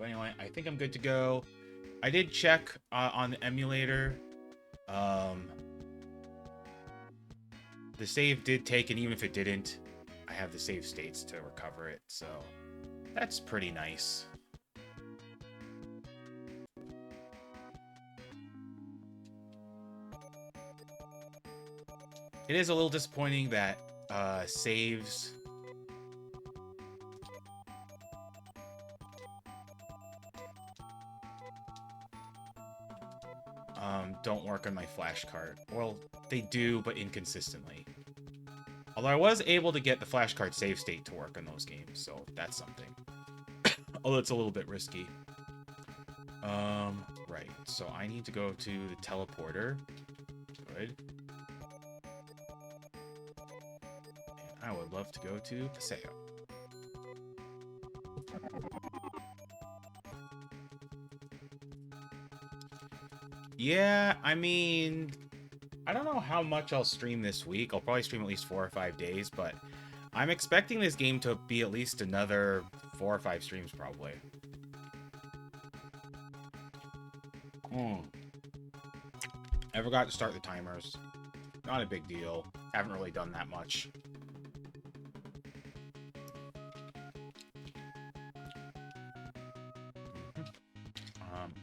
But anyway, I think I'm good to go. I did check on the emulator. The save did take, and even if it didn't, I have the save states to recover it, so that's pretty nice. It is a little disappointing that saves don't work on my flash card. Well, they do, but inconsistently. Although I was able to get the flash card save state to work on those games, so that's something. Although it's a little bit risky. Right. So I need to go to the teleporter. Good. And I would love to go to Paseo. Yeah, I mean, I don't know how much I'll stream this week. I'll probably stream at least 4 or 5 days, but I'm expecting this game to be at least another 4 or 5 streams, probably. I forgot to start the timers. Not a big deal. Haven't really done that much.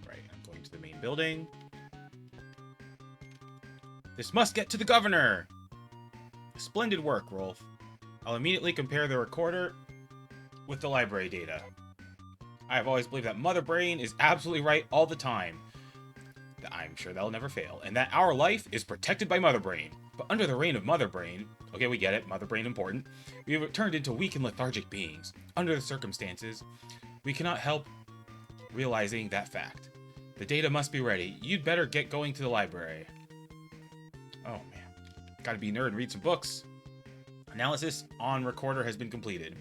Right, I'm going to the main building. This must get to the governor! Splendid work, Rolf. I'll immediately compare the recorder with the library data. I have always believed that Mother Brain is absolutely right all the time. I'm sure that'll never fail. And that our life is protected by Mother Brain. But under the reign of Mother Brain, okay, we get it, Mother Brain important, we have turned into weak and lethargic beings. Under the circumstances, we cannot help realizing that fact. The data must be ready. You'd better get going to the library. Oh, man. Gotta be a nerd and read some books. Analysis on recorder has been completed.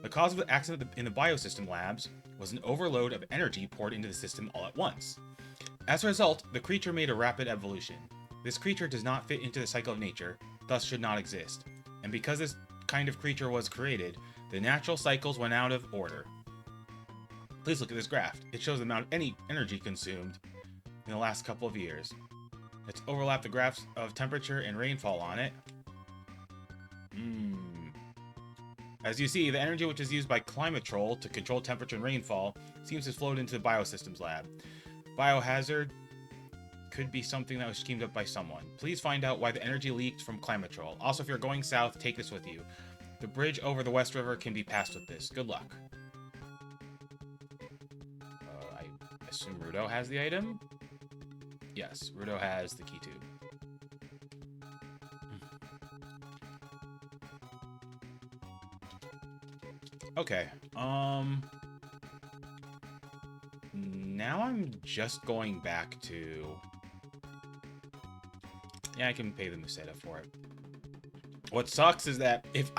The cause of the accident in the biosystem labs was an overload of energy poured into the system all at once. As a result, the creature made a rapid evolution. This creature does not fit into the cycle of nature, thus should not exist. And because this kind of creature was created, the natural cycles went out of order. Please look at this graph. It shows the amount of any energy consumed in the last couple of years. Let's overlap the graphs of temperature and rainfall on it. As you see, the energy which is used by Climatrol to control temperature and rainfall seems to have flowed into the biosystems lab. Biohazard could be something that was schemed up by someone. Please find out why the energy leaked from Climatrol. Also, if you're going south, take this with you. The bridge over the West River can be passed with this. Good luck. I assume Rudo has the item? Yes, Rudo has the key tube. Okay, now I'm just going back to... Yeah, I can pay the Museta for it. What sucks is that if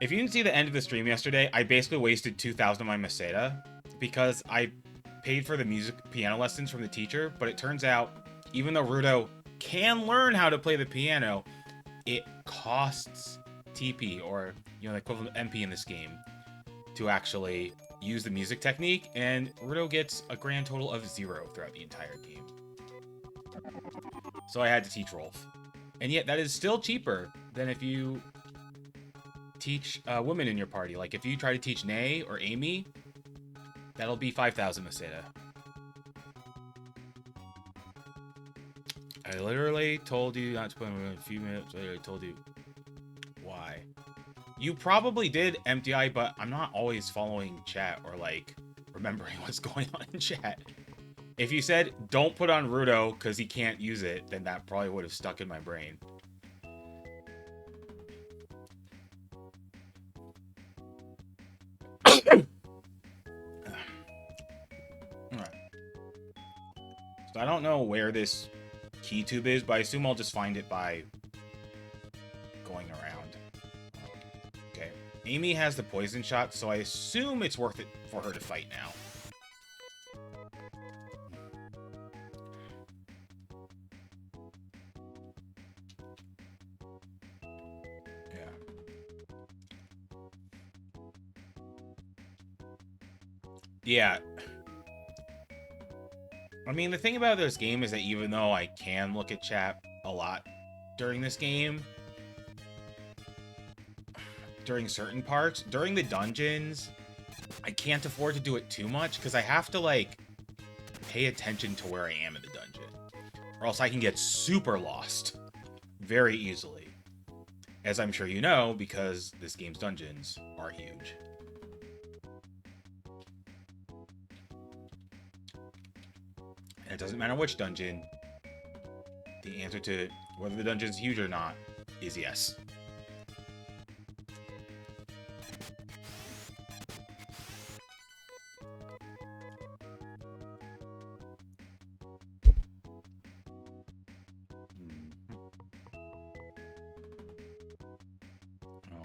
you didn't see the end of the stream yesterday, I basically wasted 2,000 of my Museta because I paid for the piano lessons from the teacher, but it turns out, even though Rudo can learn how to play the piano, it costs TP, or the equivalent of MP in this game, to actually use the music technique, and Rudo gets a grand total of 0 throughout the entire game. So I had to teach Rolf. And yet that is still cheaper than if you teach women in your party. Like if you try to teach Nay or Amy, that'll be 5,000 Museta. I literally told you not to put in a few minutes later. I told you why. You probably did, MTI, but I'm not always following chat or like remembering what's going on in chat. If you said don't put on Rudo because he can't use it, then that probably would have stuck in my brain. Alright. So I don't know where this key tube is, but I assume I'll just find it by going around. Okay. Amy has the poison shot, so I assume it's worth it for her to fight now. Yeah. I mean, the thing about this game is that even though I can look at chat a lot during this game, during certain parts, during the dungeons, I can't afford to do it too much because I have to, like, pay attention to where I am in the dungeon. Or else I can get super lost very easily. As I'm sure you know, because this game's dungeons are huge. And it doesn't matter which dungeon, the answer to whether the dungeon's huge or not is yes.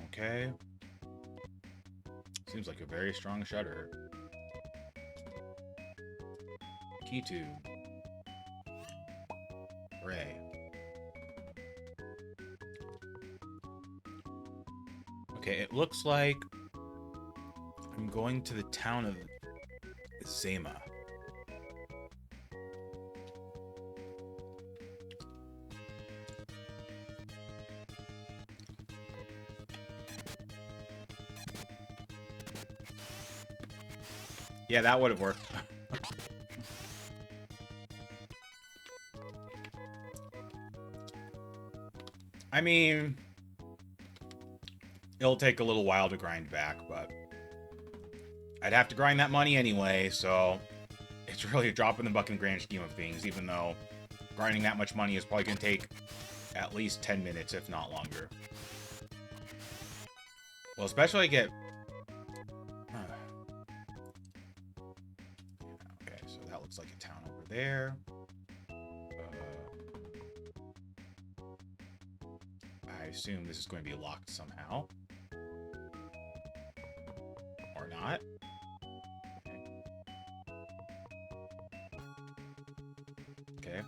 Okay. Seems like a very strong shutter. Key to Ray. Okay, it looks like I'm going to the town of Zema. Yeah, that would have worked. I mean, it'll take a little while to grind back, but I'd have to grind that money anyway, so it's really a drop in the bucket in the grand scheme of things, even though grinding that much money is probably going to take at least 10 minutes, if not longer. Well, especially I get... Okay, so that looks like a town over there. I assume this is going to be locked somehow. Or not. Okay.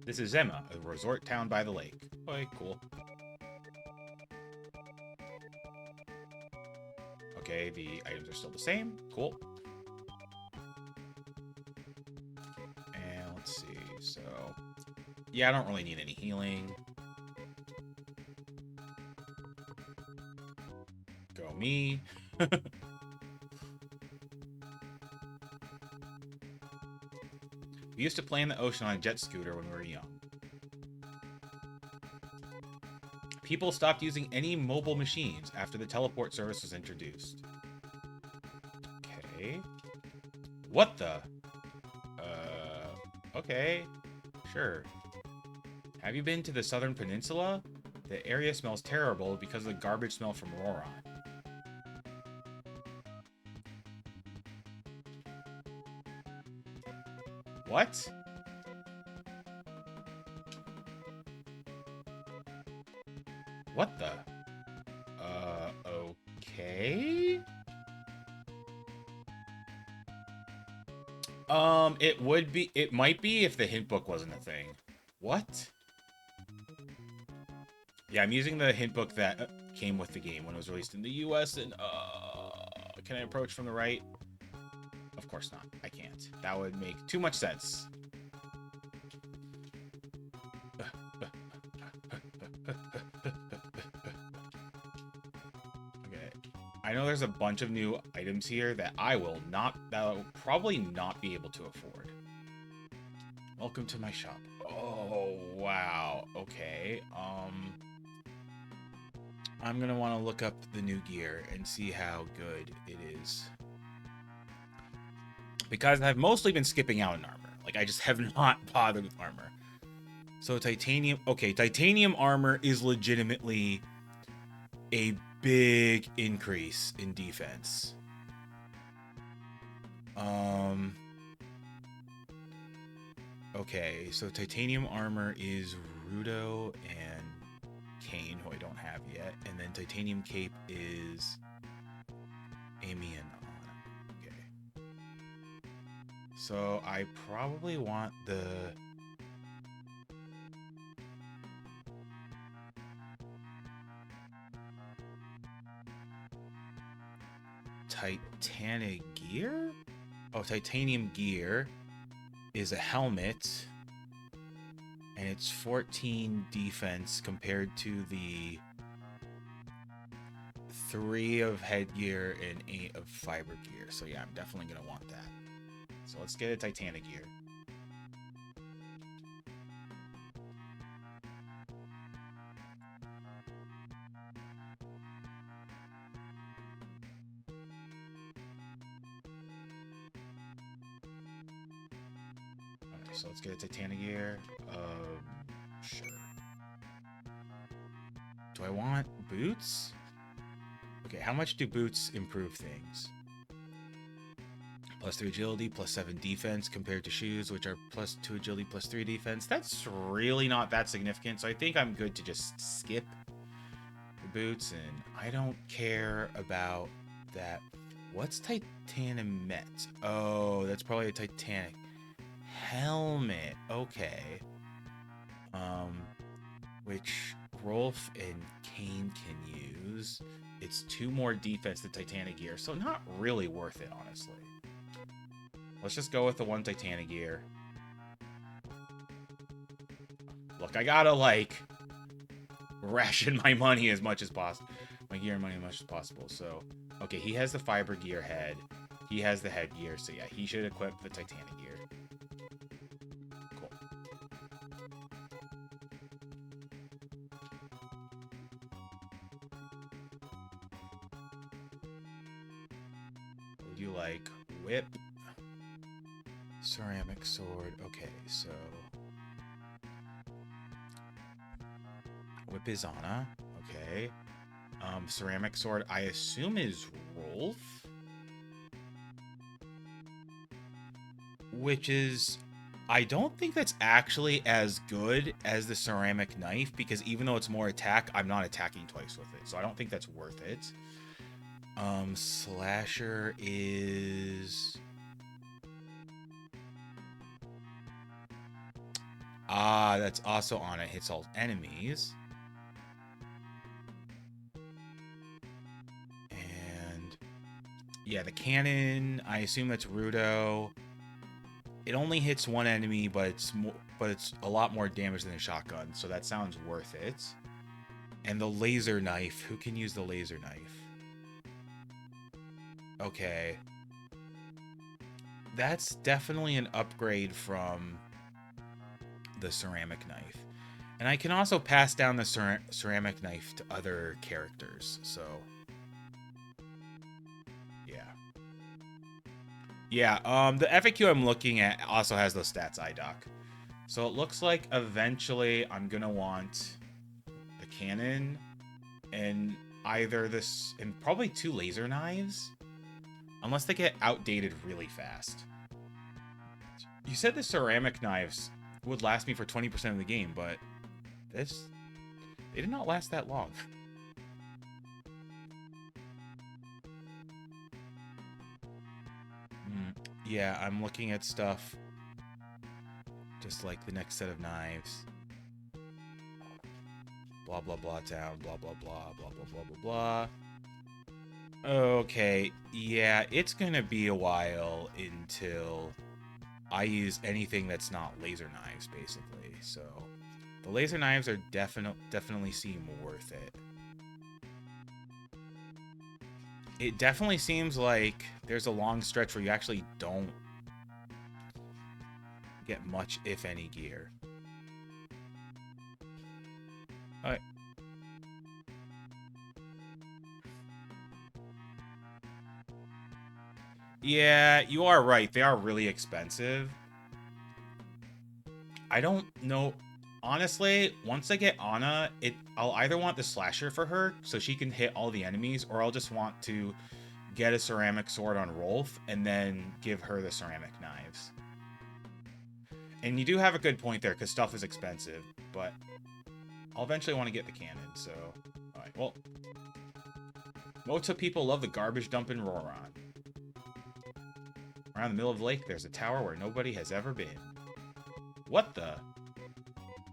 This is Zema, a resort town by the lake. Okay, cool. Okay, the items are still the same. Cool. And let's see, so... Yeah, I don't really need any healing. Go me. We used to play in the ocean on a jet scooter when we were young. People stopped using any mobile machines after the teleport service was introduced. Okay. What the? Okay. Sure. Have you been to the Southern Peninsula? The area smells terrible because of the garbage smell from Roron. What? What the? Okay? It might be if the hint book wasn't a thing. What? Yeah, I'm using the hint book that came with the game when it was released in the US, and, can I approach from the right? Of course not. I can't. That would make too much sense. Okay. I know there's a bunch of new items here that I will probably not be able to afford. Welcome to my shop. Oh, wow. Okay. I'm gonna want to look up the new gear and see how good it is. Because I've mostly been skipping out on armor. Like, I just have not bothered with armor. So titanium... Okay, titanium armor is legitimately a big increase in defense. Okay, so titanium armor is Rudo and Kane, who I don't have yet. And then titanium cape is Amy and On. Okay. So I probably want the... Titanic gear? Oh, titanium gear is a helmet. And it's 14 defense compared to the 3 of headgear and 8 of fiber gear. So yeah, I'm definitely going to want that. So let's get a Titanic gear. Okay, so let's get a Titanic gear. Sure. Do I want boots? Okay, how much do boots improve things? +3 agility, +7 defense compared to shoes, which are +2 agility, +3 defense. That's really not that significant, so I think I'm good to just skip the boots, and I don't care about that. What's Titanimet? Oh, that's probably a Titanic helmet. Okay. Which Rolf and Kane can use. It's 2 more defense than Titanic gear, so not really worth it, honestly. Let's just go with the 1 Titanic gear. Look, I gotta, like, ration my money as much as possible. My gear and money as much as possible, so... Okay, he has the fiber gear head. He has the headgear, so yeah, he should equip the Titanic gear. Cool. Would you like whip? Ceramic sword. Okay, so... Whip is Anna. Okay. Ceramic sword, I assume is Rolf? Which is... I don't think that's actually as good as the ceramic knife, because even though it's more attack, I'm not attacking twice with it, so I don't think that's worth it. Slasher is... Ah, that's also on it. Hits all enemies. And... yeah, the cannon, I assume that's Rudo. It only hits 1 enemy, but it's a lot more damage than a shotgun, so that sounds worth it. And the laser knife. Who can use the laser knife? Okay. That's definitely an upgrade from the ceramic knife. And I can also pass down the ceramic knife to other characters, so... yeah, the FAQ I'm looking at also has those stats, iDoc. So it looks like eventually I'm gonna want the cannon and either this and probably 2 laser knives, unless they get outdated really fast. You said the ceramic knives would last me for 20% of the game, but they did not last that long. Yeah, I'm looking at stuff just like the next set of knives. Blah, blah, blah, down, blah, blah, blah, blah, blah, blah, blah, blah. Okay, yeah, it's gonna be a while until I use anything that's not laser knives, basically. So, the laser knives are definitely seem worth it. It definitely seems like there's a long stretch where you actually don't get much, if any, gear. Alright. Yeah, you are right. They are really expensive. I don't know. Honestly, once I get Anna, I'll either want the slasher for her so she can hit all the enemies, or I'll just want to get a ceramic sword on Rolf and then give her the ceramic knives. And you do have a good point there, because stuff is expensive, but I'll eventually want to get the cannon, so... Alright, well... Most of people love the garbage dump in Roron. Around the middle of the lake, there's a tower where nobody has ever been. What the...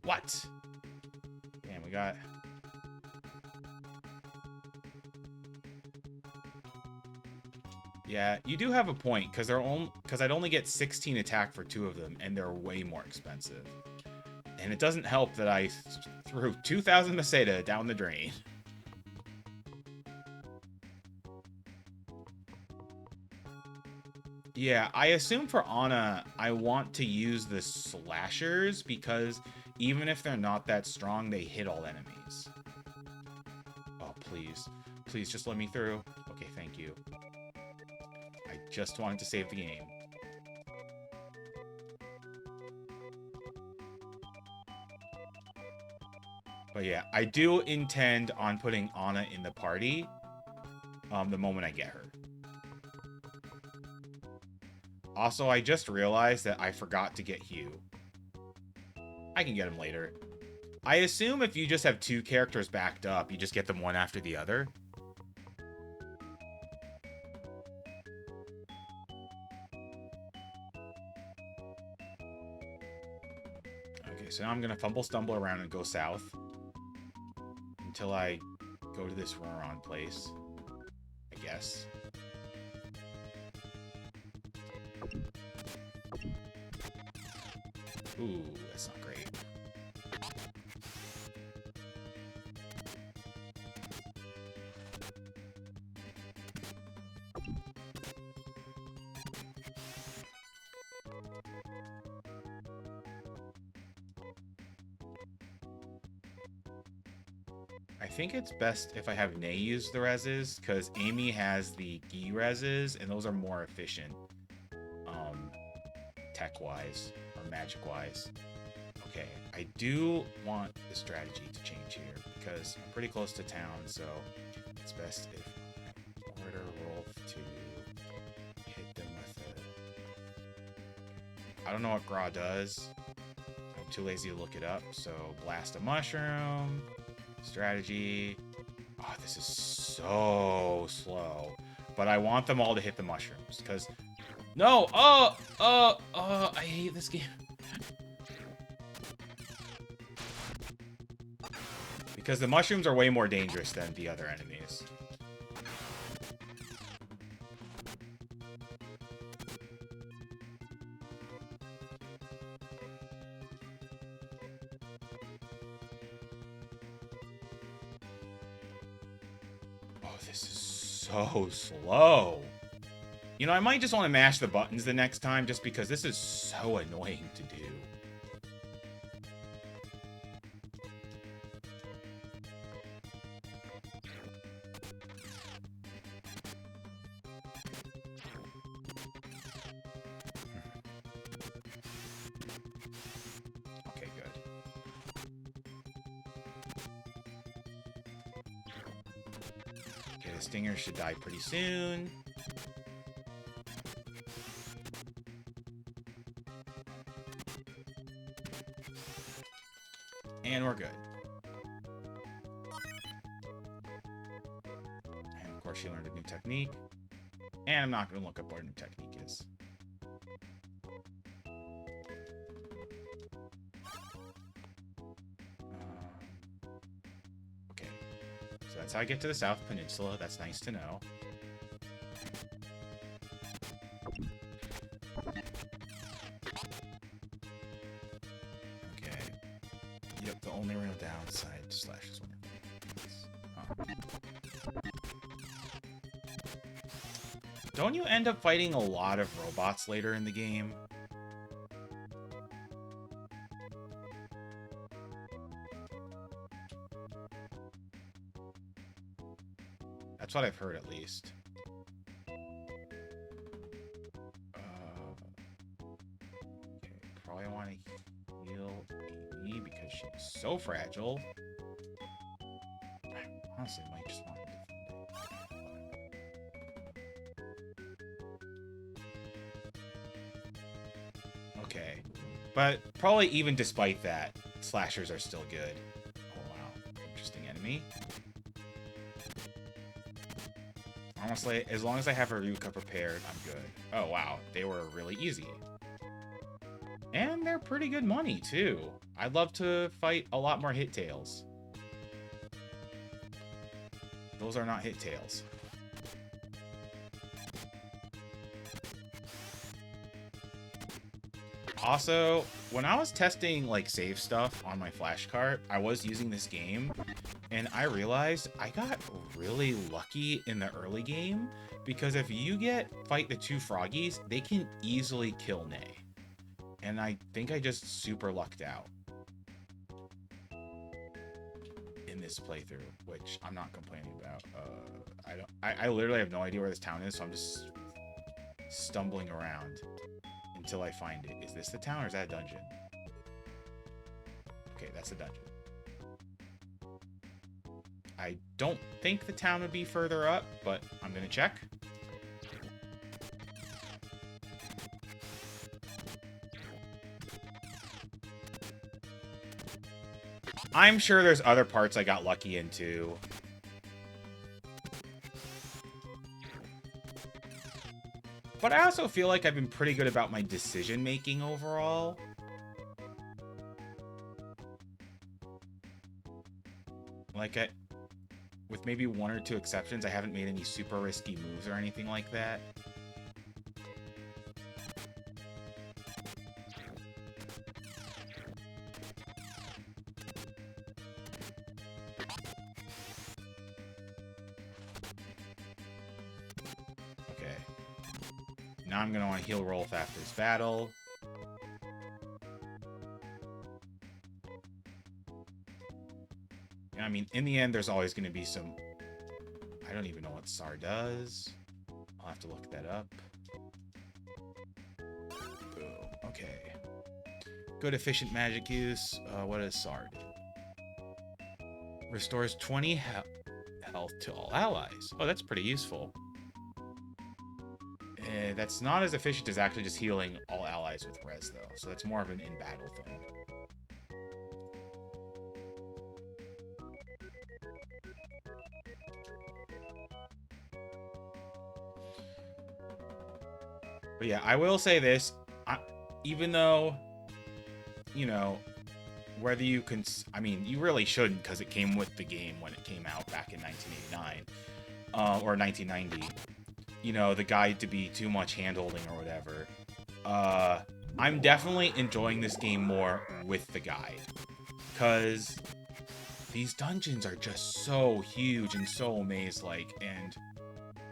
What? Damn, we got... Yeah, you do have a point, because I'd only get 16 attack for 2 of them, and they're way more expensive. And it doesn't help that I threw 2,000 Meseta down the drain. Yeah, I assume for Ana, I want to use the slashers, because even if they're not that strong, they hit all enemies. Oh, please. Please, just let me through. Okay, thank you. I just wanted to save the game. But yeah, I do intend on putting Ana in the party the moment I get her. Also, I just realized that I forgot to get Hugh. I can get him later. I assume if you just have 2 characters backed up, you just get them one after the other. Okay, so now I'm going to stumble around and go south. Until I go to this Roron place, I guess. Ooh, that's not great. I think it's best if I have Ney use the reses, because Amy has the Gi reses, and those are more efficient, tech-wise, or magic-wise. Okay, I do want the strategy to change here, because I'm pretty close to town, so it's best if I order Rolf to hit them with a... I don't know what Gra does. I'm too lazy to look it up, so blast a mushroom... Strategy. Oh, this is so slow. But I want them all to hit the mushrooms, because... No! I hate this game. Because the mushrooms are way more dangerous than the other enemies. This is so slow. You know, I might just want to mash the buttons the next time, just because this is so annoying to do. Okay, good. Okay, the stinger should die pretty soon. And we're good. And of course she learned a new technique. And I'm not going to look up what her new technique is. Okay. So that's how I get to the South Peninsula. That's nice to know. Yep, the only real downside to Slash is when Don't you end up fighting a lot of robots later in the game? That's what I've heard, at least. Okay, probably want to heal Amy because she's so fragile. I honestly might just want to defend it. Okay. But probably even despite that, slashers are still good. Oh wow. Interesting enemy. Honestly, as long as I have Haruka prepared, I'm good. Oh wow, they were really easy. And they're pretty good money, too. I'd love to fight a lot more Hit Tails. Those are not Hit Tails. Also, when I was testing like save stuff on my flash cart, I was using this game, and I realized I got really lucky in the early game, because if you fight the two froggies, they can easily kill Nay. And I think I just super lucked out in this playthrough, which I'm not complaining about. I literally have no idea where this town is, so I'm just stumbling around until I find it. Is this the town or is that a dungeon? Okay, that's a dungeon. I don't think the town would be further up, but I'm gonna check. I'm sure there's other parts I got lucky into. But I also feel like I've been pretty good about my decision-making overall. Like, with maybe one or two exceptions, I haven't made any super risky moves or anything like that. Now I'm going to want to heal Rolf after this battle. I mean, in the end, there's always going to be some... I don't even know what SAR does. I'll have to look that up. Boom. Okay. Good efficient magic use. What does SAR do? Restores 20 health to all allies. Oh, that's pretty useful. That's not as efficient as actually just healing all allies with res, though. So that's more of an in-battle thing. But yeah, I will say this. Even though, you know, whether you can... I mean, you really shouldn't, because it came with the game when it came out back in 1989. Or 1990. You know, the guide to be too much hand-holding or whatever. I'm definitely enjoying this game more with the guide. Because these dungeons are just so huge and so maze-like. And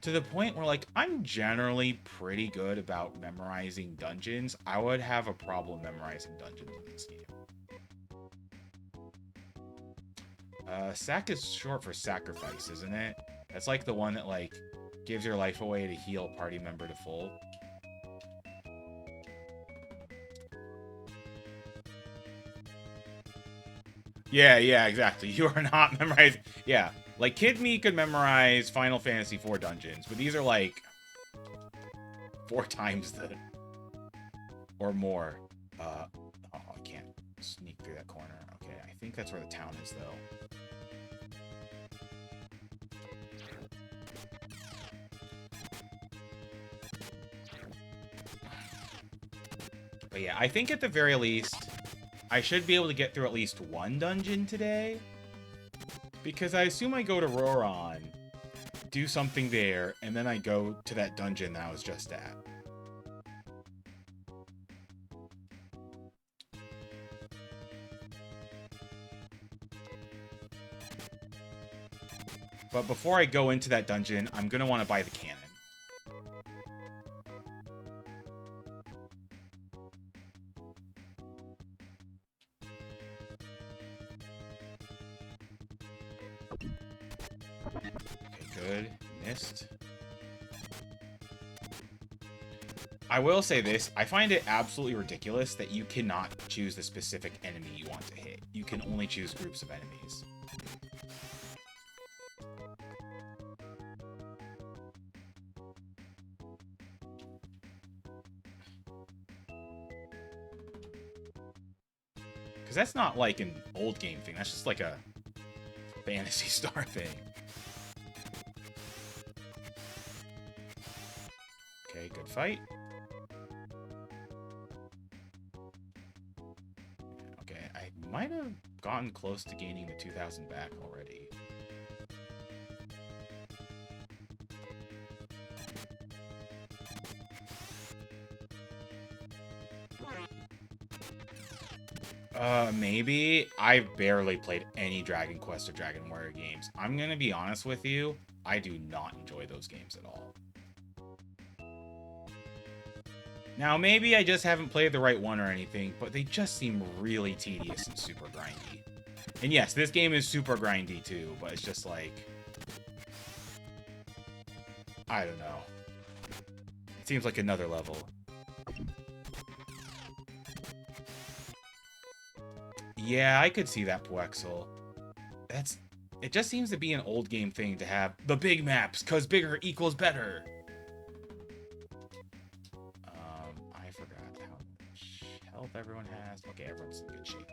to the point where, like, I'm generally pretty good about memorizing dungeons. I would have a problem memorizing dungeons in this game. Sac is short for sacrifice, isn't it? That's like the one that, like... gives your life away to heal party member to full. Yeah, exactly. You are not memorizing. Yeah, like Kid Me could memorize Final Fantasy IV dungeons, but these are like 4 times the or more. Oh, I can't sneak through that corner. Okay, I think that's where the town is, though. But yeah, I think at the very least, I should be able to get through at least one dungeon today. Because I assume I go to Roron, do something there, and then I go to that dungeon that I was just at. But before I go into that dungeon, I'm going to want to buy the cannon. Good. Missed. I will say this. I find it absolutely ridiculous that you cannot choose the specific enemy you want to hit. You can only choose groups of enemies. Because that's not like an old game thing. That's just like a Phantasy Star thing. Okay, good fight. Okay, I might have gotten close to gaining the 2,000 back already. Maybe. I've barely played any Dragon Quest or Dragon Warrior games. I'm gonna be honest with you, I do not enjoy those games at all. Now, maybe I just haven't played the right one or anything, but they just seem really tedious and super grindy. And yes, this game is super grindy too, but it's just like... I don't know. It seems like another level. Yeah, I could see that, Poexel. It just seems to be an old game thing to have the big maps, because bigger equals better. I forgot how much health everyone has. Okay, everyone's in good shape.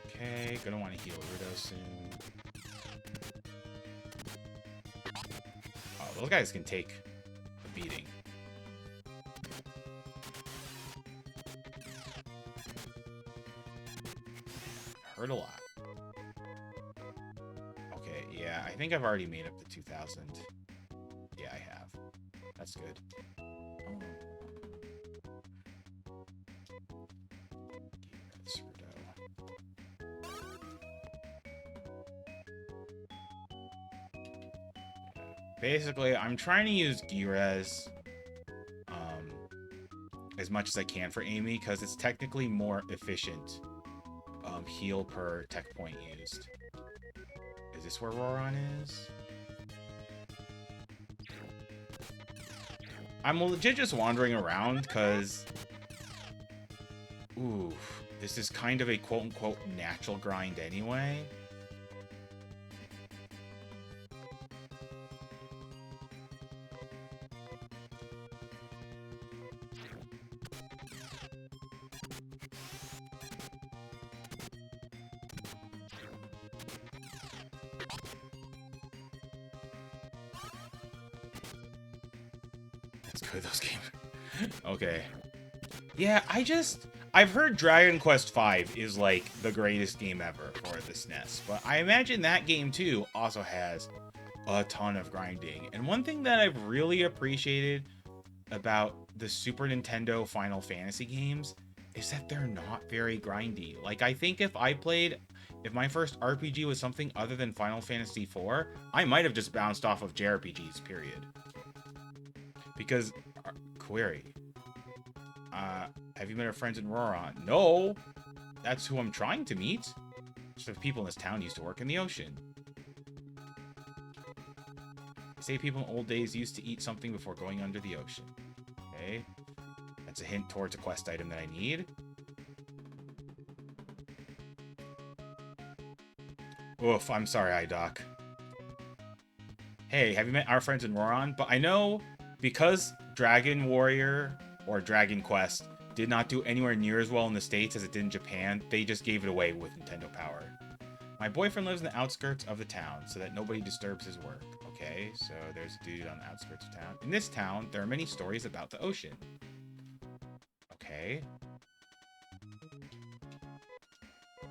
Okay, gonna want to heal Rudo soon. Oh, those guys can take a beating. Hurt a lot. Okay, yeah, I think I've already made up the 2,000. Yeah, I have. That's good. Oh. That's Rudo. Basically, I'm trying to use Girez as much as I can for Amy, because it's technically more efficient heal per tech point used. Is this where Roron is? I'm legit just wandering around, because... Ooh, this is kind of a quote-unquote natural grind anyway. Let's go to those games. Okay. Yeah, I've heard Dragon Quest V is like the greatest game ever for the SNES, but I imagine that game too also has a ton of grinding. And one thing that I've really appreciated about the Super Nintendo Final Fantasy games is that they're not very grindy. Like, I think if my first RPG was something other than Final Fantasy IV, I might have just bounced off of JRPGs, period. Because, query. Have you met our friends in Roron? No! That's who I'm trying to meet. Just the people in this town used to work in the ocean. They say people in old days used to eat something before going under the ocean. Okay. That's a hint towards a quest item that I need. Oof, I'm sorry, iDoc. Hey, have you met our friends in Roron? But I know, because Dragon Warrior or Dragon Quest did not do anywhere near as well in the States as it did in Japan, they just gave it away with Nintendo Power. My boyfriend lives in the outskirts of the town so that nobody disturbs his work. Okay, so there's a dude on the outskirts of town. In this town, there are many stories about the ocean. Okay.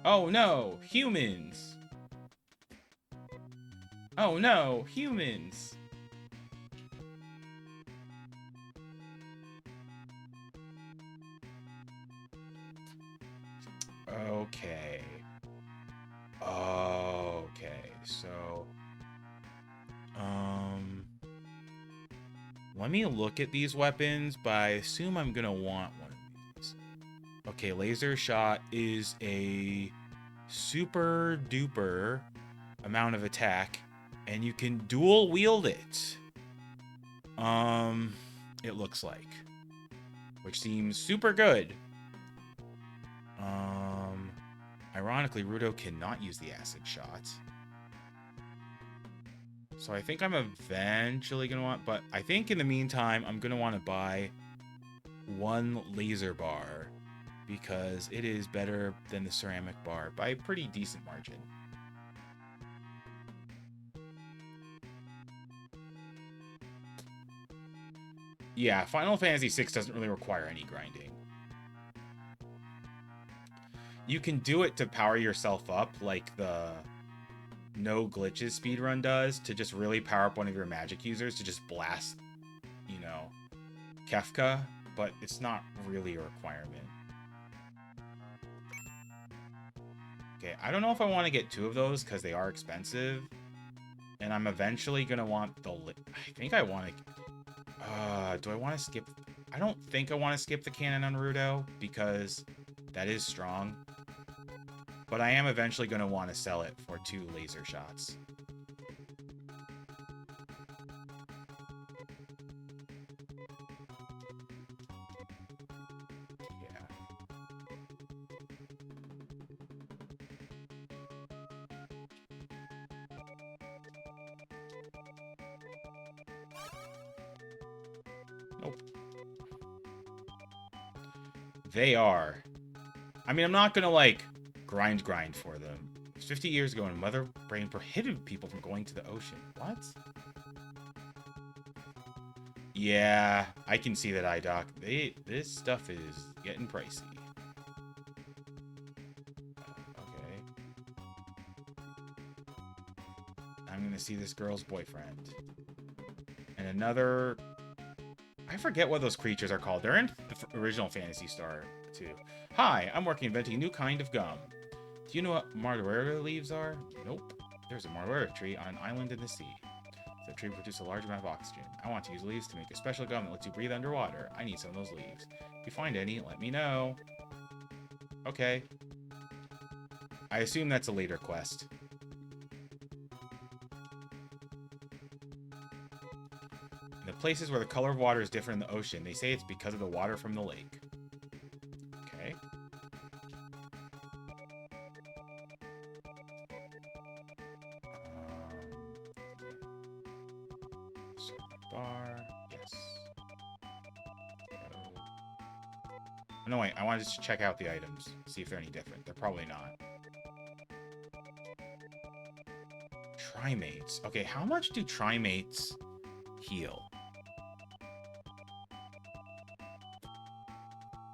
Oh no, humans! Oh no, humans! Okay. Okay, so... Let me look at these weapons, but I assume I'm gonna want one of these. Okay, laser shot is a super duper amount of attack, and you can dual wield it. It looks like. Which seems super good. Ironically, Rudo cannot use the acid shot. So I think I'm eventually going to want... But I think in the meantime, I'm going to want to buy one laser bar, because it is better than the ceramic bar by a pretty decent margin. Yeah, Final Fantasy VI doesn't really require any grinding. You can do it to power yourself up, like the no glitches speedrun does, to just really power up one of your magic users to just blast, you know, Kefka, but it's not really a requirement. Okay, I don't know if I want to get 2 of those because they are expensive. And I'm eventually going to want the... I think I want to... do I want to skip... I don't think I want to skip the cannon on Rudo because that is strong. But I am eventually going to want to sell it for 2 laser shots. Nope. They are. I mean, I'm not gonna, like, grind for them. 50 years ago, when Mother Brain prohibited people from going to the ocean. What? Yeah, I can see that, iDoc. This stuff is getting pricey. Okay. I'm gonna see this girl's boyfriend. And another... I forget what those creatures are called. They're in the original Phantasy Star, too. Hi, I'm working inventing a new kind of gum. Do you know what marduera leaves are? Nope. There's a marduera tree on an island in the sea. The tree produces a large amount of oxygen. I want to use leaves to make a special gum that lets you breathe underwater. I need some of those leaves. If you find any, let me know. Okay. I assume that's a later quest. In the places where the color of water is different in the ocean, they say it's because of the water from the lake. Okay. Bar. Yes. Oh, no, wait. I wanted to check out the items. See if they're any different. They're probably not. Trimates. Okay, how much do trimates heal?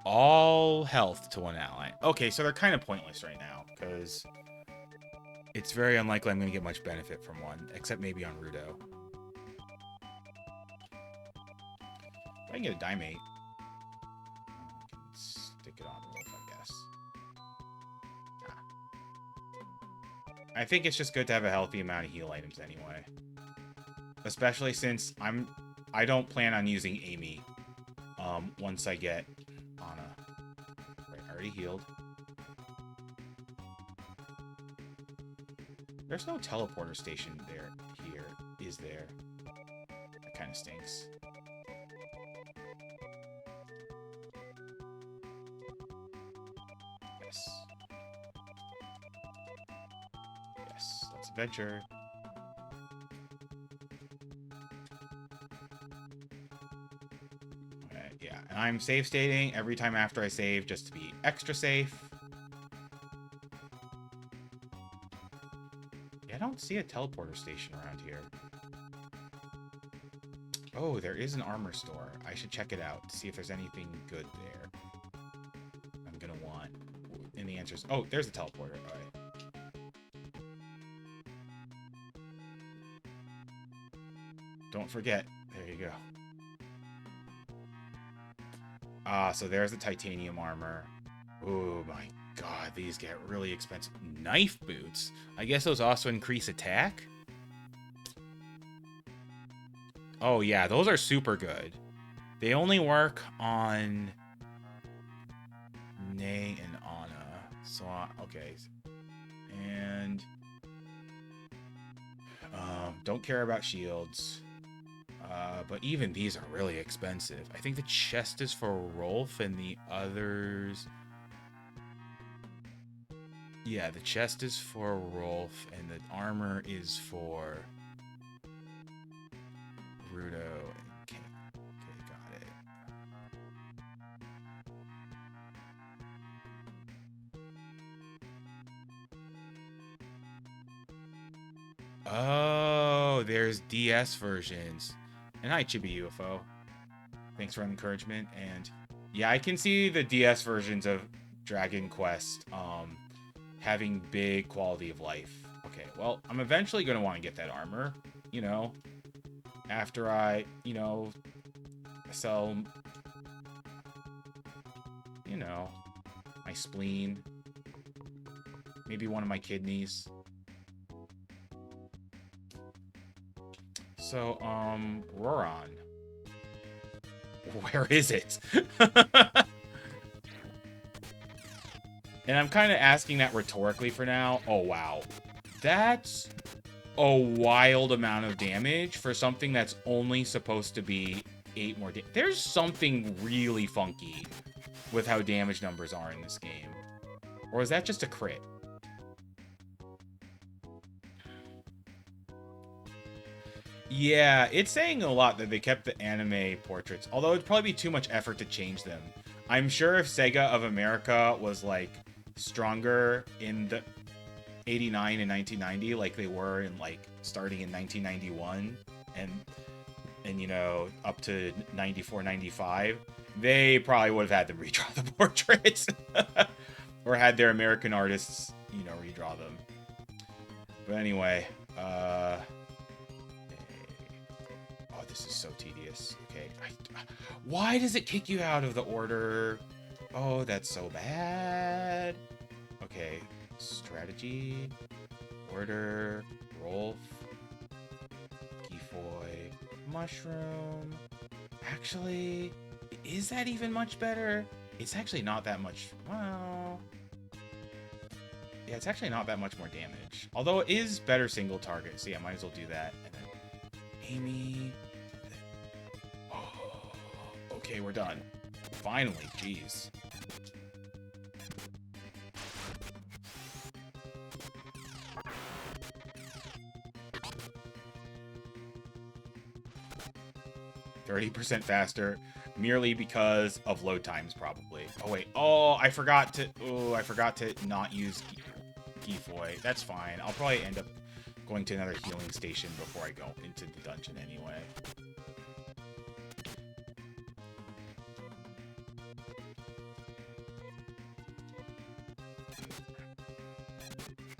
All health to one ally. Okay, so they're kind of pointless right now, because it's very unlikely I'm going to get much benefit from one, except maybe on Rudo. If I can get a Dimate, I can stick it on Wolf, I guess. I think it's just good to have a healthy amount of heal items anyway. Especially since I don't plan on using Amy once I get Anna. Right, I already healed. There's no teleporter station here, is there? That kind of stinks. Yes. Yes, let's adventure. Okay, yeah, and I'm save stating every time after I save just to be extra safe. Yeah, I don't see a teleporter station around here. Oh, there is an armor store. I should check it out to see if there's anything good there. I'm gonna want. And the answer is, oh, there's a teleporter. All right. Don't forget. There you go. Ah, so there's the titanium armor. Oh my god, these get really expensive. Knife boots? I guess those also increase attack? Oh yeah, those are super good. They only work on Nay and Anna. So, okay. And... don't care about shields. But even these are really expensive. I think the chest is for Rolf and the others... Yeah, the chest is for Rolf and the armor is for Rudo and King. Okay, got it. Oh, there's DS versions. And hi, Chibi UFO. Thanks for the encouragement. And yeah, I can see the DS versions of Dragon Quest having big quality of life. Okay, well, I'm eventually going to want to get that armor, you know, after I, you know, sell, you know, my spleen, maybe one of my kidneys. So, Roron. Where is it? And I'm kind of asking that rhetorically for now. Oh, wow. That's a wild amount of damage for something that's only supposed to be 8 more damage. There's something really funky with how damage numbers are in this game. Or is that just a crit? Yeah, it's saying a lot that they kept the anime portraits, although it'd probably be too much effort to change them. I'm sure if Sega of America was, like, stronger in the 89 and 1990, like they were in, like, starting in 1991, and you know, up to 94, 95, they probably would have had them redraw the portraits. Or had their American artists, you know, redraw them. But anyway, oh, this is so tedious. Okay, why does it kick you out of the order? Oh, that's so bad. Okay, strategy, order, Rolf, Gifoy, mushroom. Actually, is that even much better? It's actually not that much. Well, yeah, it's actually not that much more damage. Although it is better single target, so yeah, might as well do that. And then Amy. Oh, okay, we're done. Finally, jeez. %30 faster, merely because of load times, probably. Oh wait, oh, I forgot to not use Gifoy. That's fine. I'll probably end up going to another healing station before I go into the dungeon anyway.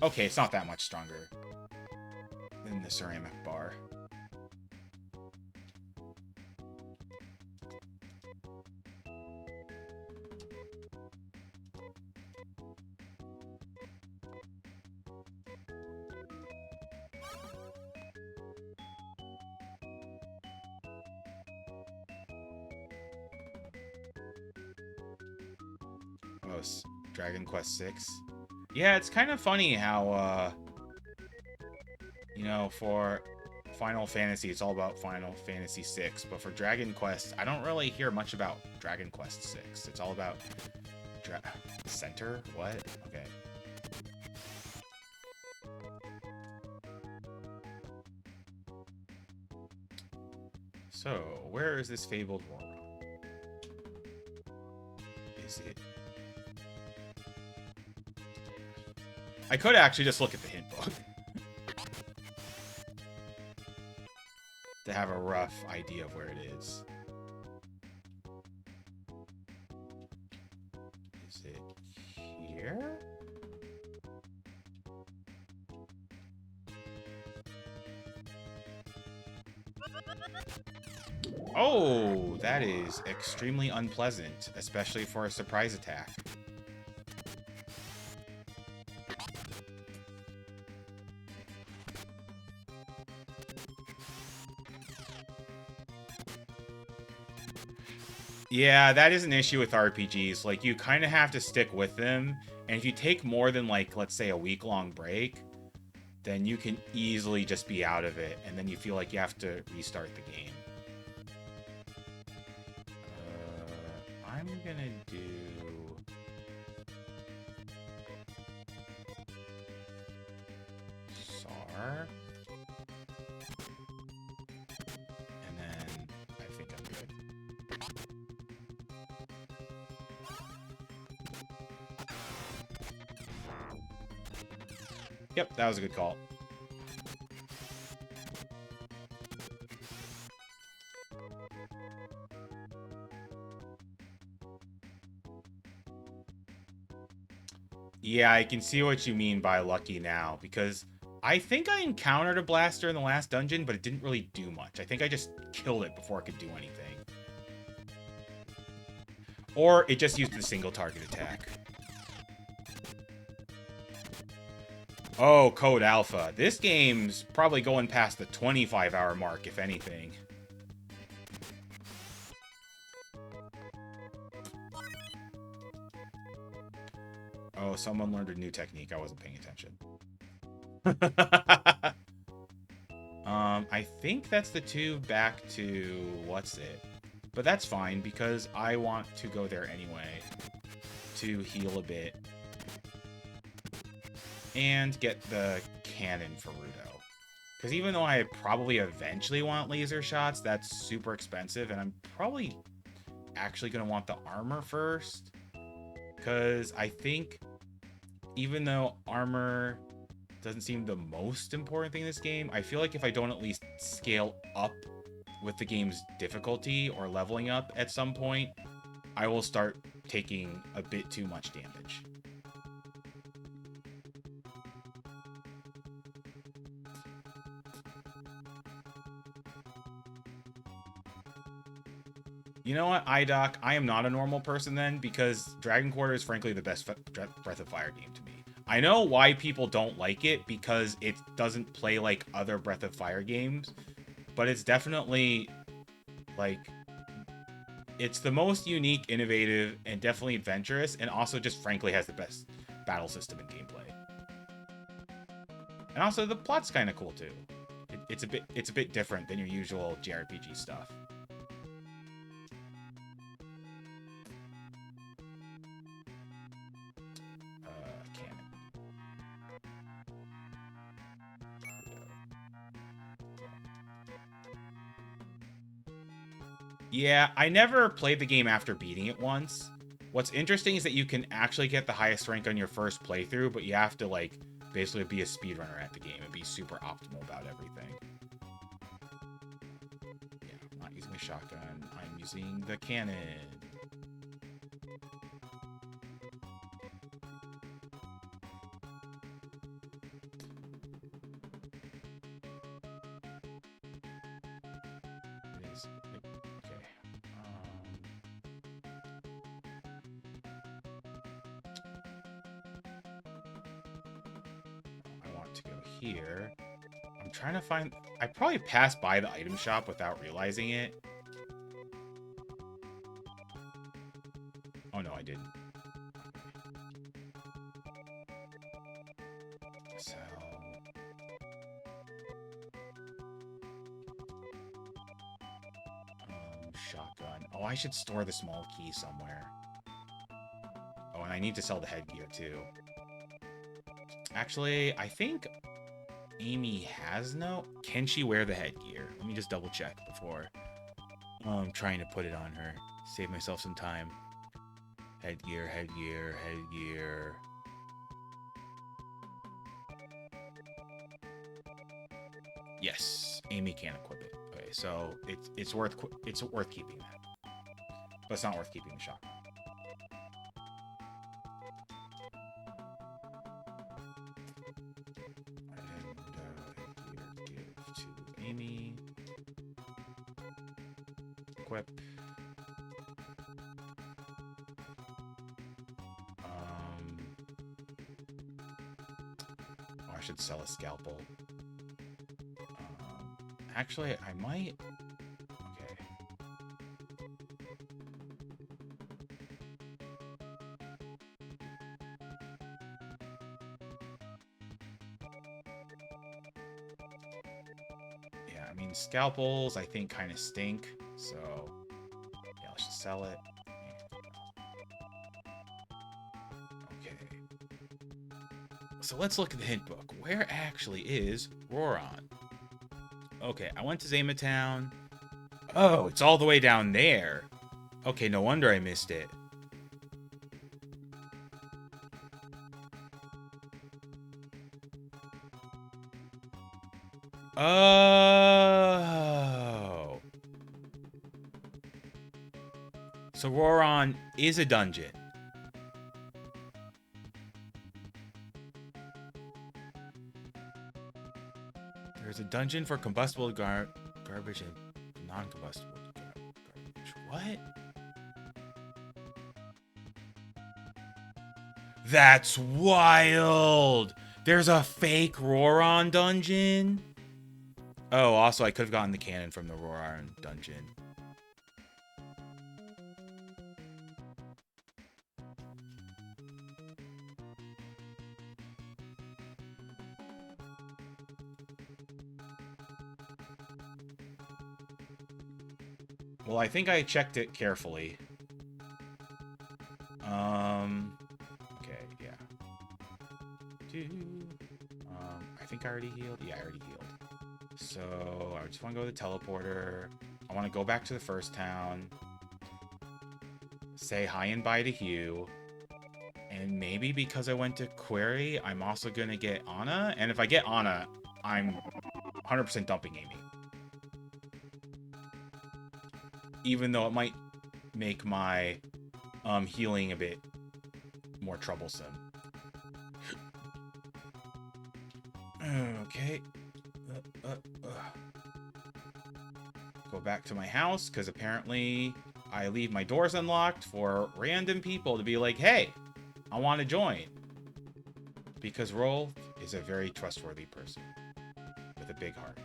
Okay, it's not that much stronger than the ceramic bar. Oh, Dragon Quest 6. Yeah, it's kind of funny how, you know, for Final Fantasy, it's all about Final Fantasy 6, but for Dragon Quest, I don't really hear much about Dragon Quest 6. It's all about Center? What? Okay. So, where is this fabled war? Is it? I could actually just look at the hint book to have a rough idea of where it is. Is it here? Oh, that is extremely unpleasant, especially for a surprise attack. Yeah, that is an issue with RPGs. Like, you kind of have to stick with them, and if you take more than, like, let's say a week-long break, then you can easily just be out of it, and then you feel like you have to restart the game. I'm gonna do... SAR. And then I think I'm good. Yep, that was a good call. Yeah, I can see what you mean by lucky now, because I think I encountered a blaster in the last dungeon, but it didn't really do much. I think I just killed it before it could do anything. Or it just used the single target attack. Oh, Code Alpha. This game's probably going past the 25-hour mark, if anything. Oh, someone learned a new technique. I wasn't paying attention. I think that's the tube back to... what's it? But that's fine, because I want to go there anyway. To heal a bit. And get the cannon for Rudo. Because even though I probably eventually want laser shots, that's super expensive. And I'm probably actually going to want the armor first. Because I think even though armor doesn't seem the most important thing in this game, I feel like if I don't at least scale up with the game's difficulty or leveling up at some point, I will start taking a bit too much damage. You know what, iDoc? I am not a normal person then, because Dragon Quarter is frankly the best Breath of Fire game to me. I know why people don't like it, because it doesn't play like other Breath of Fire games, but it's definitely, like, it's the most unique, innovative, and definitely adventurous, and also just frankly has the best battle system and gameplay. And also the plot's kind of cool too. It's a bit different than your usual JRPG stuff. Yeah, I never played the game after beating it once. What's interesting is that you can actually get the highest rank on your first playthrough, but you have to, like, basically be a speedrunner at the game and be super optimal about everything. Yeah, I'm not using a shotgun. I'm using the cannon. Here. I'm trying to find... I probably passed by the item shop without realizing it. Oh no, I didn't. So... shotgun. Oh, I should store the small key somewhere. Oh, and I need to sell the headgear too. Actually, I think Amy has no... Can she wear the headgear? Let me just double check before I'm trying to put it on her. Save myself some time. Headgear, headgear, headgear. Yes, Amy can equip it. Okay, so it's worth keeping that. But it's not worth keeping the shotgun. Amy. Equip. Oh, I should sell a scalpel. Actually, I might... Okay. Yeah, I mean, scalpels, I think, kind of stink. So, yeah, let's just sell it. Okay. So let's look at the hint book. Where actually is Roron? Okay, I went to Zama Town. Oh, it's all the way down there. Okay, no wonder I missed it. Oh. So Roron is a dungeon. There's a dungeon for combustible garbage and non-combustible garbage. What? That's wild! There's a fake Roron dungeon? Oh, also, I could have gotten the cannon from the Roron dungeon. Well, I think I checked it carefully. Okay, yeah. I think I already healed. Yeah, I already healed. So, I just want to go to the teleporter. I want to go back to the first town. Say hi and bye to Hugh. And maybe because I went to Query, I'm also going to get Anna. And if I get Anna, I'm 100% dumping Amy. Even though it might make my healing a bit more troublesome. Okay. Go back to my house, because apparently I leave my doors unlocked for random people to be like, hey, I want to join. Because Rolf is a very trustworthy person with a big heart.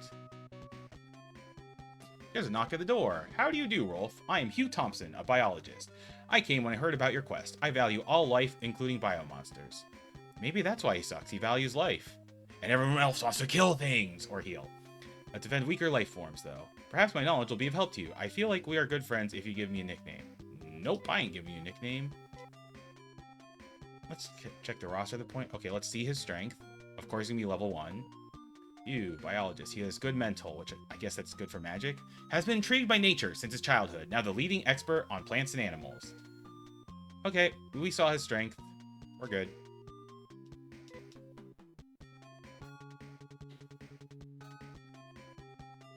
There's a knock at the door. How do you do, Rolf? I am Hugh Thompson, a biologist. I came when I heard about your quest. I value all life, including biomonsters. Maybe that's why he sucks. He values life. And everyone else wants to kill things or heal. Let's defend weaker life forms, though. Perhaps my knowledge will be of help to you. I feel like we are good friends if you give me a nickname. Nope, I ain't giving you a nickname. Let's check the roster at the point. Okay, let's see his strength. Of course, he's going to be level 1. You, biologist. He has good mental, which I guess that's good for magic. Has been intrigued by nature since his childhood. Now the leading expert on plants and animals. Okay, we saw his strength. We're good.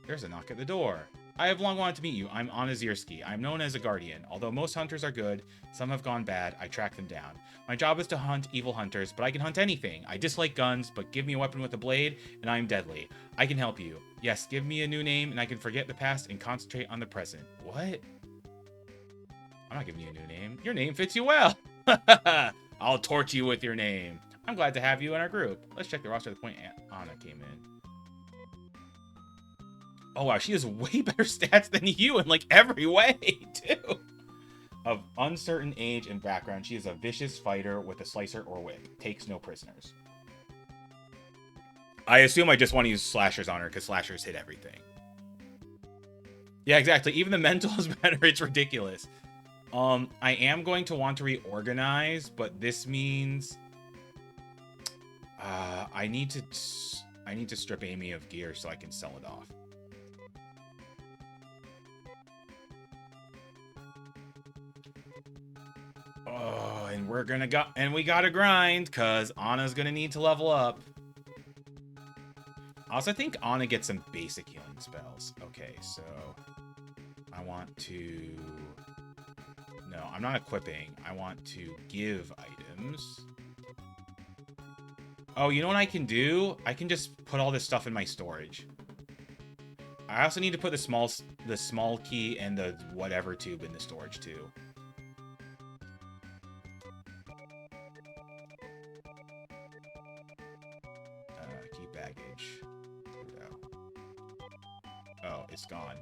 There's a knock at the door. I have long wanted to meet you. I'm Anna Zierski. I'm known as a guardian. Although most hunters are good, some have gone bad. I track them down. My job is to hunt evil hunters, but I can hunt anything. I dislike guns, but give me a weapon with a blade, and I am deadly. I can help you. Yes, give me a new name, and I can forget the past and concentrate on the present. What? I'm not giving you a new name. Your name fits you well. I'll torture you with your name. I'm glad to have you in our group. Let's check the roster at the point Anna came in. Oh, wow, she has way better stats than you in, like, every way, too. Of uncertain age and background, she is a vicious fighter with a slicer or whip. Takes no prisoners. I assume I just want to use slashers on her, because slashers hit everything. Yeah, exactly. Even the mental is better. It's ridiculous. I am going to want to reorganize, but this means... I need to strip Amy of gear so I can sell it off. Oh, and we gotta grind, because Anna's gonna need to level up. Also, I think Anna gets some basic healing spells. Okay, so I want to... No, I'm not equipping. I want to give items. Oh, you know what I can do? I can just put all this stuff in my storage. I also need to put the small key and the whatever tube in the storage too. Keep baggage. Oh, it's gone.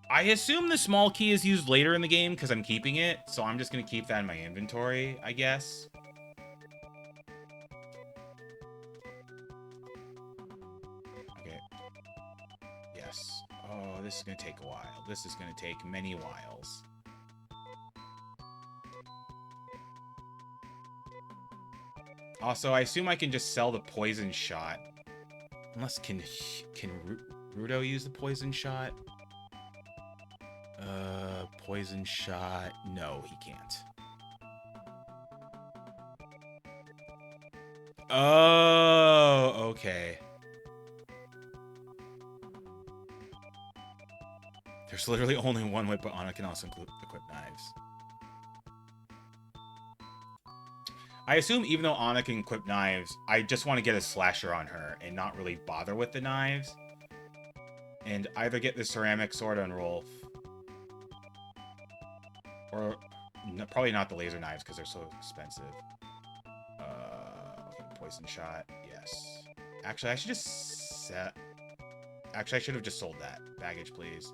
I assume the small key is used later in the game because I'm keeping it, so I'm just going to keep that in my inventory, I guess. Okay. Yes. Oh, this is going to take a while. This is going to take many whiles. Also, I assume I can just sell the poison shot. Unless, can Rudo use the poison shot? Poison shot. No, he can't. Oh, okay. There's literally only one whip, but Anna can also equip knives. I assume even though Anna can equip knives, I just want to get a slasher on her and not really bother with the knives. And either get the ceramic sword on Rolf, or no, probably not the laser knives because they're so expensive. Okay, poison shot, yes. Actually, I should just set. Actually, I should have just sold that. Baggage, please.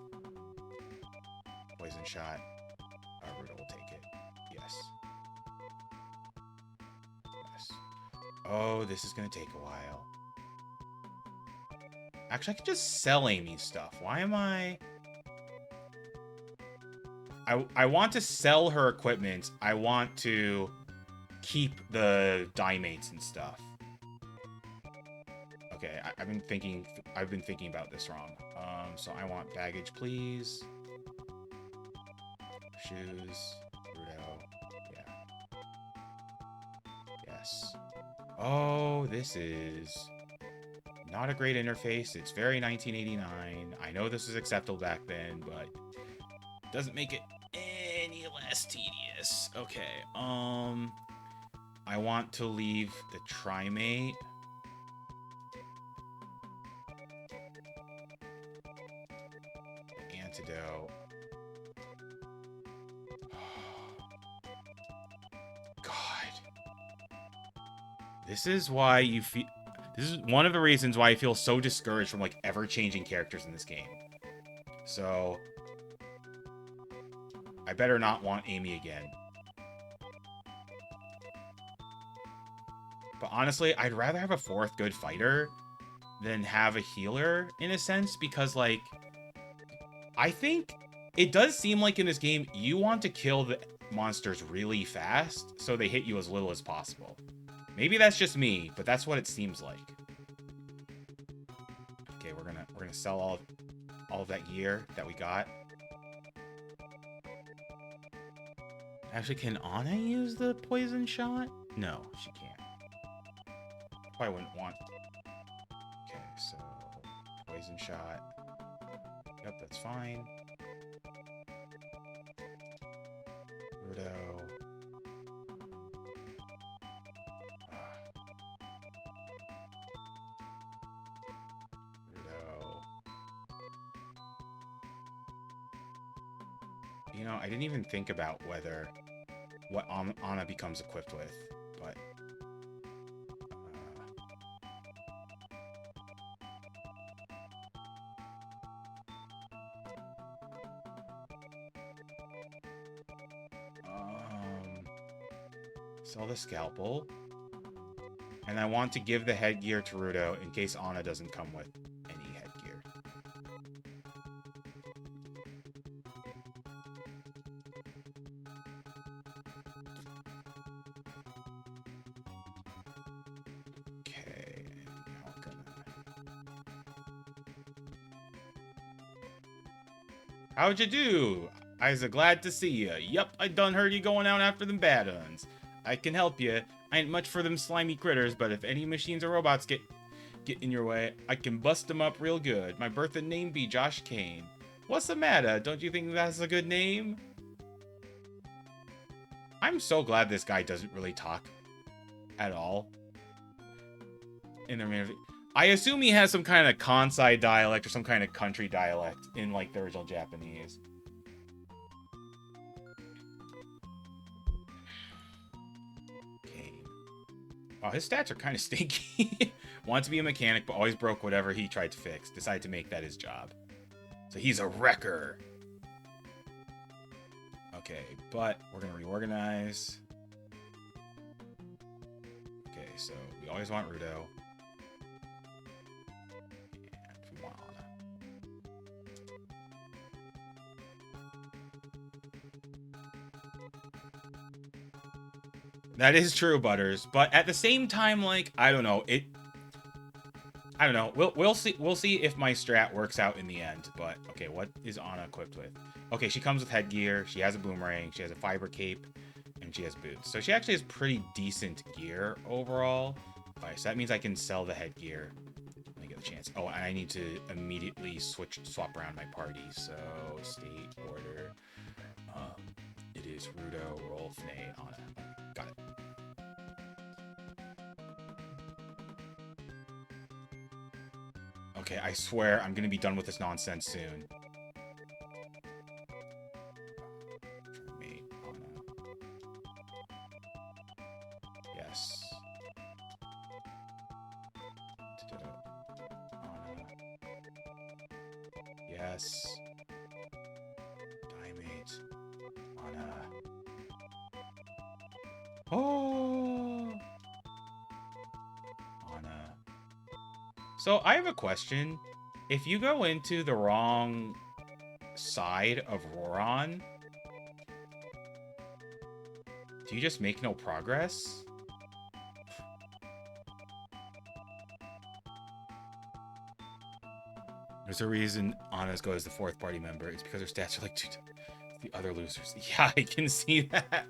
Poison shot. Ruda will take it. Yes. Yes. Oh, this is gonna take a while. Actually, I could just sell Amy's stuff. Why am I want to sell her equipment. I want to keep the Dimates and stuff. Okay, I've been thinking about this wrong. So I want baggage, please. Shoes. Rudo. Yeah. Yes. Oh, this is not a great interface. It's very 1989. I know this was acceptable back then, but it doesn't make it any less tedious. Okay, I want to leave the Trimate. The antidote. God. This is why you feel... This is one of the reasons why I feel so discouraged from, like, ever-changing characters in this game. So... I better not want Amy again. But honestly, I'd rather have a fourth good fighter than have a healer, in a sense, because, like... I think it does seem like in this game, you want to kill the monsters really fast, so they hit you as little as possible. Maybe that's just me, but that's what it seems like. Okay, we're gonna sell all of that gear that we got. Actually, can Anna use the poison shot? No, she can't. Probably wouldn't want. Okay, so poison shot. Yep, that's fine. Rudo. You know, I didn't even think about what Anna becomes equipped with, but sell the scalpel, and I want to give the headgear to Rudo in case Anna doesn't come with any headgear. Okay, now we're gonna... How'd you do? I's glad to see ya. Yup, I done heard you going out after them bad uns. I can help you. I ain't much for them slimy critters, but if any machines or robots get in your way, I can bust them up real good. My birth and name be Josh Kane. What's the matter? Don't you think that's a good name? I'm so glad this guy doesn't really talk at all. In the I assume he has some kind of Kansai dialect or some kind of country dialect in, like, the original Japanese. Oh, his stats are kind of stinky. Wanted to be a mechanic, but always broke whatever he tried to fix. Decided to make that his job. So he's a wrecker. Okay, but we're going to reorganize. Okay, so we always want Rudo. And we want Anna. That is true, Butters. But at the same time, like, I don't know. I don't know. We'll see. We'll see if my strat works out in the end. But okay, what is Anna equipped with? Okay, she comes with headgear. She has a boomerang. She has a fiber cape, and she has boots. So she actually has pretty decent gear overall. All right, so that means I can sell the headgear when I get the chance. Oh, and I need to immediately swap around my party. So state order. It is Rudo, Rolf, Nay, Anna. Got it. Okay, I swear I'm gonna be done with this nonsense soon. Mate, Anna. Yes. Anna. Yes. Diemate. Anna. Oh! Anna. So, I have a question. If you go into the wrong side of Roron, do you just make no progress? There's a reason Anna's go as the fourth party member. It's because her stats are like the other losers. Yeah, I can see that.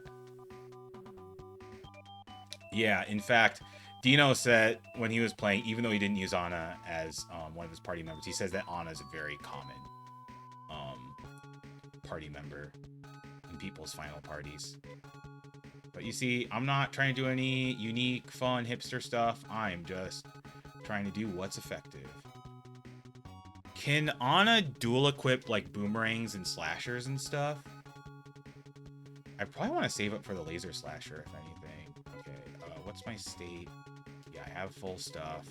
Yeah, in fact, Dino said when he was playing, even though he didn't use Anna as one of his party members, he says that Anna is a very common party member in people's final parties. But you see, I'm not trying to do any unique, fun, hipster stuff. I'm just trying to do what's effective. Can Anna dual equip like boomerangs and slashers and stuff? I probably want to save up for the laser slasher, if anything. Okay, what's my state? Yeah, I have full stuff.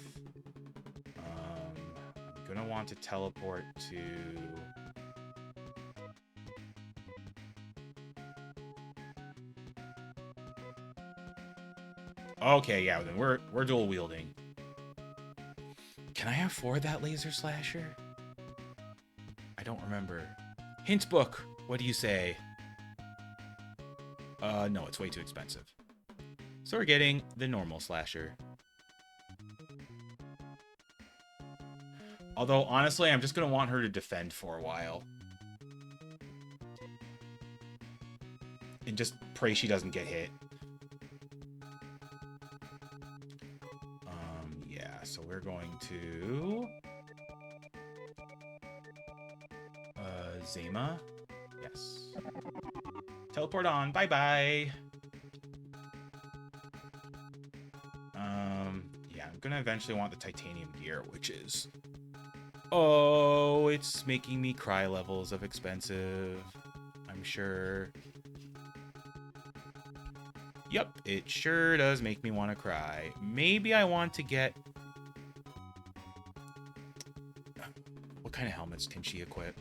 I'm gonna want to teleport to... Okay, yeah, then we're dual wielding. Can I afford that laser slasher? I don't remember. Hintbook, what do you say? No, it's way too expensive. So we're getting the normal slasher. Although, honestly, I'm just gonna want her to defend for a while. And just pray she doesn't get hit. Yeah, so we're going to... Zema? Yes. Teleport on. Bye-bye. Yeah, I'm gonna eventually want the titanium gear, which is... Oh, it's making me cry levels of expensive. I'm sure. Yep, it sure does make me want to cry. Maybe I want to get... What kind of helmets can she equip?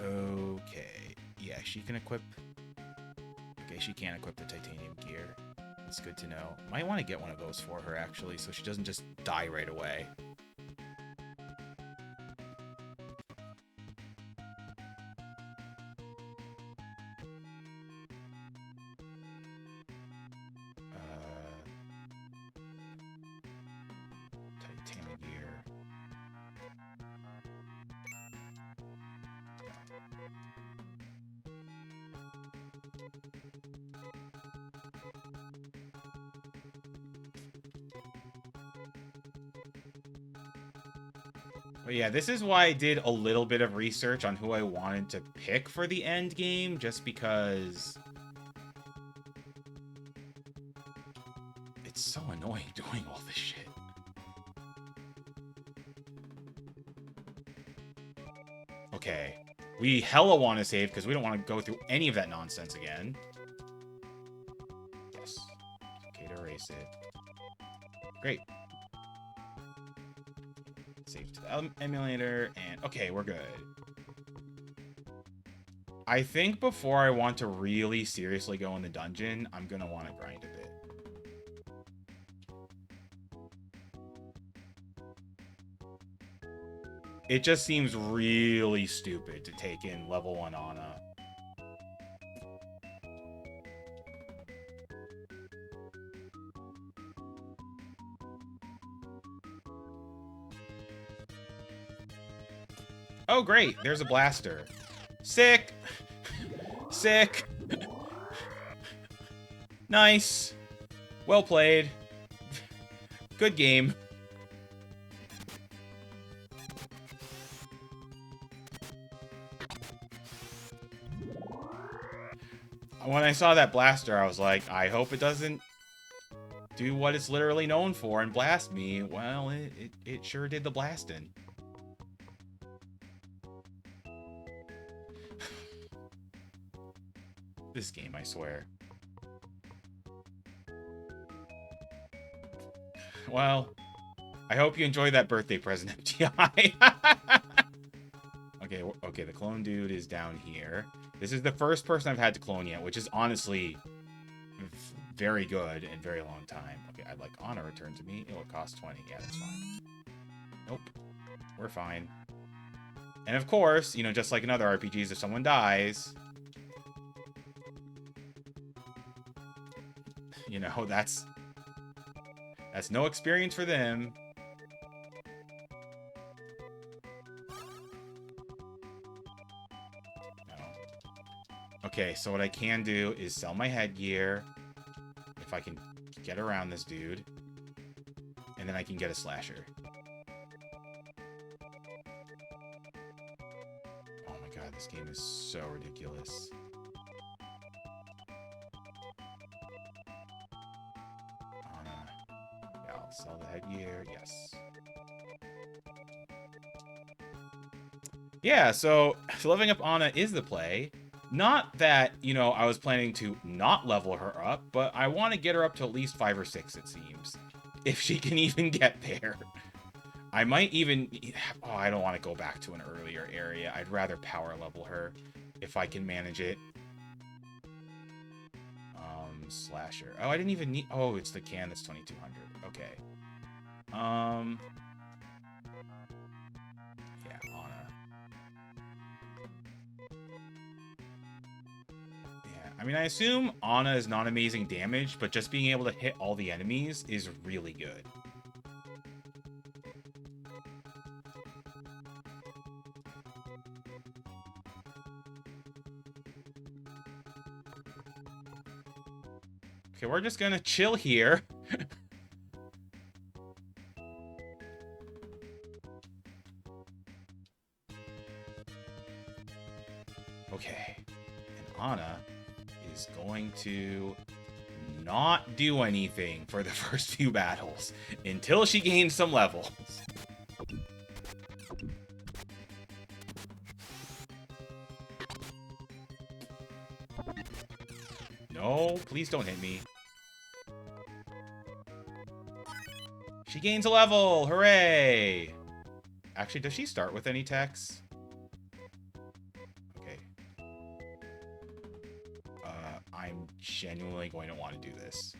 Okay. Yeah, she can equip... Okay, she can't equip the titanium gear. That's good to know. Might want to get one of those for her, actually, so she doesn't just die right away. Titanium gear. But yeah, this is why I did a little bit of research on who I wanted to pick for the end game, just because it's so annoying doing all this shit. Okay, we hella want to save because we don't want to go through any of that nonsense again. Yes. Okay, to erase it. Great. Save to the emulator, and okay, we're good. I think before I want to really seriously go in the dungeon, I'm gonna want to grind a bit. It just seems really stupid to take in level 1 Anna. Oh, great. There's a blaster. Sick. Sick. Nice. Well played. Good game. When I saw that blaster, I was like, I hope it doesn't do what it's literally known for and blast me, well, it sure did the blasting. This game, I swear. Well, I hope you enjoyed that birthday present, MTI. Okay, the clone dude is down here. This is the first person I've had to clone yet, which is honestly very good in a very long time. Okay, I'd like honor returned to me. It'll cost 20. Yeah, that's fine. Nope. We're fine. And of course, you know, just like in other RPGs, if someone dies, you know, that's no experience for them. No. Okay, so what I can do is sell my headgear. If I can get around this dude. And then I can get a slasher. Oh my god, this game is so ridiculous. Yeah, I'll sell the headgear. Yes. Yeah, so leveling up Anna is the play. Not that, you know, I was planning to not level her up, but I want to get her up to at least 5 or 6, it seems. If she can even get there. I might even... Oh, I don't want to go back to an earlier area. I'd rather power level her if I can manage it. Slasher. Oh, I didn't even need... Oh, it's the can that's 2200. Okay. Yeah, Anna. Yeah, I mean, I assume Anna is not amazing damage, but just being able to hit all the enemies is really good. Okay, we're just gonna chill here. Okay. And Anna is going to not do anything for the first few battles until she gains some levels. No, please don't hit me. She gains a level! Hooray! Actually, does she start with any techs? Okay. I'm genuinely going to want to do this.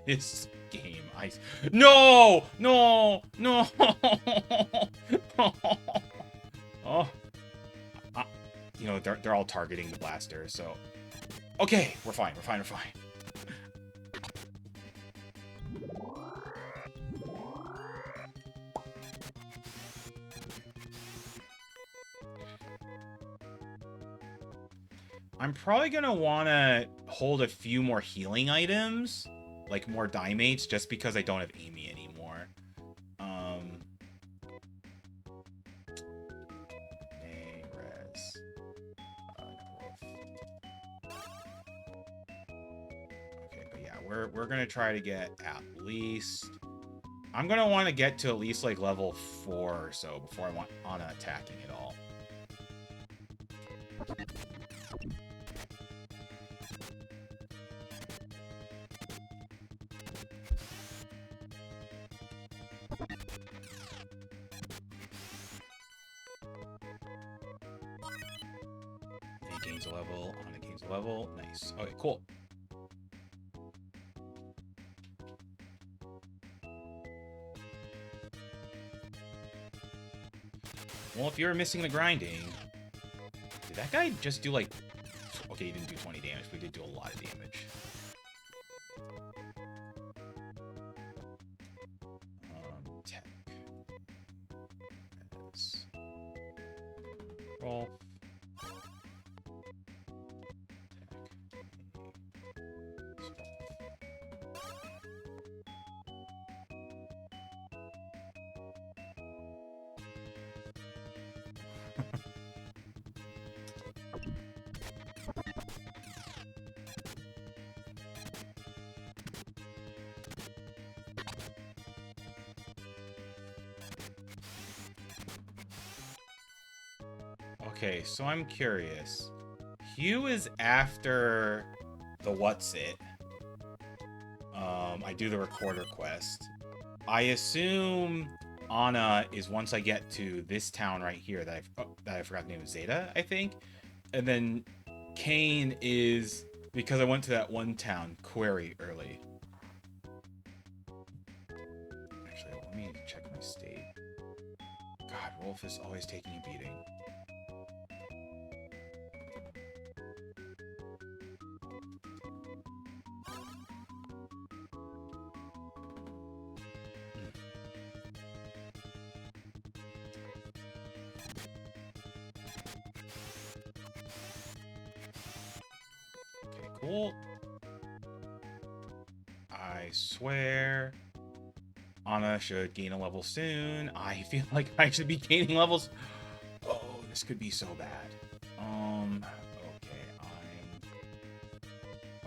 This game, No! No! No! Oh. You know, they're all targeting the blaster, so... Okay, we're fine, we're fine, we're fine. I'm probably gonna want to hold a few more healing items, like more Dimates, just because I don't have Amy anymore. Okay, but yeah, we're gonna try to get at least... I'm gonna want to get to at least like level 4 or so before I want Anna attacking at all. He gains a level, Anna gains a level. Nice. Okay, cool. Well, if you're missing the grinding... Did that guy just do, like... Okay, he didn't do 20 damage, but he did do a lot of damage. Tech. Yes. Roll. Okay, so I'm curious. Hugh is after the what's it. I do the recorder quest. I assume Anna is once I get to this town right here that I forgot the name of, Zeta, I think. And then Kane is because I went to that one town, Query, early. Actually, let me check my state. God, Rolf is always taking a beating. Okay, cool. I swear Anna should gain a level soon. I feel like I should be gaining levels. Oh, this could be so bad. Okay,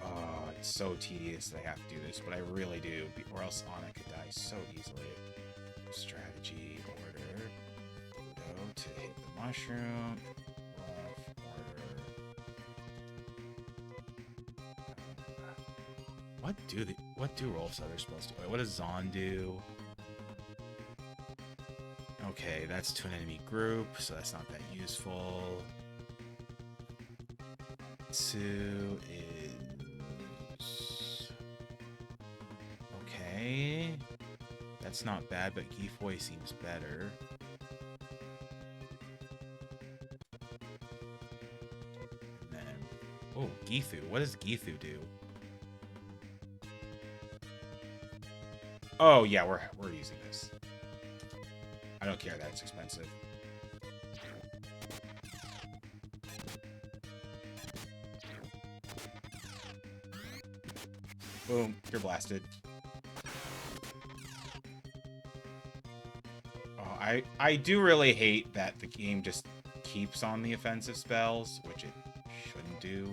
oh, it's so tedious that I have to do this, but I really do, or else Anna could die so easily. Strategy, order, Udo to hit the mushroom, order. What do Rolf's other spells do? Wait, what does Zon do? Okay, that's to an enemy group, so that's not that useful. Two is okay. That's not bad, but Gifoy seems better. And then, oh, Githu. What does Githu do? Oh yeah, we're using this. I don't care that it's expensive. Boom, you're blasted. Oh, I do really hate that the game just keeps on the offensive spells, which it shouldn't do.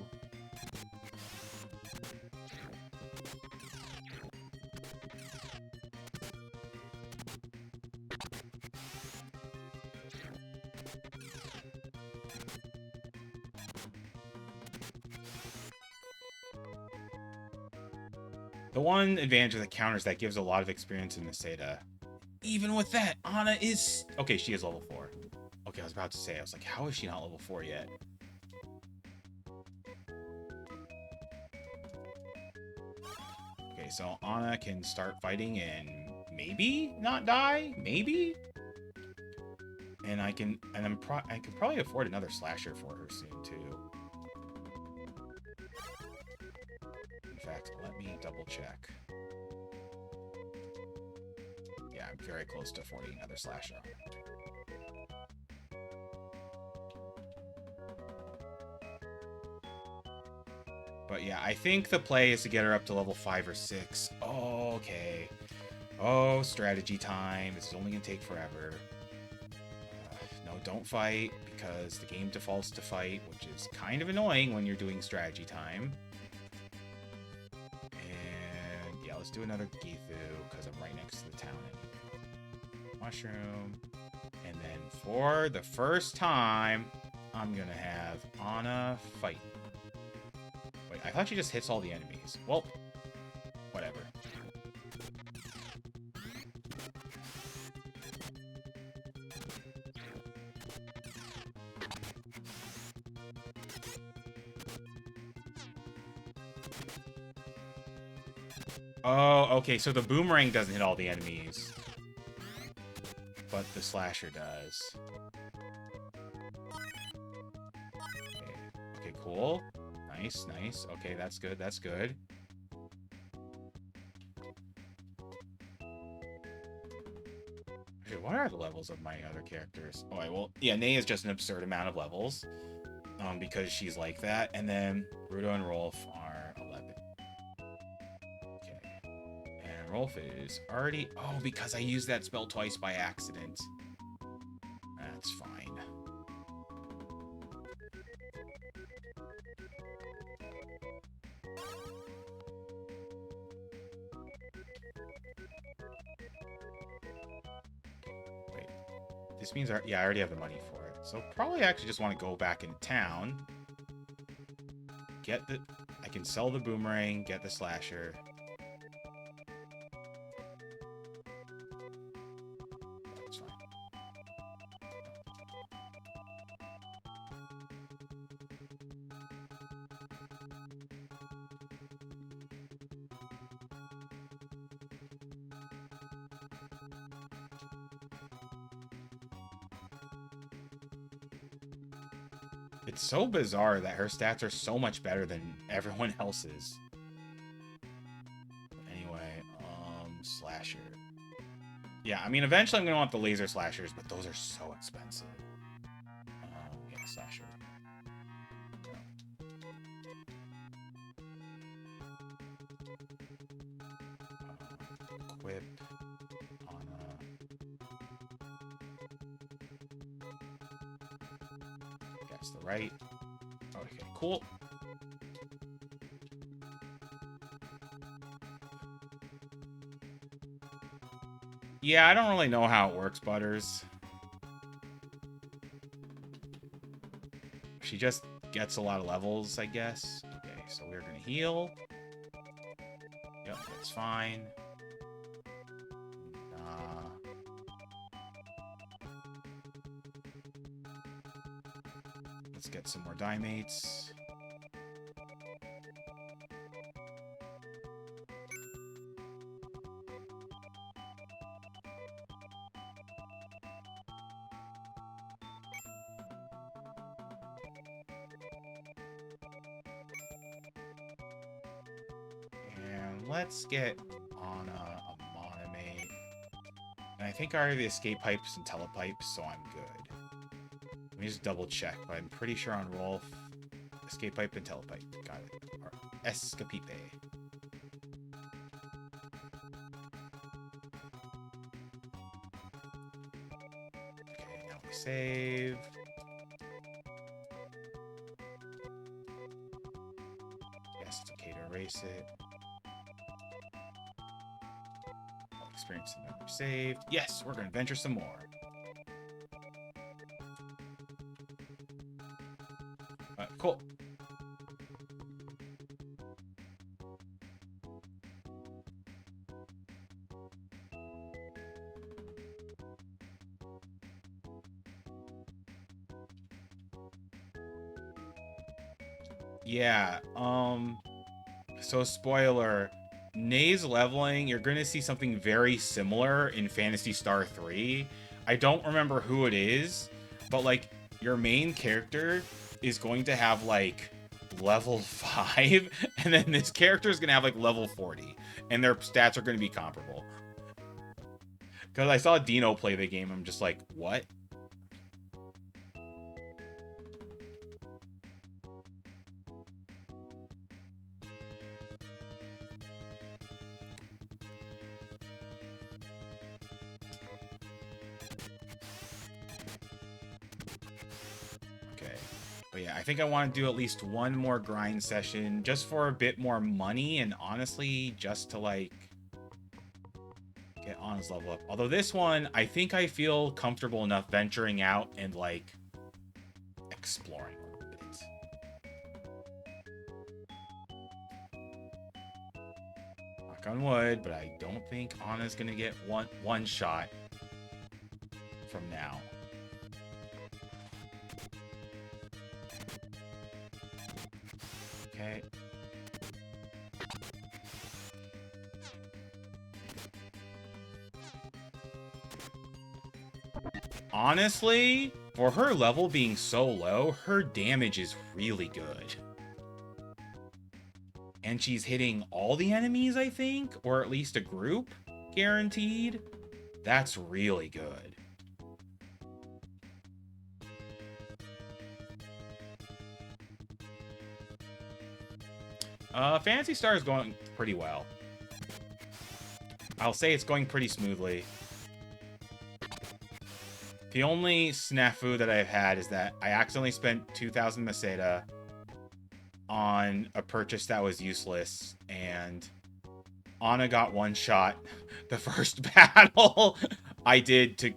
The one advantage of the counter is that gives a lot of experience in the Seda. Even with that, Anna is... Okay, she is level 4. Okay, I was about to say, I was like, how is she not level 4 yet? Okay, so Anna can start fighting and maybe not die? Maybe? And I can probably afford another slasher for her soon, too. In fact, let me double check. Yeah, I'm very close to affording another slasher. But yeah, I think the play is to get her up to level 5 or 6. Oh, okay. Oh, strategy time. This is only going to take forever. No, don't fight, because the game defaults to fight, which is kind of annoying when you're doing strategy time. And yeah, let's do another Githu, because I'm right next to the town anyway. Mushroom. And then for the first time, I'm going to have Anna fight. Wait, I thought she just hits all the enemies. Well, whatever. Oh, okay, so the boomerang doesn't hit all the enemies. But the slasher does. Okay, cool. Nice, nice. Okay, that's good, that's good. Okay, what are the levels of my other characters? Oh, well, yeah, Ney is just an absurd amount of levels. Because she's like that. And then Rudo and Rolf are 11. Okay. And Rolf is already... Oh, because I used that spell twice by accident. That's fine. this means, yeah, I already have the money for it. So probably actually just want to go back in town. Get the... I can sell the boomerang, get the slasher. That's fine. It's so bizarre that her stats are so much better than everyone else's. Anyway, slasher. Yeah, I mean, eventually I'm going to want the laser slashers, but those are so expensive. Yeah, slasher. Equip. That's the right. Okay, cool. Yeah, I don't really know how it works, Butters. She just gets a lot of levels, I guess. Okay, so we're gonna heal. Yep, that's fine. Let's get some more dimates. And let's get on a monomate. And I think I already have the escape pipes and telepipes, so I'm good. Let me just double check, but I'm pretty sure on Rolf, escape pipe and telepipe. Got it. Or escapipe. Okay, now we save. Yes, it's okay to erase it. Experience the number saved. Yes, we're going to adventure some more. Cool. Yeah, so spoiler, Nay's leveling, you're gonna see something very similar in Phantasy Star 3. I don't remember who it is, but like, your main character is going to have like level 5, and then this character is gonna have like level 40, and their stats are gonna be comparable. Because I saw Dino play the game, I'm just like, what? But yeah, I think I want to do at least one more grind session just for a bit more money, and honestly, just to like get Anna's level up. Although this one, I think I feel comfortable enough venturing out and like exploring a bit. Knock on wood, but I don't think Anna's gonna get one shot from now. Okay. Honestly, for her level being so low, her damage is really good. And she's hitting all the enemies, I think, or at least a group, guaranteed. That's really good. Phantasy Star is going pretty well. I'll say it's going pretty smoothly. The only snafu that I've had is that I accidentally spent 2,000 Meseta on a purchase that was useless, and Anna got one shot the first battle I did to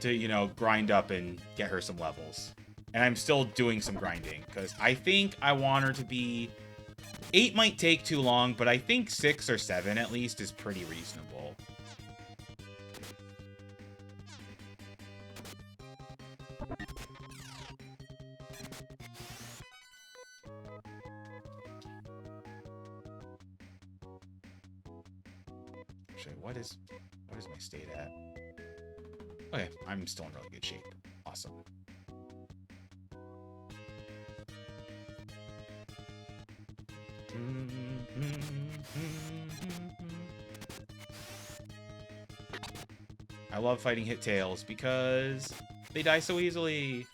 to, you know, grind up and get her some levels. And I'm still doing some grinding, because I think I want her to be... 8 might take too long, but I think 6 or 7 at least is pretty reasonable. Actually, what is my state at? Okay, I'm still in really good shape. Awesome. I love fighting hit tails because they die so easily.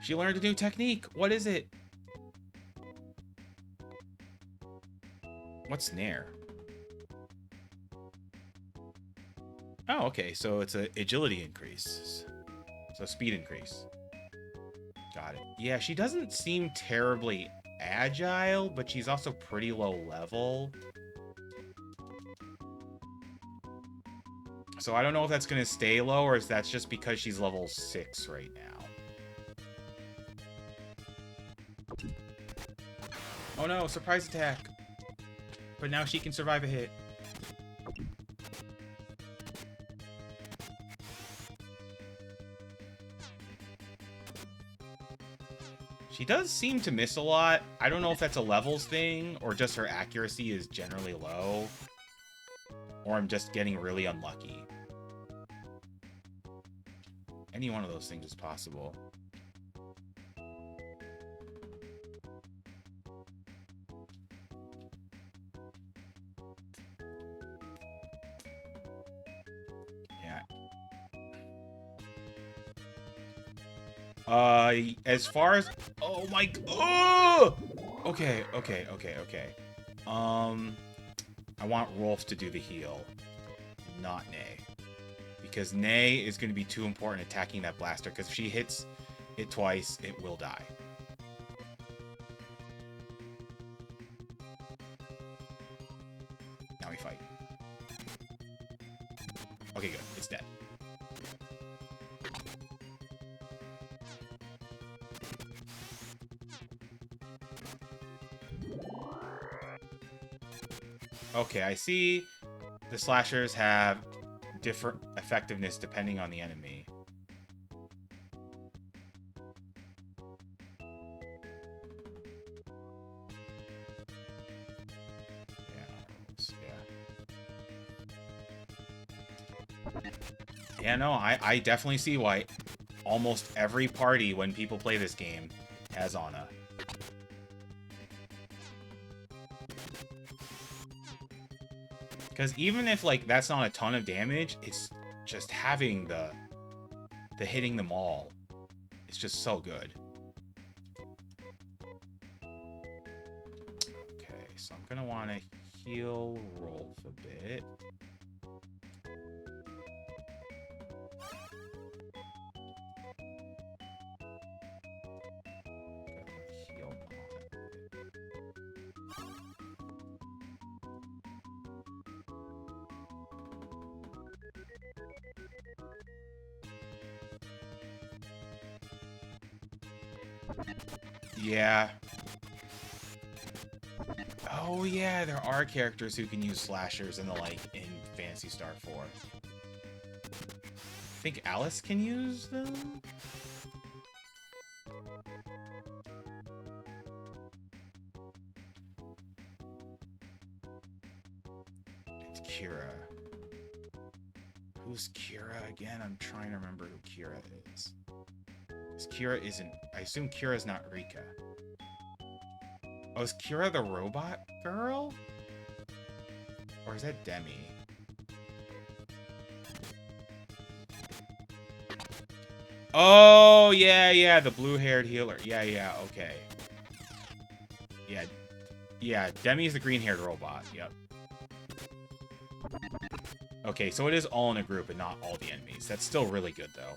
She learned a new technique. What is it? What's snare? Oh, okay. So it's an agility increase. So speed increase. Got it. Yeah, she doesn't seem terribly agile, but she's also pretty low level. So I don't know if that's going to stay low or if that's just because she's level 6 right now. Oh no, surprise attack. But now she can survive a hit. She does seem to miss a lot. I don't know if that's a levels thing or just her accuracy is generally low. Or I'm just getting really unlucky. Any one of those things is possible. As far as... Oh my... Oh! Okay. I want Rolf to do the heal. Not Nay. Because Nay is going to be too important attacking that blaster. Because if she hits it twice, it will die. Now we fight. Okay, good. It's dead. Okay, I see the slashers have different effectiveness depending on the enemy. Yeah, no, I definitely see why almost every party when people play this game has Ana. Because even if, like, that's not a ton of damage, it's just having the hitting them all. It's just so good. Okay, so I'm going to want to heal Rolf a bit. Yeah. Oh yeah, there are characters who can use slashers in in Phantasy Star 4. I think Alice can use them? It's Kira. Who's Kira again? I'm trying to remember who Kira is. Kira isn't... I assume Kira's not Rika. Oh, is Kira the robot girl? Or is that Demi? Oh, yeah, the blue-haired healer. Yeah, okay. Yeah, Demi's the green-haired robot. Yep. Okay, so it is all in a group and not all the enemies. That's still really good, though.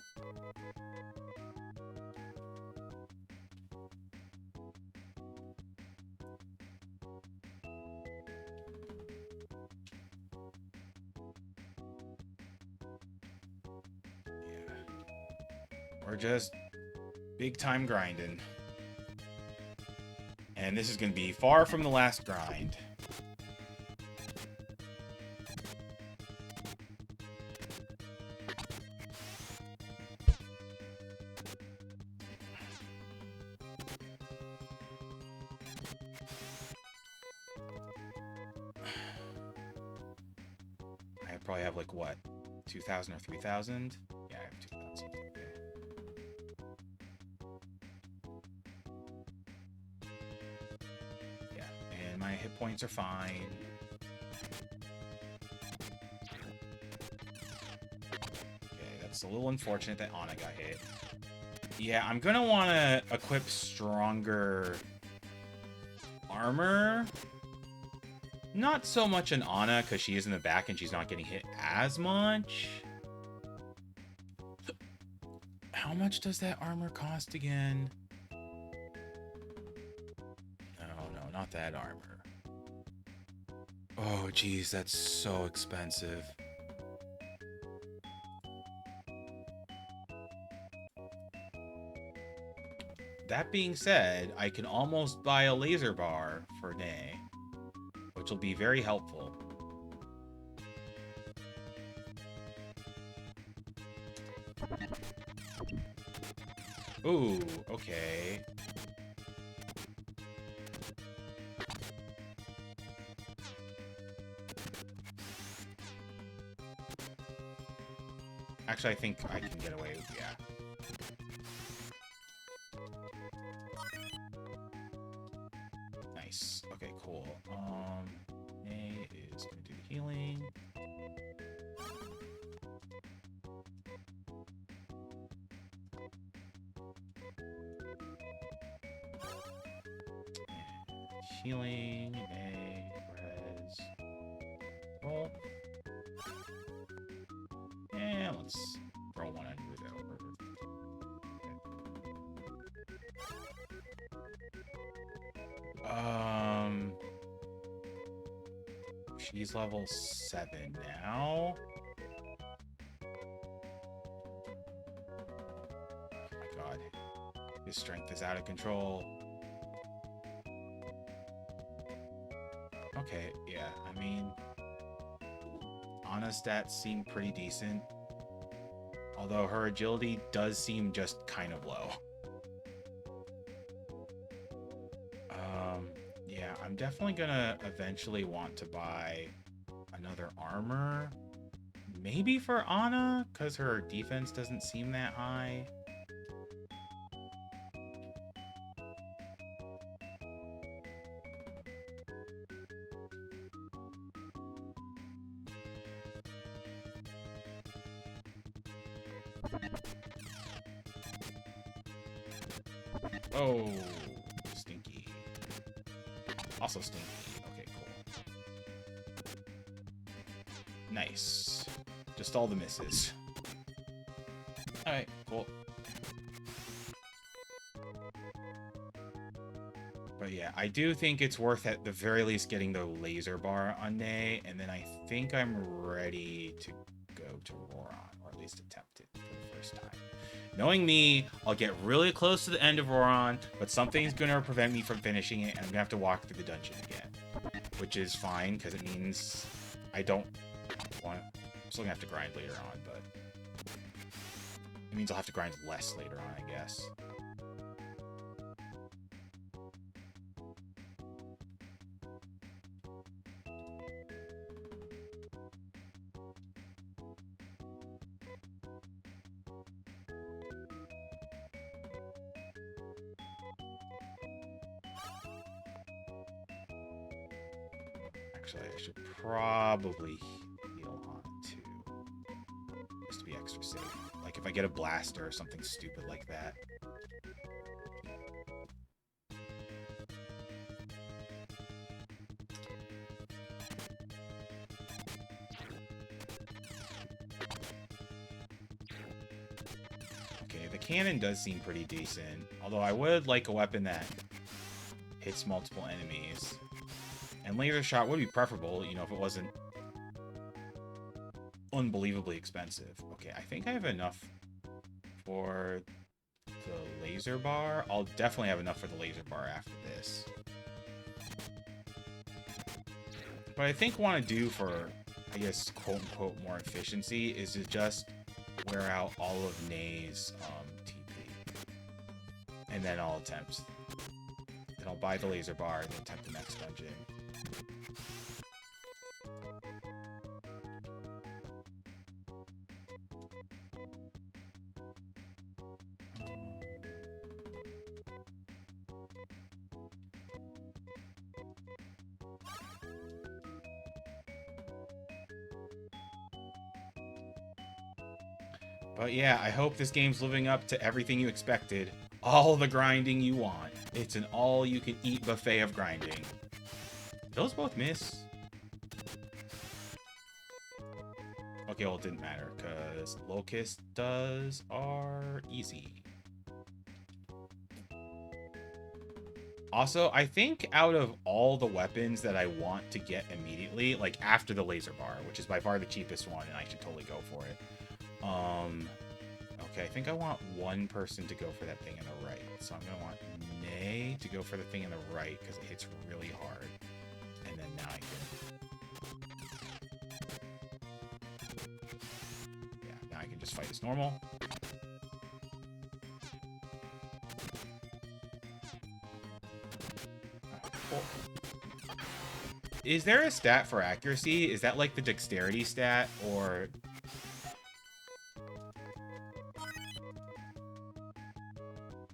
We're just big time grinding. And this is going to be far from the last grind. I probably have like what? 2,000 or 3,000? Yeah, I have 2,000. Yeah, and my hit points are fine. Okay, that's a little unfortunate that Anna got hit. Yeah, I'm gonna want to equip stronger armor. Not so much an Anna, because she is in the back and she's not getting hit as much. How much does that armor cost again? No, not that armor. Oh, geez, that's so expensive. That being said, I can almost buy a laser bar for Nay, which will be very helpful. Ooh, okay. Actually, I think I can get away with, yeah. Nice. Okay, cool. Nay is gonna do the healing. Healing, Nay, res, roll. And let's roll one and move it over. She's level 7 now. Oh my god. His strength is out of control. Okay, yeah, I mean, Anna's stats seem pretty decent. Although her agility does seem just kind of low. Yeah, I'm definitely gonna eventually want to buy another armor. Maybe for Anna, because her defense doesn't seem that high. Oh, stinky. Also stinky. Okay, cool. Nice. Just all the misses. Alright, cool. But yeah, I do think it's worth at the very least getting the laser bar on Nay, and then I think I'm ready to go to Roron, or at least attempt it for the first time. Knowing me, I'll get really close to the end of Roron, but something's going to prevent me from finishing it, and I'm going to have to walk through the dungeon again. Which is fine, because it means I don't want to... I'm still going to have to grind later on, but... It means I'll have to grind less later on, I guess. Actually, I should probably heal on too, just to be extra safe. Like if I get a blaster or something stupid like that. Okay, the cannon does seem pretty decent, although I would like a weapon that hits multiple enemies. And laser shot would be preferable, you know, if it wasn't unbelievably expensive. Okay, I think I have enough for the laser bar. I'll definitely have enough for the laser bar after this. What I think want to do for, I guess, quote-unquote more efficiency is to just wear out all of Nay's TP. And then I'll attempt. Then I'll buy the laser bar and attempt the next dungeon. But yeah, I hope this game's living up to everything you expected. All the grinding you want. It's an all-you-can-eat buffet of grinding. Those both miss. Okay, well, it didn't matter, because Locust does are easy. Also, I think out of all the weapons that I want to get immediately, like after the laser bar, which is by far the cheapest one, and I should totally go for it. Okay, I think I want one person to go for that thing in the right. So I'm going to want Nay to go for the thing in the right, because it hits really hard. And then now I can... Yeah, now I can just fight as normal. Is there a stat for accuracy? Is that like the dexterity stat, or...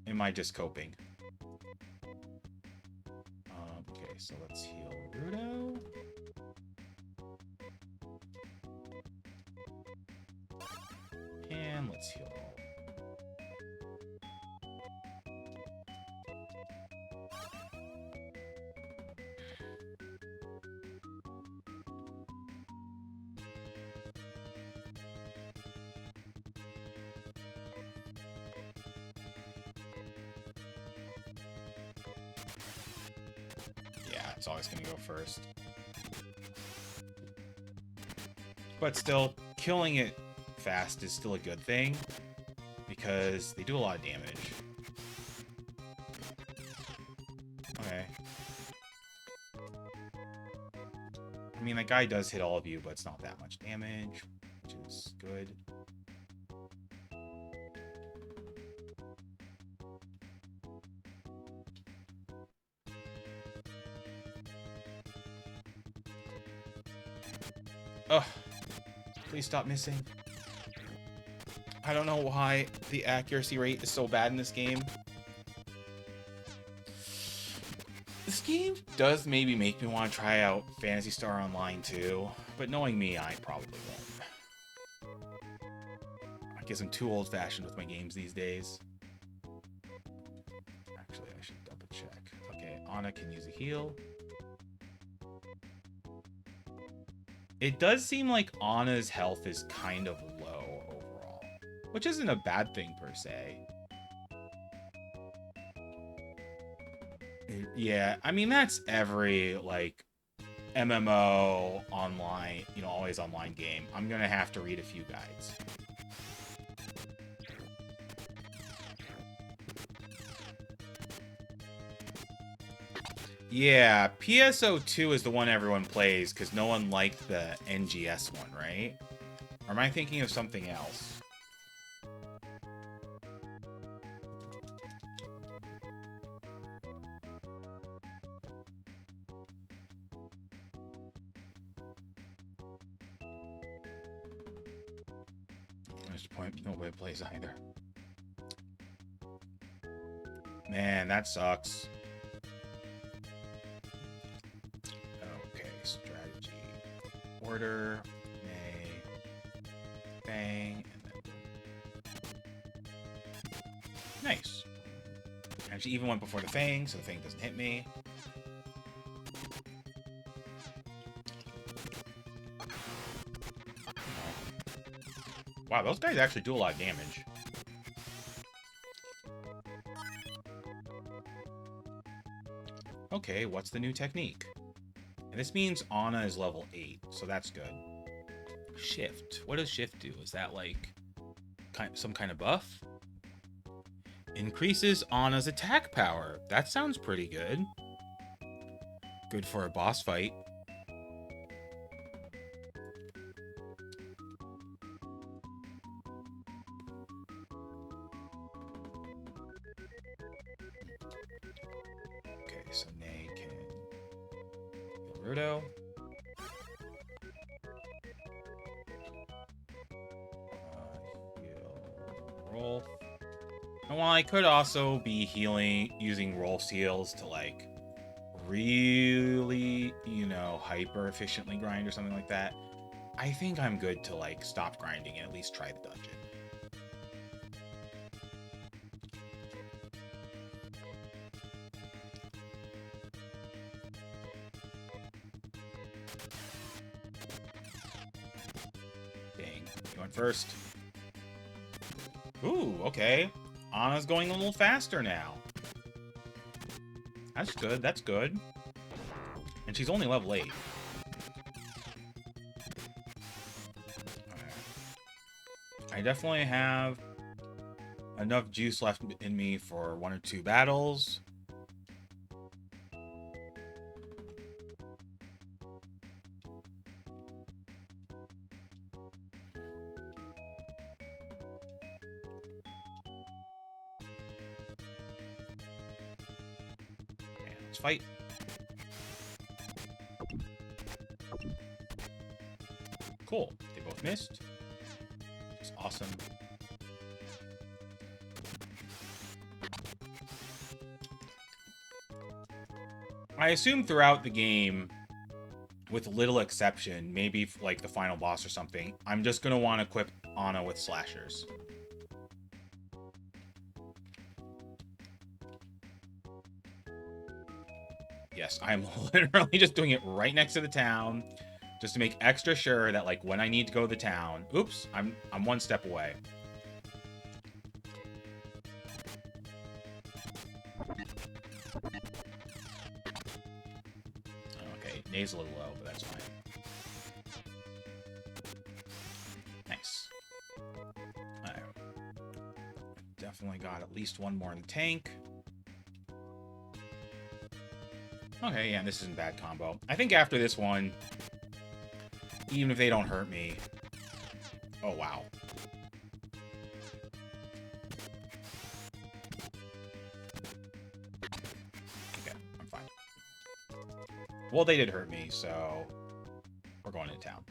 am I just coping? Okay, so let's heal Rudo. And let's heal. It's always going to go first. But still, killing it fast is still a good thing, because they do a lot of damage. Okay. I mean, that guy does hit all of you, but it's not that much damage, which is good. Ugh. Please stop missing. I don't know why the accuracy rate is so bad in this game. This game does maybe make me want to try out Phantasy Star Online too, but knowing me, I probably won't. I guess I'm too old-fashioned with my games these days. Actually, I should double check. Okay, Anna can use a heal. It does seem like Anna's health is kind of low overall, which isn't a bad thing per se. Yeah, I mean, that's every, like, MMO online, you know, always online game. I'm gonna have to read a few guides. Yeah, PSO2 is the one everyone plays because no one liked the NGS one, right? Or am I thinking of something else? There's the point, nobody plays either. Man, that sucks. Order, May, bang, and then nice. And she even went before the Fang, so the Fang doesn't hit me. Wow, those guys actually do a lot of damage. Okay, what's the new technique? And this means Anna is level 8, so that's good. Shift. What does shift do? Is that like some kind of buff? Increases Anna's attack power. That sounds pretty good. Good for a boss fight. Okay, so Nay can heal Rudo. Heal Rolf. And while I could also be healing using Rolf's heals to like really, you know, hyper efficiently grind or something like that, I think I'm good to like stop grinding and at least try the dungeon. Dang, you went first. Ooh, okay. Anna's going a little faster now. That's good, that's good. And she's only level 8. I definitely have enough juice left in me for 1 or 2 battles. Okay, let's fight. Cool. They both missed. It's awesome. I assume throughout the game, with little exception, maybe like the final boss or something, I'm just going to want to equip Anna with slashers. Yes, I'm literally just doing it right next to the town, just to make extra sure that like when I need to go to the town, oops, I'm 1 step away. Okay, Nay's a little low, but that's fine. Nice. Alright. Definitely got at least 1 more in the tank. Okay, yeah, this isn't a bad combo. I think after this one, even if they don't hurt me... Oh, wow. Okay, I'm fine. Well, they did hurt me, so... We're going to town.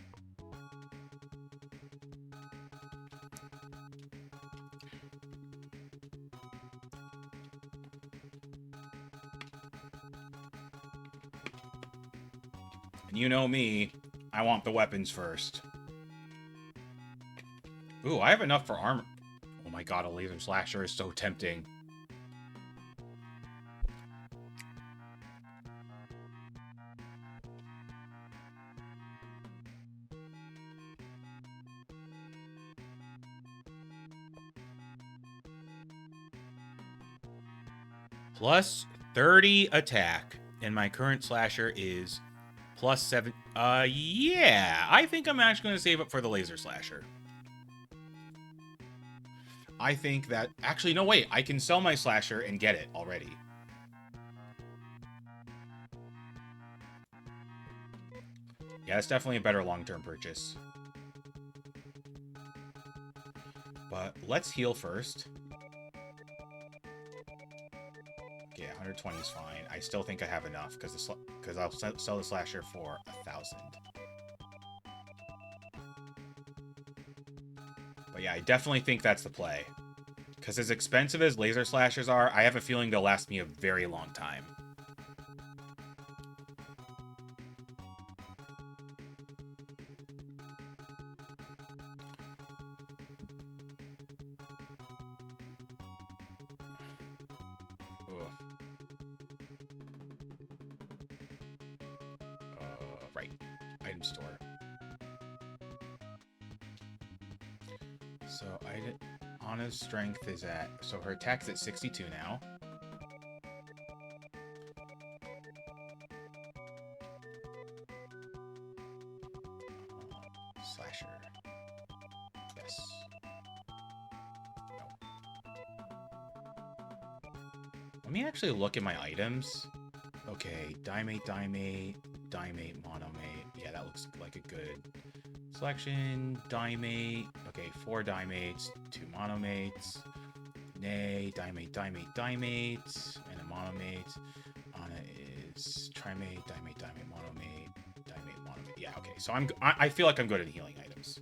And you know me, I want the weapons first. Ooh, I have enough for armor. Oh my god, a laser slasher is so tempting. Plus 30 attack. And my current slasher is plus 7. Yeah. I think I'm actually going to save it for the laser slasher. I think that... Actually, no, wait. I can sell my slasher and get it already. Yeah, it's definitely a better long-term purchase. But let's heal first. Yeah, 120 is fine. I still think I have enough because I'll sell the slasher for 1,000. But yeah, I definitely think that's the play. Because as expensive as laser slashers are, I have a feeling they'll last me a very long time. Right. Item store. So, Anna's strength is at... So, her attack's at 62 now. Slasher. Yes. No. Let me actually look at my items. Okay, dimate, dimate, dimate, monomate. Yeah, that looks like a good selection. Dimate. Okay, 4 dimates, 2 monomates. Nay, dimate, dimate, dimate, and a monomate. Ana is trimate, dimate, dimate, monomate, dimate, monomate. Yeah, okay. So I feel like I'm good at healing items.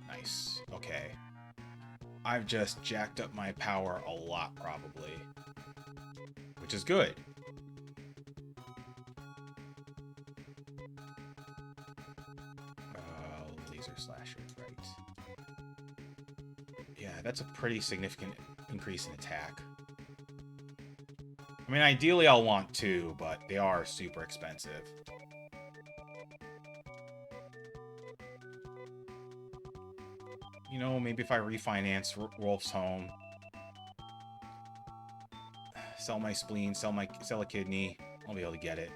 Nice. Okay. I've just jacked up my power a lot, probably. Which is good. Laser slasher, right. Yeah, that's a pretty significant increase in attack. I mean, ideally I'll want 2, but they are super expensive. You know, maybe if I refinance Rolf's home, sell my spleen, sell a kidney, I'll be able to get it.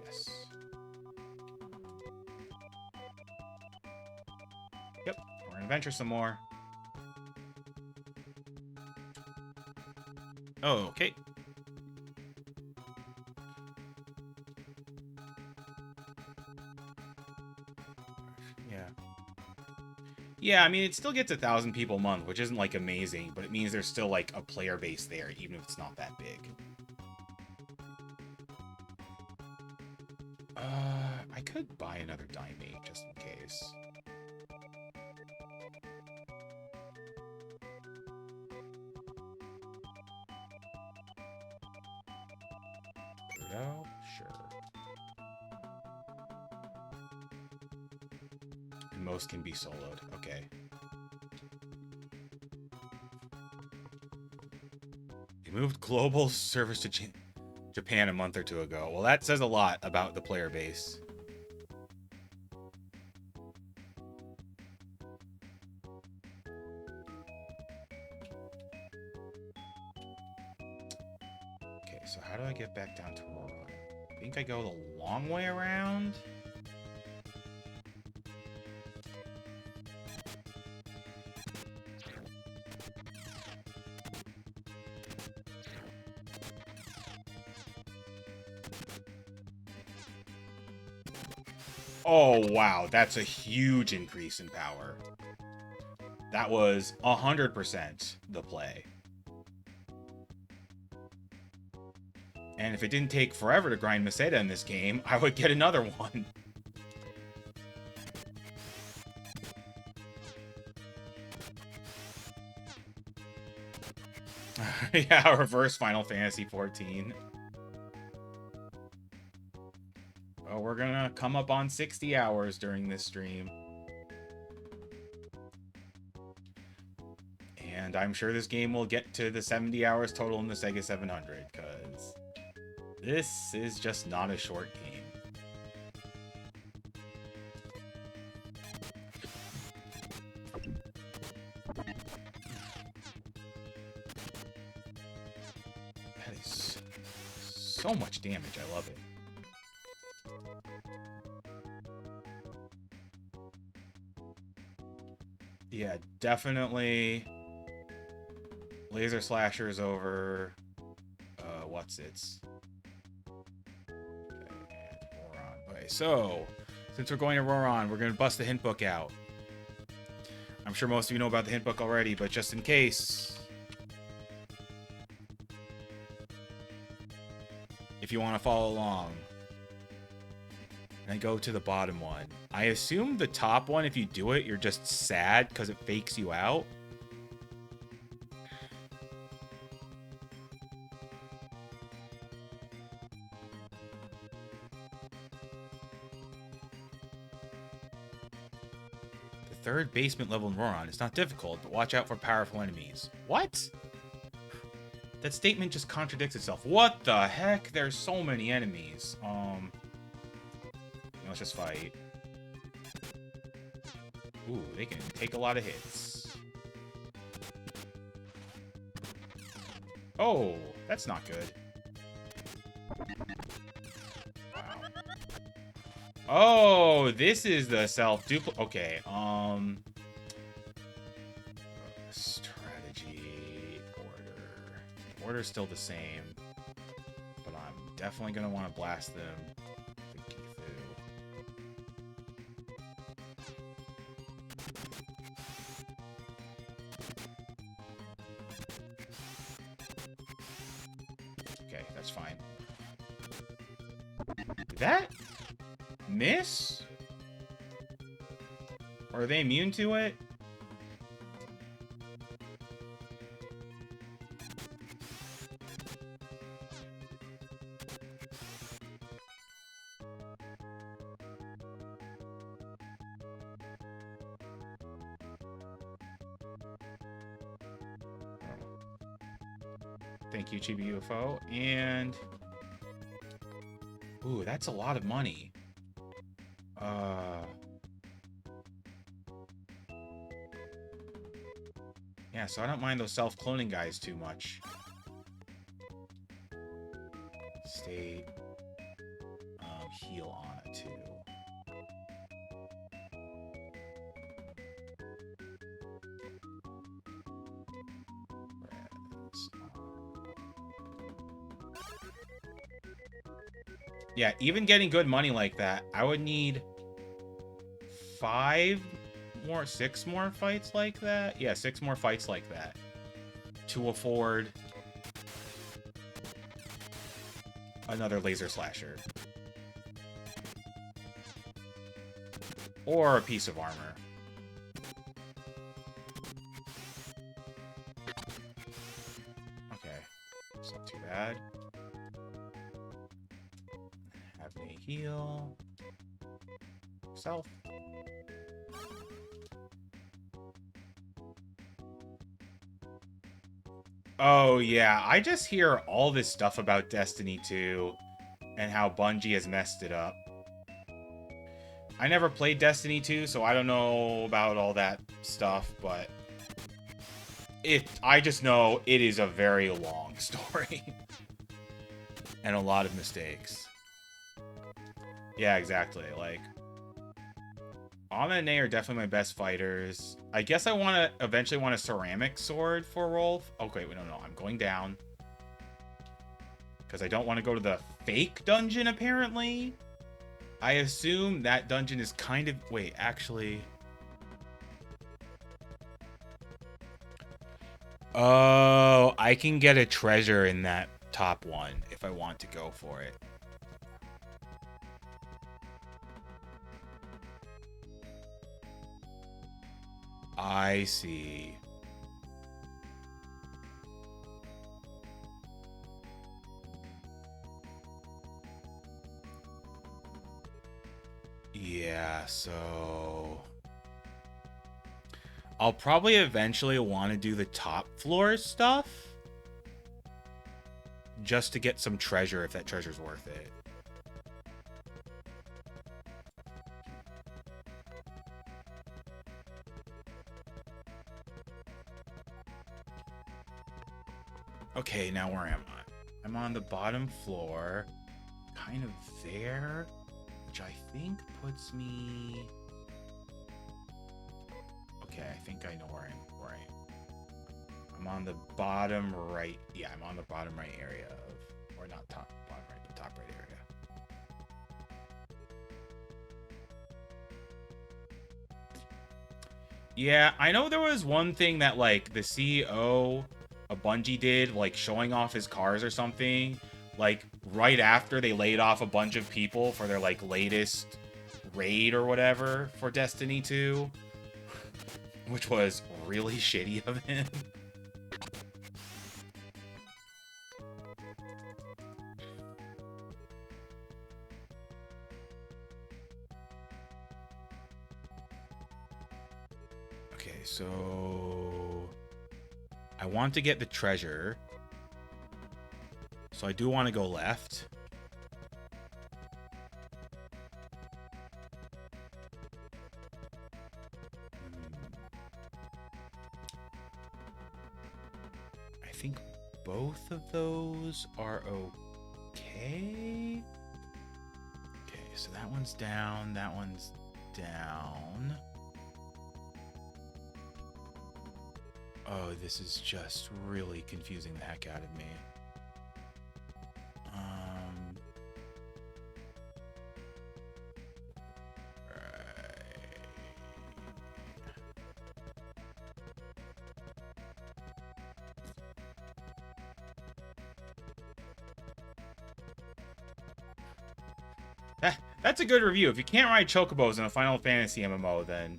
Yes. Yep, we're gonna venture some more. Oh, okay. Yeah, I mean, it still gets 1,000 people a month, which isn't, like, amazing, but it means there's still, like, a player base there, even if it's not that big. I could buy another dimate, just in case. Weirdo? Sure. And most can be soloed. Okay. They moved global service to Japan a month or 2 ago. Well, that says a lot about the player base. Okay, so how do I get back down to Aurora? I think I go the long way around? Oh, wow. That's a huge increase in power. That was 100% the play. And if it didn't take forever to grind Meseta in this game, I would get another one. Yeah, reverse Final Fantasy 14. Oh, we're gonna come up on 60 hours during this stream. And I'm sure this game will get to the 70 hours total in the Sega 700, because this is just not a short game. That is so much damage. I love it. Yeah, definitely laser slashers over what's its Roron. Okay, so since we're going to Roron, we're gonna bust the hint book out. I'm sure most of you know about the hint book already, but just in case, if you want to follow along, and I go to the bottom one. I assume the top one, if you do it, you're just sad because it fakes you out. The third basement level in Roron is not difficult, but watch out for powerful enemies. What? That statement just contradicts itself. What the heck? There's so many enemies. Let's just fight. Ooh, they can take a lot of hits. Oh, that's not good. Wow. Oh, this is the self-duplicate. Okay, strategy, order. Order's still the same, but I'm definitely gonna want to blast them. Okay, that's fine. Did that miss? Or are they immune to it? Thank you, Chibi UFO. And... ooh, that's a lot of money. Yeah, so I don't mind those self-cloning guys too much. State. Heal on it, too. Yeah, even getting good money like that, I would need 6 more fights like that? Yeah, 6 more fights like that to afford another laser slasher. Or a piece of armor. Okay, it's not too bad. Have a heal. Self. Oh, yeah. I just hear all this stuff about Destiny 2 and how Bungie has messed it up. I never played Destiny 2, so I don't know about all that stuff, but I just know it is a very long story. And a lot of mistakes. Yeah, exactly. Like, Anna and Ney are definitely my best fighters. I guess I eventually want a ceramic sword for Rolf. Okay, wait, no, I'm going down. Because I don't want to go to the fake dungeon, apparently. I assume that dungeon is kind of... wait, actually... oh, I can get a treasure in that top one if I want to go for it. I see. Yeah, so... I'll probably eventually want to do the top floor stuff. Just to get some treasure, if that treasure's worth it. Okay, now where am I? I'm on the bottom floor. Kind of there. Which I think puts me... okay, I think I know where I am. I'm on the bottom right. Yeah, I'm on the bottom right area of... or not top bottom right, but top right area. Yeah, I know there was one thing that, like, the CEO of Bungie did, like, showing off his cars or something, like, right after they laid off a bunch of people for their, like, latest raid or whatever for Destiny 2, which was really shitty of him. Okay, so... I want to get the treasure. So I do want to go left. I think both of those are okay. Okay, so that one's down, that one's down. Oh, this is just really confusing the heck out of me. That's a good review. If you can't ride chocobos in a Final Fantasy MMO, then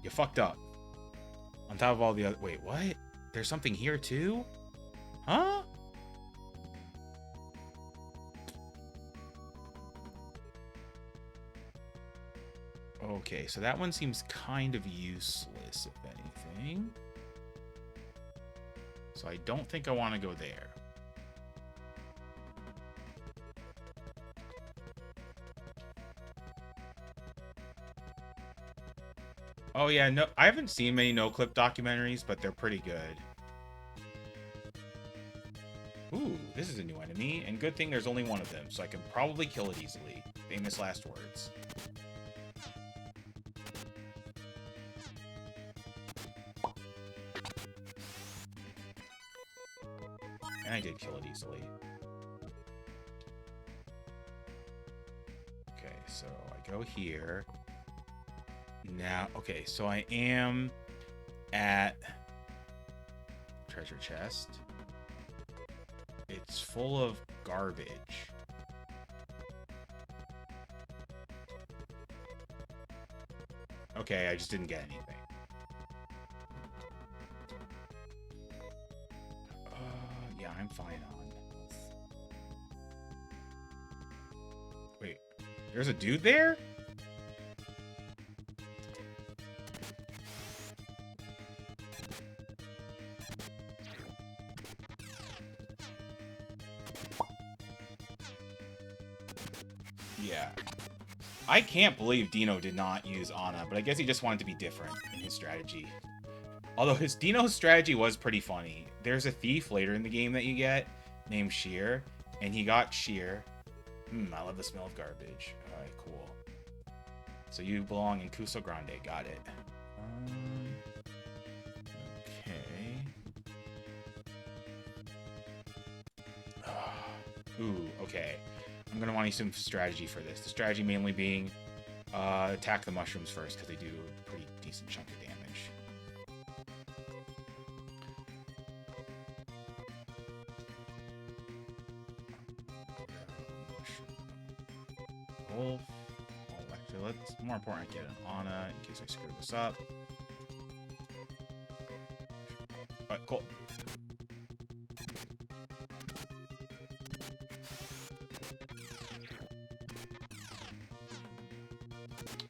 you fucked up. On top of all the other... Wait, what? There's something here too? Huh? Okay, so that one seems kind of useless, if anything. So I don't think I want to go there. Oh yeah, no, I haven't seen many no-clip documentaries, but they're pretty good. Ooh, this is a new enemy, and good thing there's only one of them, so I can probably kill it easily. Famous last words. And I did kill it easily. Okay, so I go here. Now, okay, so I am at treasure chest. It's full of garbage. Okay, I just didn't get anything. Yeah, I'm fine on. Wait, there's a dude there? Yeah. I can't believe Dino did not use Ana, but I guess he just wanted to be different in his strategy. Although Dino's strategy was pretty funny. There's a thief later in the game that you get named Sheer, and he got Sheer. I love the smell of garbage. Alright, cool. So you belong in Cuso Grande. Got it. Okay. Ooh, okay. I'm going to want to use some strategy for this. The strategy mainly being attack the mushrooms first, because they do a pretty decent chunk of damage. Wolf. Oh, actually, it's more important I get an Ana in case I screw this up. Alright, cool.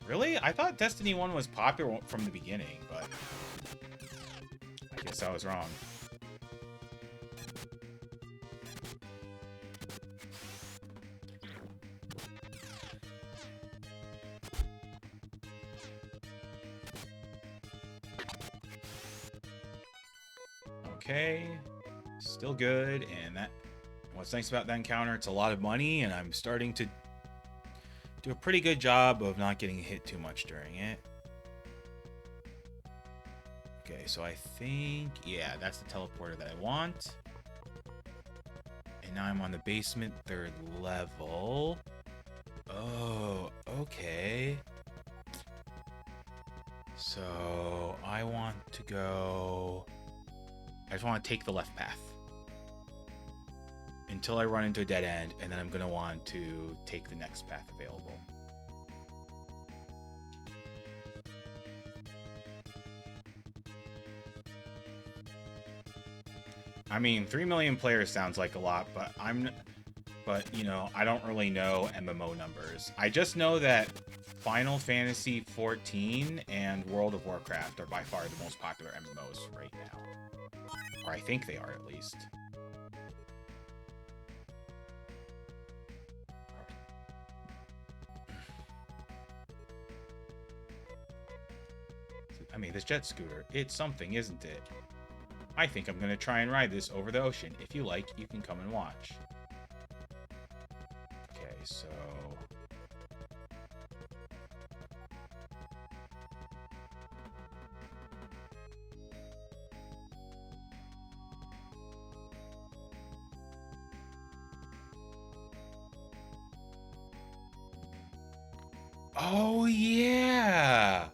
Really? I thought Destiny 1 was popular from the beginning, but I guess I was wrong. Okay, still good, and what's nice about that encounter, it's a lot of money, and I'm starting to do a pretty good job of not getting hit too much during it. Okay, so I think, yeah, that's the teleporter that I want. And now I'm on the basement 3rd level. Oh, okay. So I want to go... I just want to take the left path until I run into a dead end, and then I'm going to want to take the next path available. I mean, 3 million players sounds like a lot, but you know, I don't really know MMO numbers. I just know that Final Fantasy XIV and World of Warcraft are by far the most popular MMOs right now. Or I think they are, at least. I mean, this jet scooter, it's something, isn't it? I think I'm gonna try and ride this over the ocean. If you like, you can come and watch. Okay, so... Oh, yeah!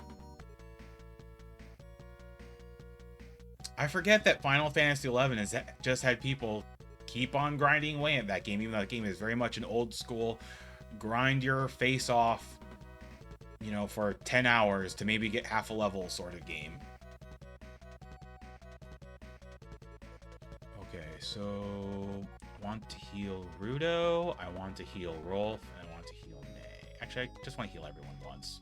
I forget that Final Fantasy XI has just had people keep on grinding away at that game, even though that game is very much an old school, grind your face off, you know, for 10 hours to maybe get half a level sort of game. Okay, so I want to heal Rudo, I want to heal Rolf, and I want to heal Nay. Actually, I just want to heal everyone once.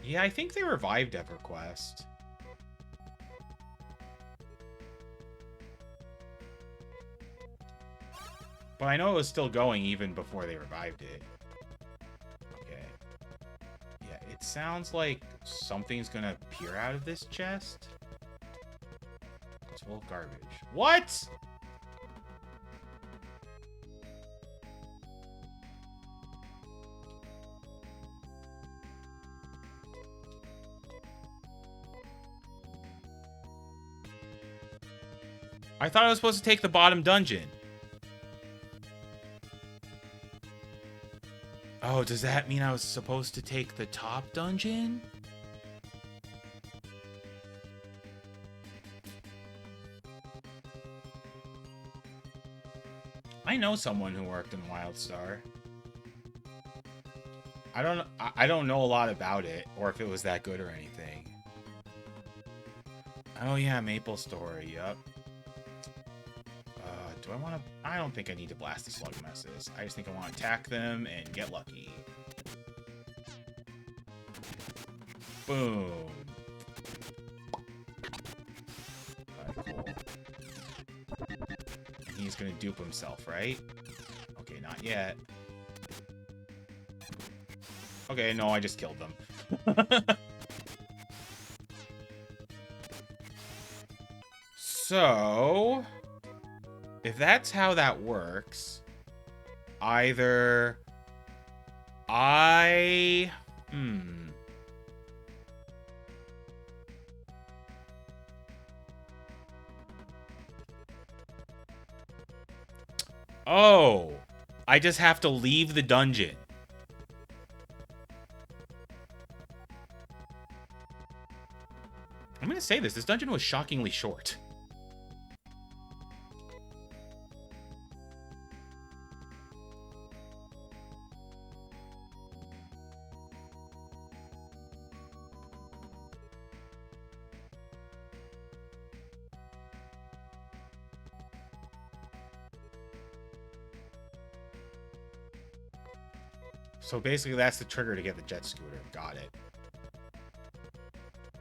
Yeah, I think they revived EverQuest. But I know it was still going even before they revived it. Okay. Yeah, it sounds like something's gonna appear out of this chest. It's full of garbage. What?! I thought I was supposed to take the bottom dungeon. Oh, does that mean I was supposed to take the top dungeon? I know someone who worked in WildStar. I don't know a lot about it, or if it was that good or anything. Oh yeah, Maple Story, yup. Do I want to... I don't think I need to blast the slug messes. I just think I want to attack them and get lucky. Boom. Alright, cool. He's gonna dupe himself, right? Okay, not yet. Okay, no, I just killed them. So... if that's how that works, either I... Oh, I just have to leave the dungeon. I'm gonna say this dungeon was shockingly short. So basically that's the trigger to get the jet scooter. Got it.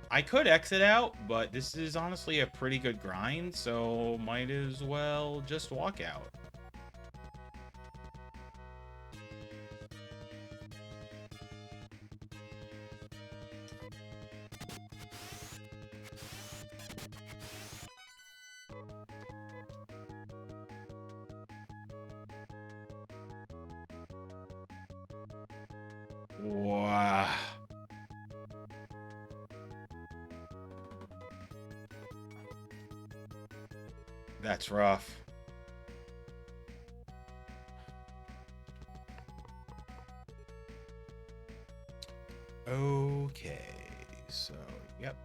I could exit out, but this is honestly a pretty good grind, so might as well just walk out. Wow. That's rough. Okay, so, yep.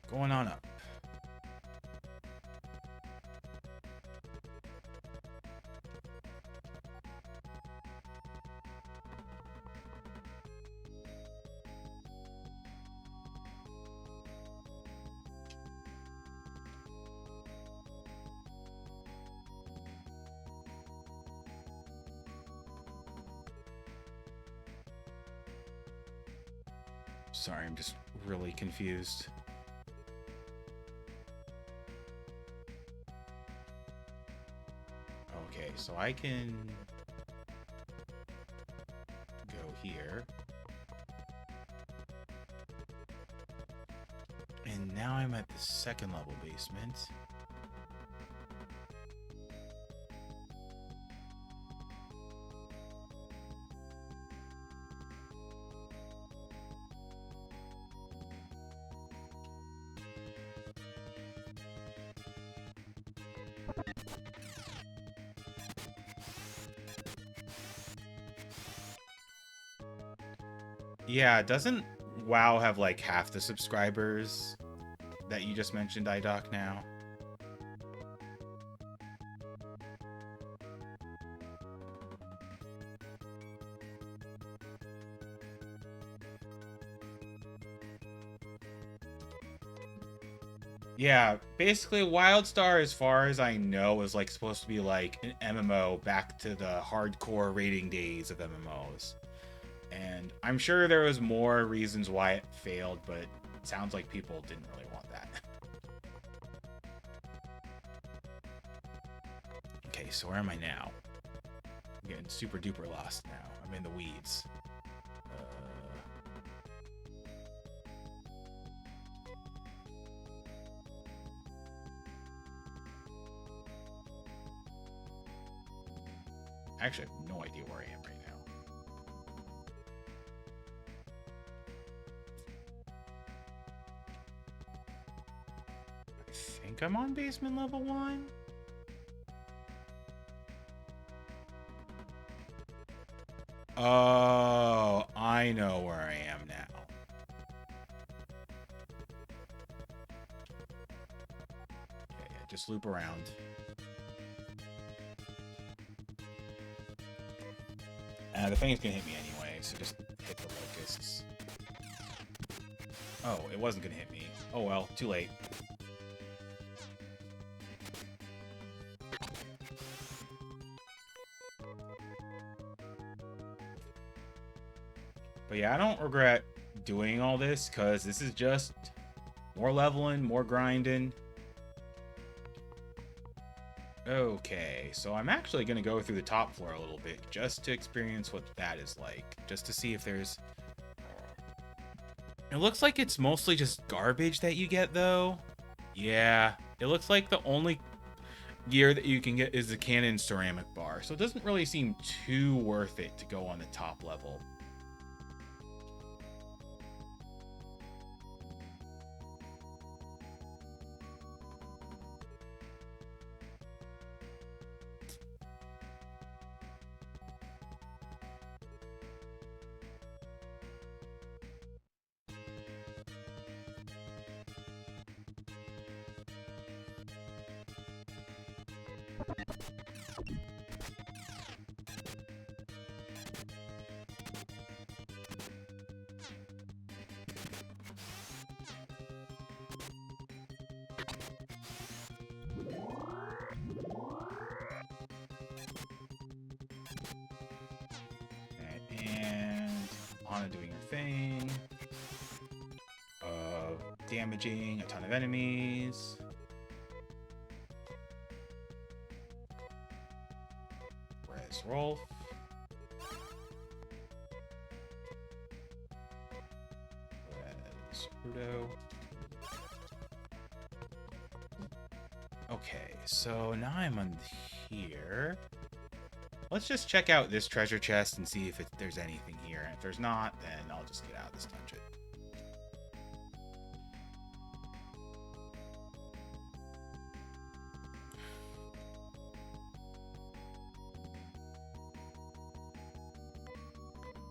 Going on up. Sorry, I'm just really confused. so I can go here. And now I'm at the second level basement. Yeah, doesn't WoW have like half the subscribers that you just mentioned, iDoc, now? Yeah, basically WildStar, as far as I know, is like supposed to be like an MMO back to the hardcore rating days of MMOs. And I'm sure there was more reasons why it failed, but it sounds like people didn't really want that. Okay, so where am I now? I'm getting super duper lost now. I'm in the weeds. I actually have no idea where I am right now. I think I'm on basement level 1. Oh, I know where I am now. Okay, yeah, just loop around. The thing's gonna hit me anyway, so just hit the locusts. Oh, it wasn't gonna hit me. Oh well, too late. But yeah, I don't regret doing all this, because this is just more leveling, more grinding. Okay, so I'm actually going to go through the top floor a little bit, just to experience what that is like. Just to see if there's... It looks like it's mostly just garbage that you get, though. Yeah, it looks like the only gear that you can get is the cannon ceramic bar, so it doesn't really seem too worth it to go on the top level. Doing your thing of damaging a ton of enemies. Res Rolf. Res Rudo. Okay, so now I'm on here. Let's just check out this treasure chest and see if there's anything here. And if there's not, then I'll just get out of this dungeon.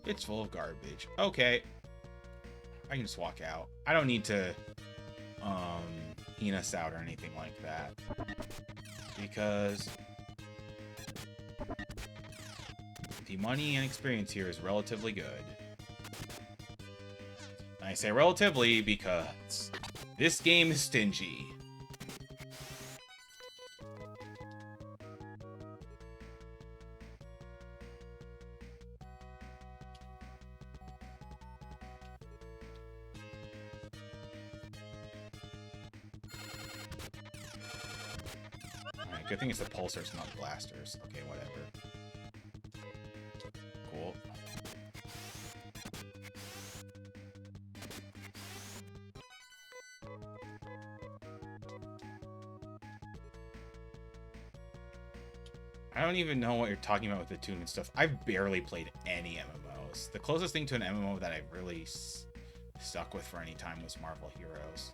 It's full of garbage. Okay. I can just walk out. I don't need to us out or anything like that. Because the money and experience here is relatively good. And I say relatively because this game is stingy. Alright, Good thing it's the pulsars, not blasters. Okay, whatever. Cool. I don't even know what you're talking about with the attunement stuff. I've barely played any MMOs. The closest thing to an MMO that I've really stuck with for any time was Marvel Heroes.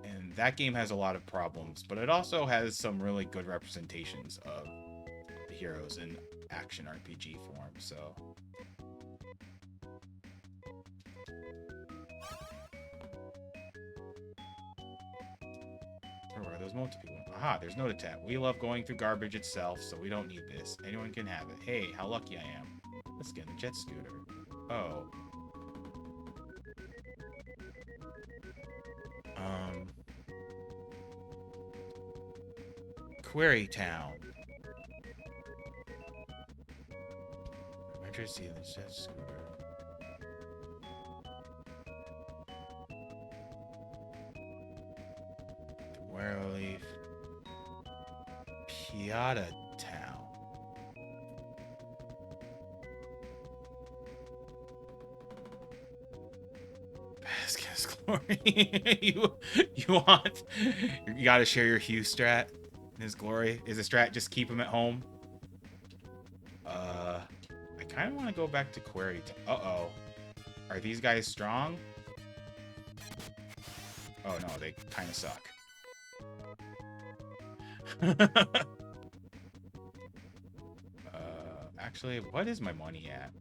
And that game has a lot of problems, but it also has some really good representations of the heroes in action RPG form, so... Where were those multiple? Aha, there's no tab. We love going through garbage itself, so we don't need this. Anyone can have it. Hey, how lucky I am. Let's get in the jet scooter. Oh. Query Town. Emergency in the jet scooter. Werewolf. Piata Town. Bask in his glory. you want? You gotta share your Hugh strat in his glory. Is a strat just keep him at home? I kind of want to go back to Query Town. Uh-oh. Are these guys strong? Oh no, they kind of suck. Actually, what is my money at?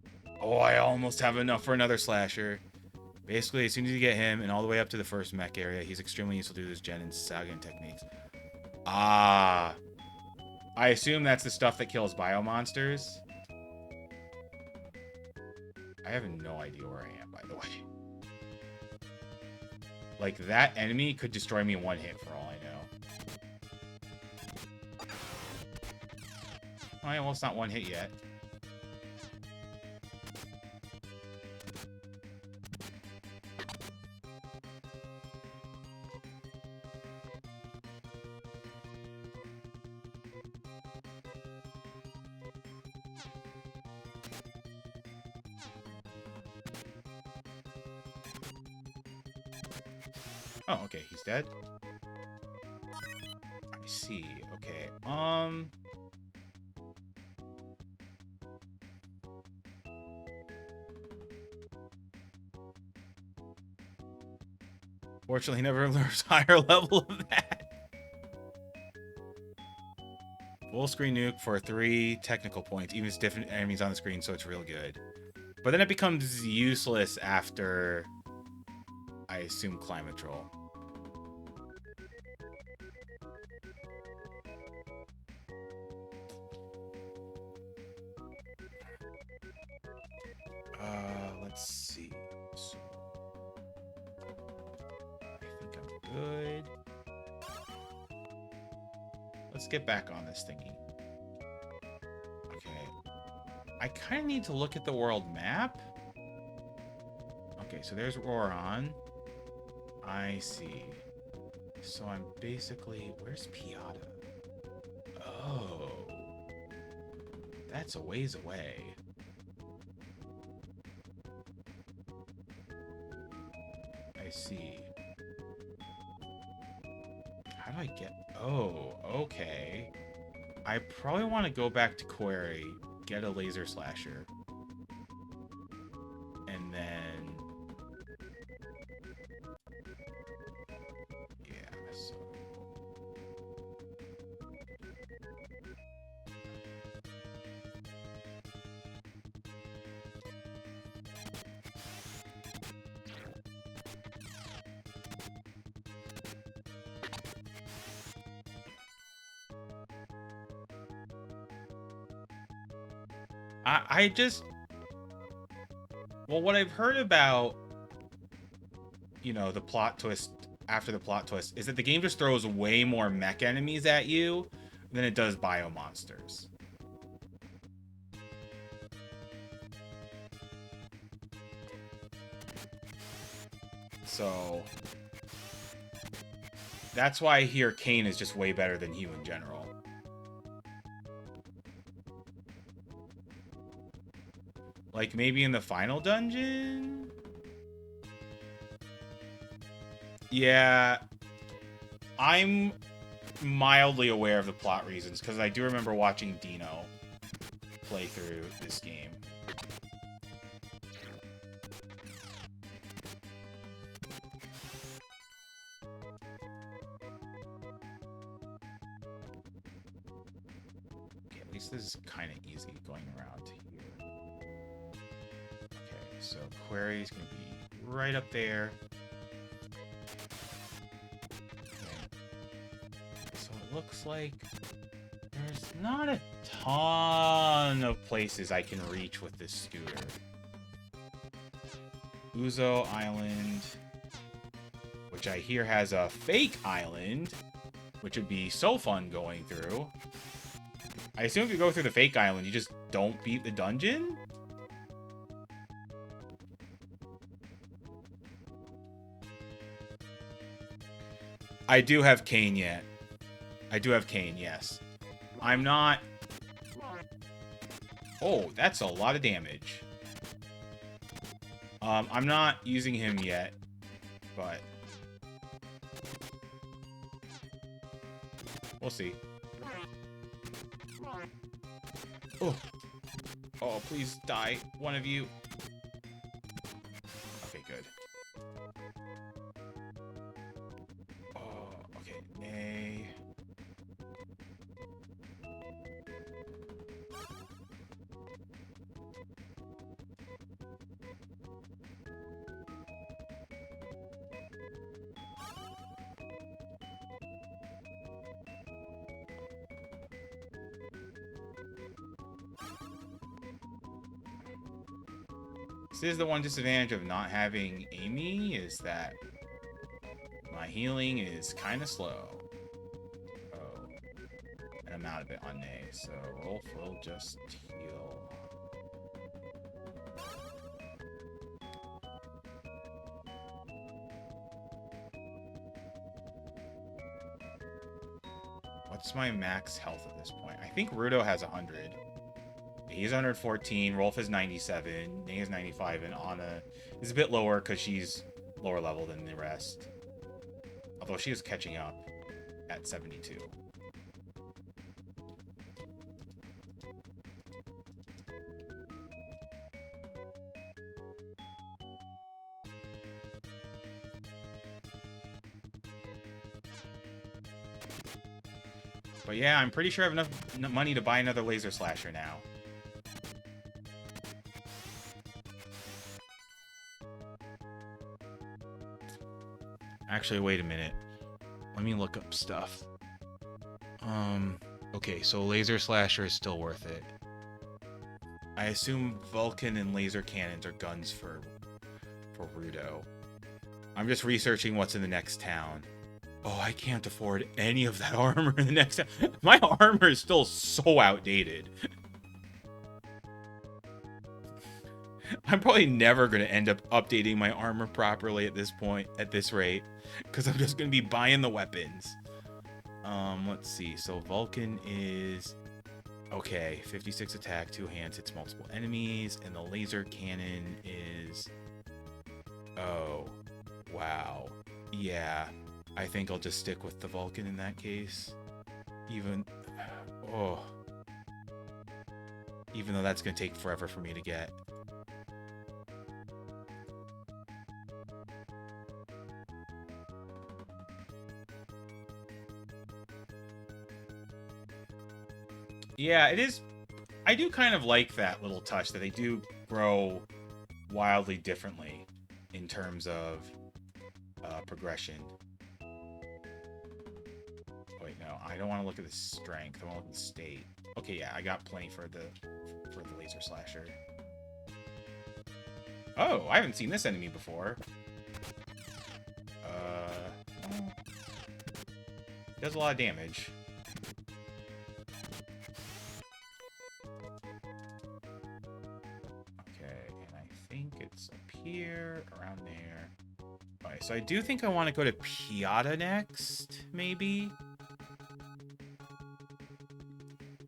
Oh, I almost have enough for another slasher. Basically, as soon as you get him and all the way up to the first mech area, he's extremely useful to his Gen and Sagan techniques. Ah. I assume that's the stuff that kills biomonsters. I have no idea where I am, by the way. Like, that enemy could destroy me in one hit for all I know. Oh, yeah, well, it's not one hit yet. Oh, okay, he's dead. I see. Okay. Fortunately, he never learns higher level of that. Full screen nuke for 3 technical points, even if it's different enemies on the screen, so it's real good. But then it becomes useless after, I assume, climate troll. Let's see. So, I think I'm good. Let's get back on this thingy. Okay. I kind of need to look at the world map. Okay, so there's Roron. I see. So I'm basically... Where's Piata? Oh. That's a ways away. I see. How do I get... Oh, okay. I probably want to go back to Quarry, get a laser slasher. And then... Yeah, so... I just... Well, what I've heard about, you know, the plot twist after the plot twist is that the game just throws way more mech enemies at you than it does biomonsters. So... That's why I hear Kane is just way better than Hugh in general. Like, maybe in the final dungeon? Yeah. I'm mildly aware of the plot reasons, because I do remember watching Dino play through this game. Okay, at least this is kind of easy going around here. Okay, so query's going to be right up there. So it looks like there's not a ton of places I can reach with this scooter. Uzo Island, which I hear has a fake island, which would be so fun going through. I assume if you go through the fake island, you just don't beat the dungeon? I do have Kane yet. I do have Kane, yes. I'm not... Oh, that's a lot of damage. I'm not using him yet, but... we'll see. Oh. Oh, please die. One of you. Okay, good. Oh, okay. Nay. This is the one disadvantage of not having Amy, is that my healing is kind of slow. Oh. And I'm out of it on Nay, so Rolf will just heal. What's my max health at this point? I think Rudo has 100. He's 114, Rolf is 97, Nay is 95, and Anna is a bit lower because she's lower level than the rest. Although she is catching up at 72. But yeah, I'm pretty sure I have enough money to buy another laser slasher now. Actually, wait a minute. Let me look up stuff. Okay, so laser slasher is still worth it. I assume Vulcan and laser cannons are guns for Rudo. I'm just researching what's in the next town. Oh, I can't afford any of that armor in the next town. My armor is still so outdated. I'm probably never going to end up updating my armor properly at this point, at this rate, because I'm just going to be buying the weapons. Let's see. So Vulcan is... okay, 56 attack, 2 hands, hits multiple enemies, and the laser cannon is... oh, wow. Yeah, I think I'll just stick with the Vulcan in that case. Even... oh. Even though that's going to take forever for me to get. Yeah, it is. I do kind of like that little touch that they do grow wildly differently in terms of progression. Wait, no, I don't want to look at the strength. I want to look at the state. Okay, yeah, I got plenty for the laser slasher. Oh, I haven't seen this enemy before. Does a lot of damage. Okay, and I think it's up here, around there. Oh Okay, so I do think I want to go to Piata next, maybe?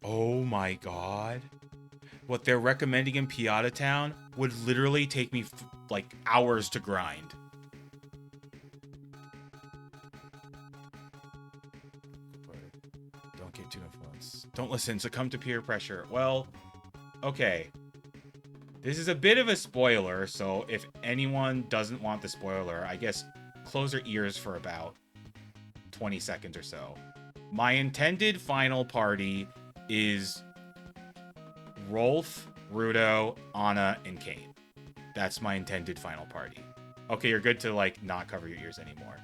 Oh my god. What they're recommending in Piata Town would literally take me, like, hours to grind. Don't get too influenced. Don't listen, succumb to peer pressure. Well, okay. This is a bit of a spoiler, so if anyone doesn't want the spoiler, I guess close their ears for about 20 seconds or so. My intended final party is Rolf, Rudo, Anna, and Kane. That's my intended final party. Okay, you're good to, like, not cover your ears anymore.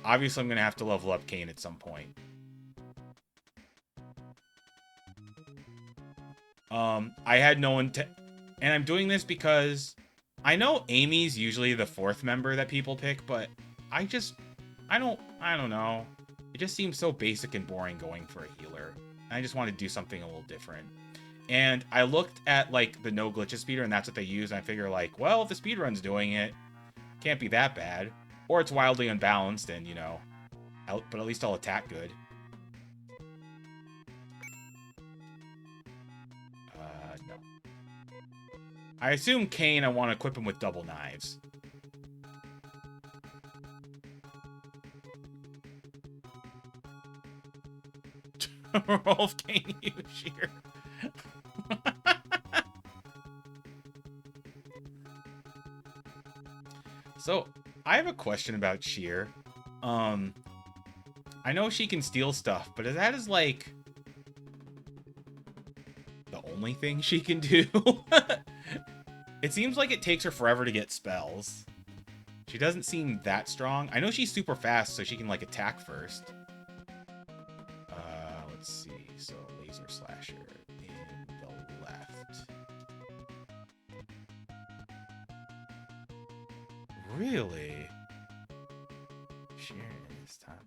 Obviously I'm gonna have to level up Kane at some point. I had no one and I'm doing this because I know Amy's usually the fourth member that people pick, but I don't know. It just seems so basic and boring going for a healer. I just want to do something a little different. And I looked at, like, the no glitches speeder, and that's what they use, and I figure, like, well, if the speedrun's doing it, can't be that bad. Or it's wildly unbalanced, and, you know, but at least I'll attack good. No. I assume Kane, I want to equip him with double knives. Rolf, Kane, you sheer. So, I have a question about Sheer. I know she can steal stuff, but that is, like, the only thing she can do? It seems like it takes her forever to get spells. She doesn't seem that strong. I know she's super fast, so she can, like, attack first. Let's see. So, laser slasher in the left. Really? Sheer is top.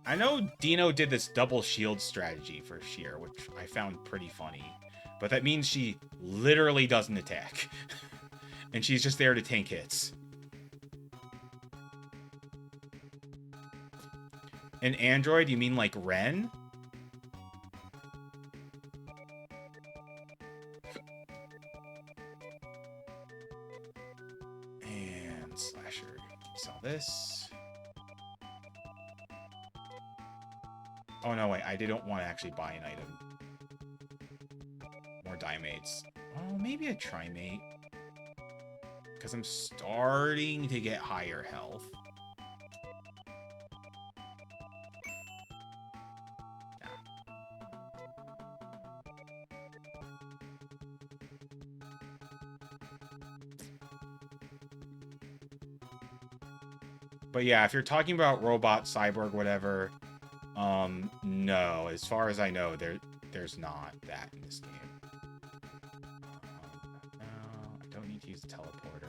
I know Dino did this double shield strategy for Sheer, which I found pretty funny. But that means she literally doesn't attack. And she's just there to tank hits. An android, you mean like Ren? And slasher. Sell this. Oh, no, wait. I didn't want to actually buy an item. More dimates. Oh, maybe a trimate. Because I'm starting to get higher health. But yeah, if you're talking about robot, cyborg, whatever... no. As far as I know, there's not that in this game. No, I don't need to use the teleporter.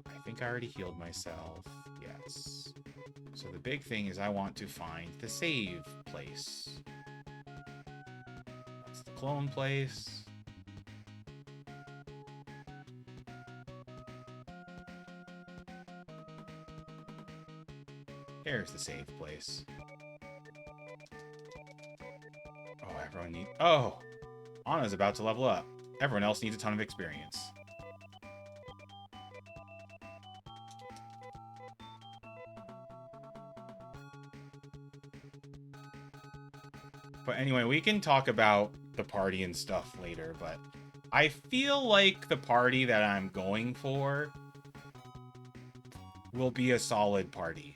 I think I already healed myself. Yes. So the big thing is I want to find the save place. That's the clone place. There's the save place. Oh, everyone needs... Oh! Anna's about to level up. Everyone else needs a ton of experience. But anyway, we can talk about the party and stuff later, but I feel like the party that I'm going for will be a solid party.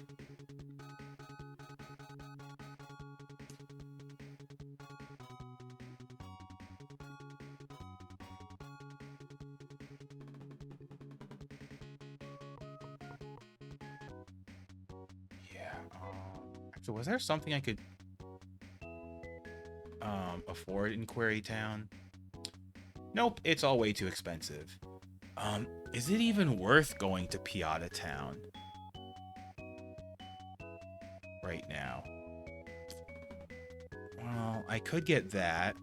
So was there something I could afford in Quarry Town? Nope, it's all way too expensive. Is it even worth going to Piata Town right now? Well, I could get that,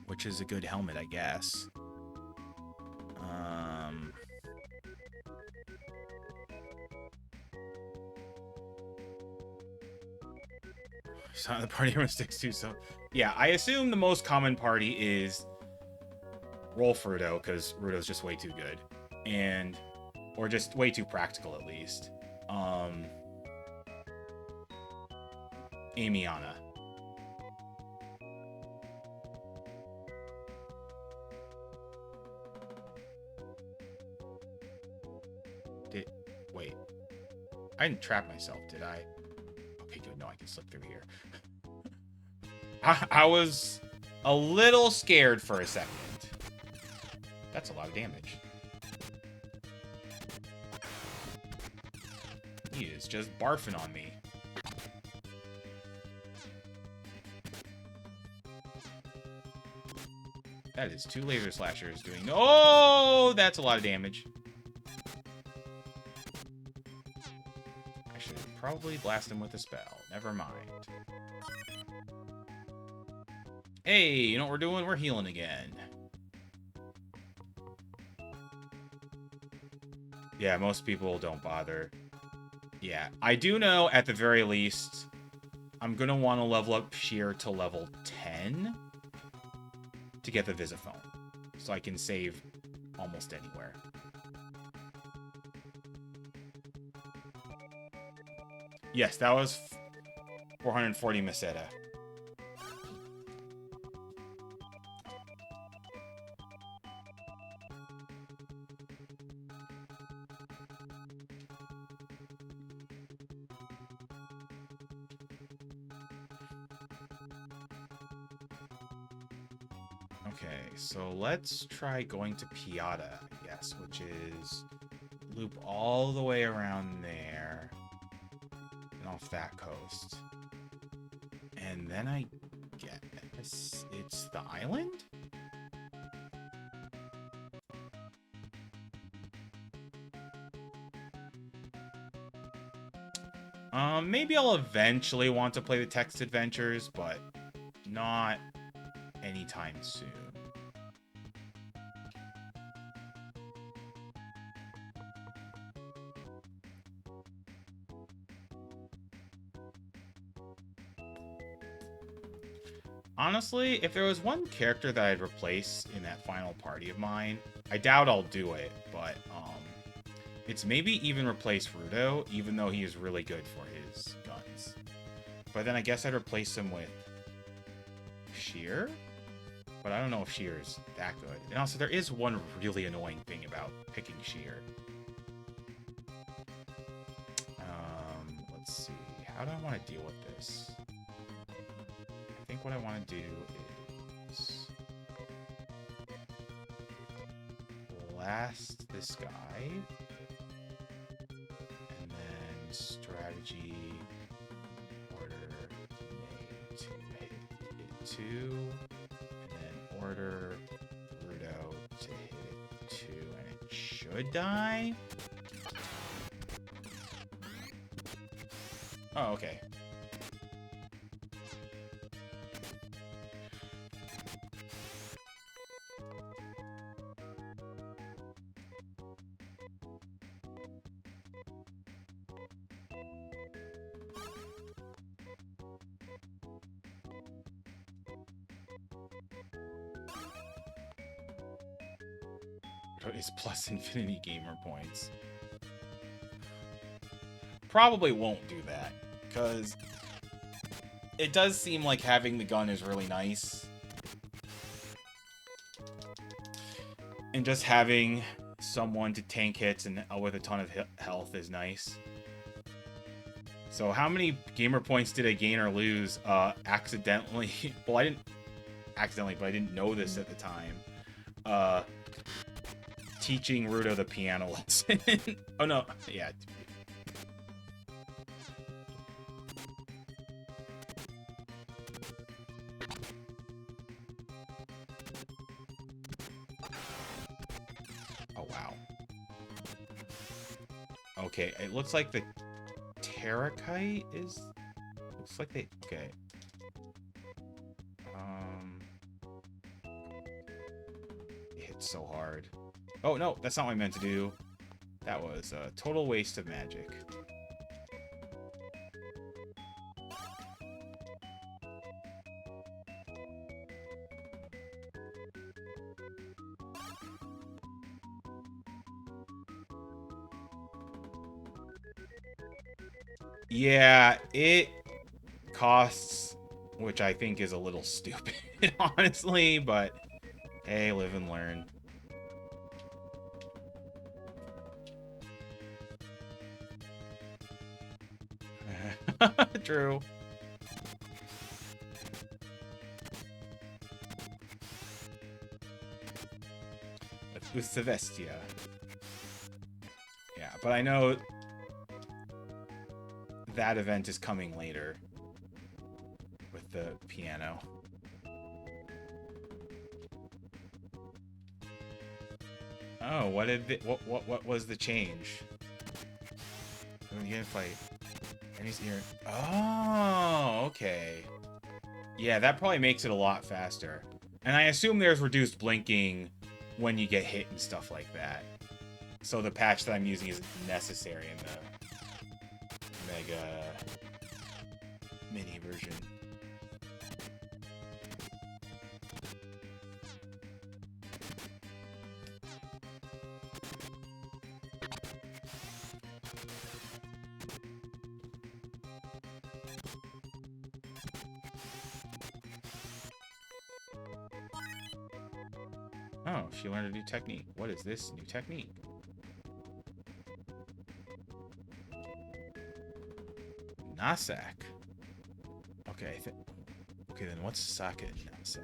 which is a good helmet, I guess. So the party everyone sticks to, so... Yeah, I assume the most common party is Rolf Rudo, because Rudo's just way too good. And... Or just way too practical, at least. Amiana. Wait. I didn't trap myself, did I? Okay, good. No, I can slip through here. I was a little scared for a second. That's a lot of damage. He is just barfing on me. That is 2 laser slashers doing... Oh, that's a lot of damage. I should probably blast him with a spell. Never mind. Hey, you know what we're doing? We're healing again. Yeah, most people don't bother. Yeah, I do know, at the very least, I'm going to want to level up Sheer to level 10 to get the Visiphone, so I can save almost anywhere. Yes, that was 440 Meseta. Okay, so let's try going to Piata, I guess, which is loop all the way around there and off that coast. And then I guess it's the island? Maybe I'll eventually want to play the text adventures, but not anytime soon. Honestly, if there was one character that I'd replace in that final party of mine, I doubt I'll do it, but it's maybe even replace Rudo, even though he is really good for his guns. But then I guess I'd replace him with Sheer? But I don't know if Sheer is that good. And also, there is one really annoying thing about picking Sheer. Let's see. How do I want to deal with this? I think what I want to do is blast this guy, and then strategy order May to hit it 2, and then order Rudo to hit it 2, and it should die. Oh, okay. Is plus infinity gamer points. Probably won't do that, because it does seem like having the gun is really nice. And just having someone to tank hits and with a ton of health is nice. So how many gamer points did I gain or lose accidentally? Well, I didn't accidentally, but I didn't know this at the time. Teaching Rudo the piano lesson. Oh no, yeah. okay. It looks like the Terrakite is... Looks like they... Okay. It hits so hard. Oh, no. That's not what I meant to do. That was a total waste of magic. Yeah, it costs, which I think is a little stupid, honestly, but hey, live and learn. True. With Sevestia. Yeah, but I know that event is coming later with the piano. Oh, what did the, what was the change? When you fight, and he's here. Oh, okay. Yeah, that probably makes it a lot faster. And I assume there's reduced blinking when you get hit and stuff like that. So the patch that I'm using isn't necessary in the Mega Mini version. Oh, she learned a new technique. What is this new technique? Nasak. Okay, okay, then what's Saka in Nasak?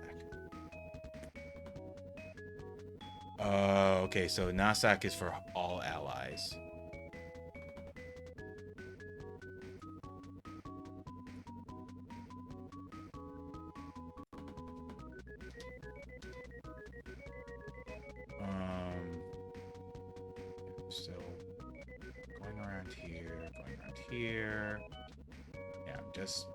Okay, so Nasak is for all allies. So going around here. Yeah, just...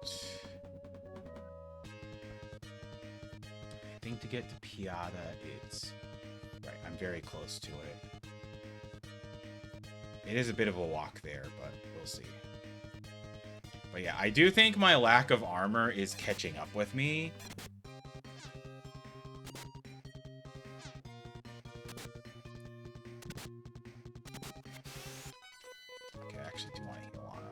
I think to get to Piata, it's... Right, I'm very close to it. It is a bit of a walk there, but we'll see. But yeah, I do think my lack of armor is catching up with me. Okay, I actually do want to heal Anna.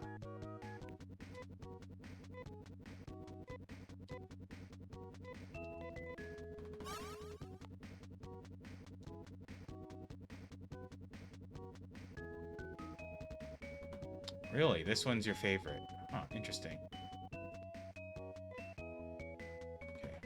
Really? This one's your favorite? Huh, interesting. Okay.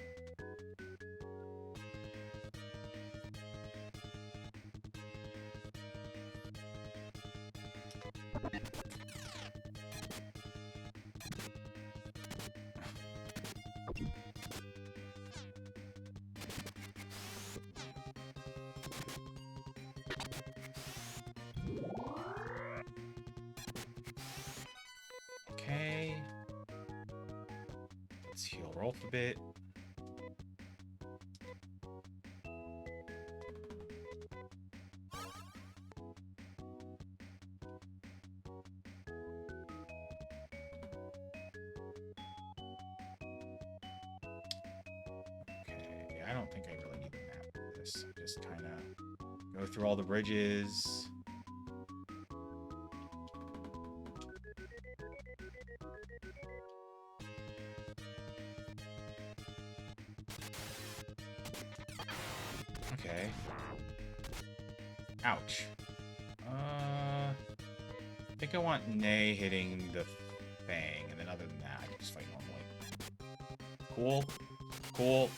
Okay. Let's heal Rolf a bit. Okay, yeah, I don't think I really need the map for this. Just kind of go through all the bridges. Okay. Ouch. I think I want Nay hitting the Fang, and then other than that, I can just fight normally. Cool. Cool.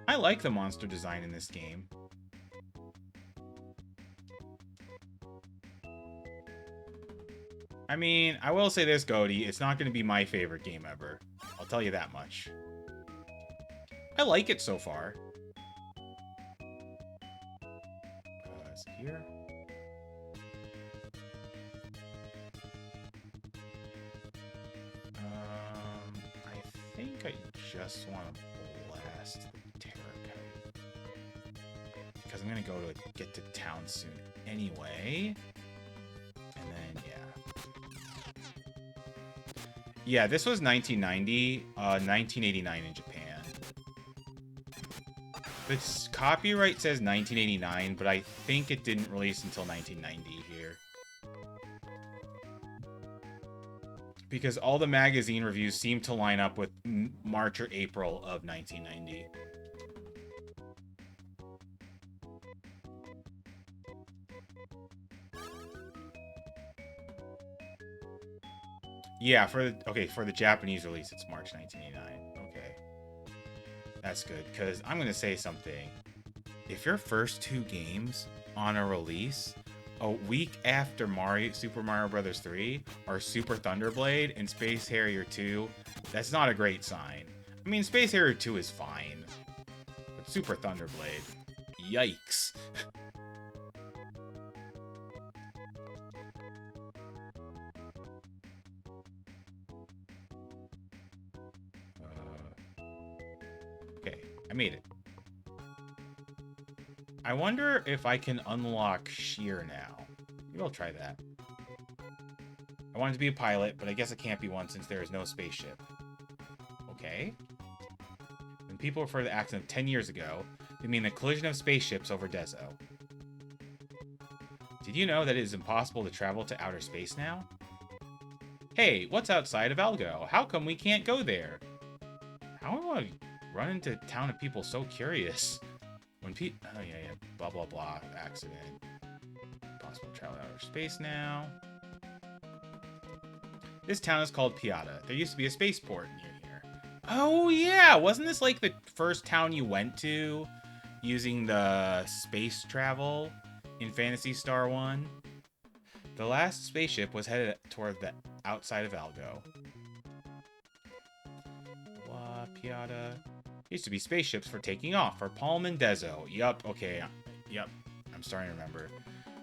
I like the monster design in this game. I mean, I will say this, Goaty, it's not going to be my favorite game ever. I'll tell you that much. I like it so far. Is it here? I think I just want to blast Terracotta. Because I'm going to get to town soon anyway. And then, yeah. Yeah, this was 1990, 1989 in Japan. The copyright says 1989, but I think it didn't release until 1990 here. Because all the magazine reviews seem to line up with March or April of 1990. Yeah, for the Japanese release, it's March 1989. Okay. That's good, because I'm going to say something. If your first two games on a release, a week after Super Mario Bros. 3 are Super Thunderblade and Space Harrier 2, that's not a great sign. I mean, Space Harrier 2 is fine, but Super Thunderblade, yikes. Okay, I made it. I wonder if I can unlock Sheer now. Maybe I'll try that. I wanted to be a pilot, but I guess it can't be one since there is no spaceship. Okay. When people refer to the accident of 10 years ago, they mean the collision of spaceships over Dezo. Did you know that it is impossible to travel to outer space now? Hey, what's outside of Algo? How come we can't go there? How do I run into town of people so curious? When oh yeah, blah blah blah, accident. Possible to travel outer space now. This town is called Piata. There used to be a spaceport near here. Oh yeah, wasn't this like the first town you went to using the space travel in Phantasy Star 1? The last spaceship was headed toward the outside of Algo. Blah, Piata. Used to be spaceships for taking off for Palm and Dezo. Yup, okay. Yup. I'm starting to remember.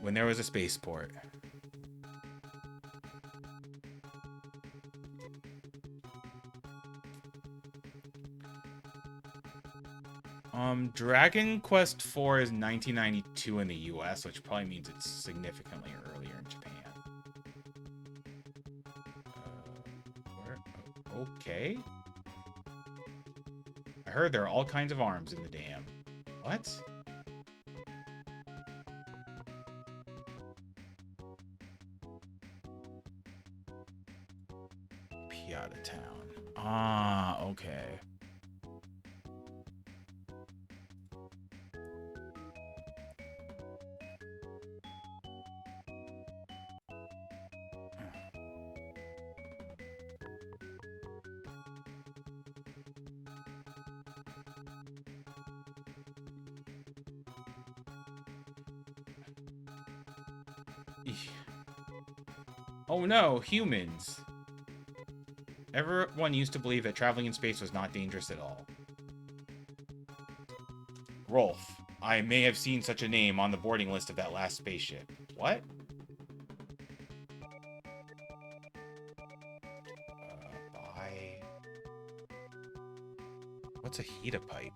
When there was a spaceport. Dragon Quest IV is 1992 in the US, which probably means it's significantly earlier in Japan. Okay. I heard there are all kinds of arms in the dam. What? Piata Town. Ah, okay. Oh no, humans! Everyone used to believe that traveling in space was not dangerous at all. Rolf, I may have seen such a name on the boarding list of that last spaceship. What? Buy... What's a heat pipe?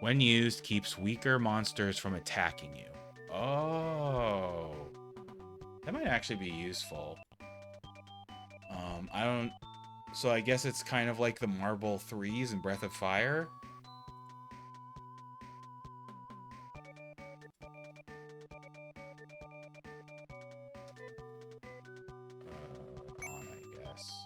When used, keeps weaker monsters from attacking you. Oh. That might actually be useful. I don't... So I guess it's kind of like the Marble 3s in Breath of Fire? On, I guess.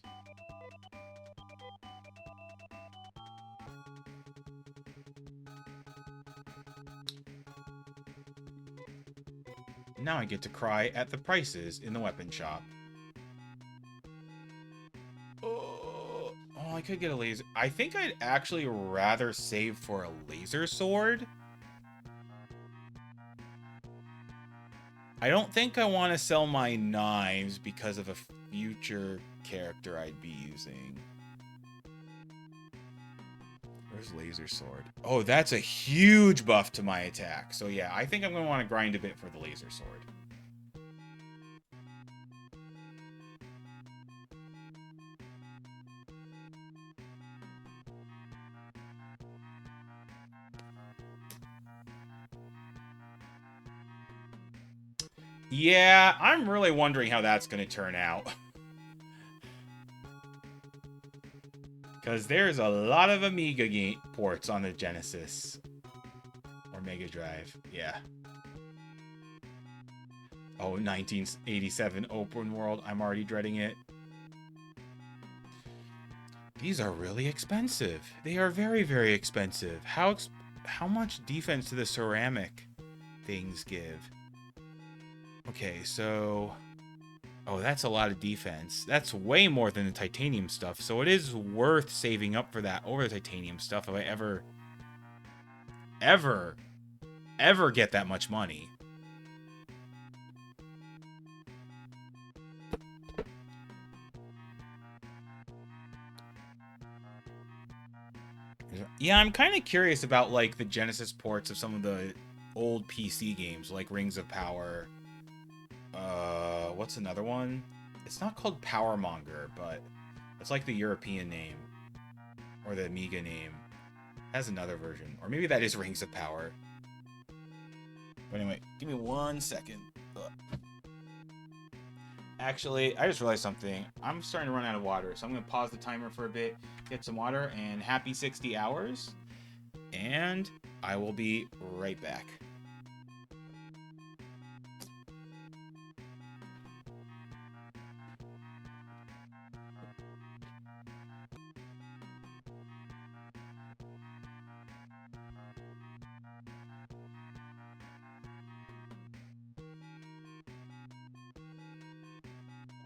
Now I get to cry at the prices in the weapon shop. Oh, I could get a laser. I think I'd actually rather save for a laser sword I don't think I want to sell my knives because of a future character I'd be using. Where's laser sword? Oh, that's a huge buff to my attack. So yeah, I think I'm going to want to grind a bit for the laser sword. Yeah, I'm really wondering how that's going to turn out. Because there's a lot of Amiga game ports on the Genesis. Or Mega Drive. Yeah. Oh, 1987 open world. I'm already dreading it. These are really expensive. They are very, very expensive. How much defense do the ceramic things give? Okay, so... Oh, that's a lot of defense. That's way more than the titanium stuff, so it is worth saving up for that over the titanium stuff if I ever get that much money. Yeah, I'm kind of curious about, like, the Genesis ports of some of the old PC games, like Rings of Power. What's another one? It's not called Powermonger, but it's like the European name. Or the Amiga name. It has another version. Or maybe that is Rings of Power. But anyway, give me 1 second. Ugh. Actually, I just realized something. I'm starting to run out of water, so I'm going to pause the timer for a bit, get some water, and happy 60 hours. And I will be right back.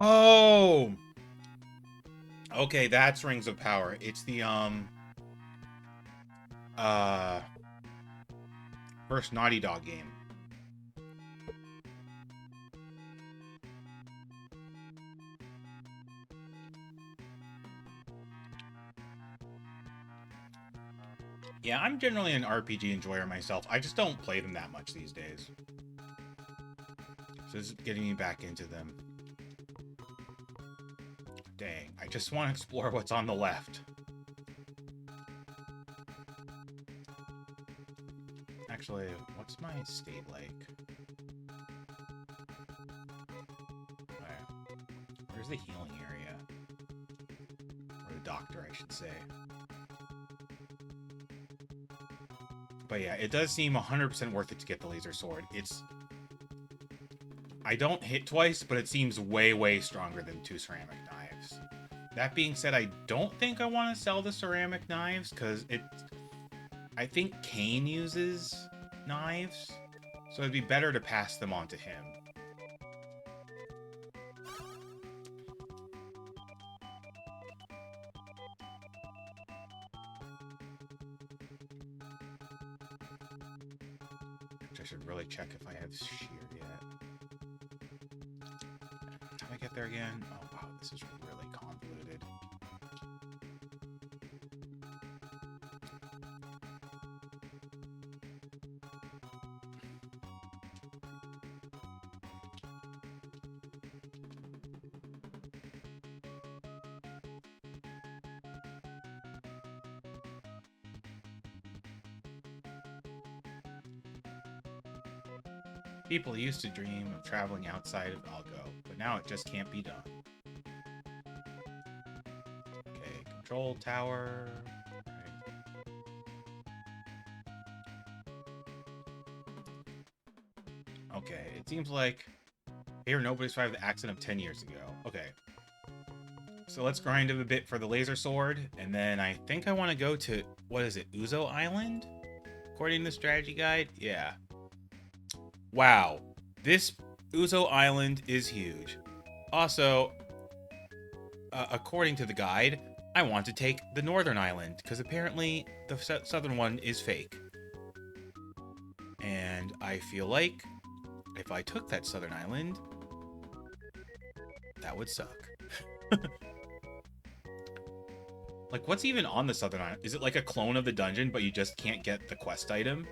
Oh! Okay, that's Rings of Power. It's the, first Naughty Dog game. Yeah, I'm generally an RPG enjoyer myself. I just don't play them that much these days. So this is getting me back into them. Dang, I just want to explore what's on the left. Actually, what's my state like? Where's the healing area? Or the doctor, I should say. But yeah, it does seem 100% worth it to get the laser sword. I don't hit twice, but it seems way, way stronger than 2 ceramic knives. That being said, I don't think I want to sell the ceramic knives, because I think Kane uses knives, so it'd be better to pass them on to him. Which I should really check if I have shear yet. How do I get there again? Oh wow, this is really convoluted. People used to dream of traveling outside of Algo, but now it just can't be done. Okay, control tower. Right. Okay, it seems like here nobody survived the accident of 10 years ago. Okay. So let's grind him a bit for the laser sword, and then I think I want to go to, what is it, Uzo Island? According to the strategy guide? Yeah. Wow, this Uzo Island is huge. Also, according to the guide, I want to take the northern island, because apparently the southern one is fake. And I feel like If I took that southern island, that would suck. Like, what's even on the southern island? Is it like a clone of the dungeon, but you just can't get the quest item?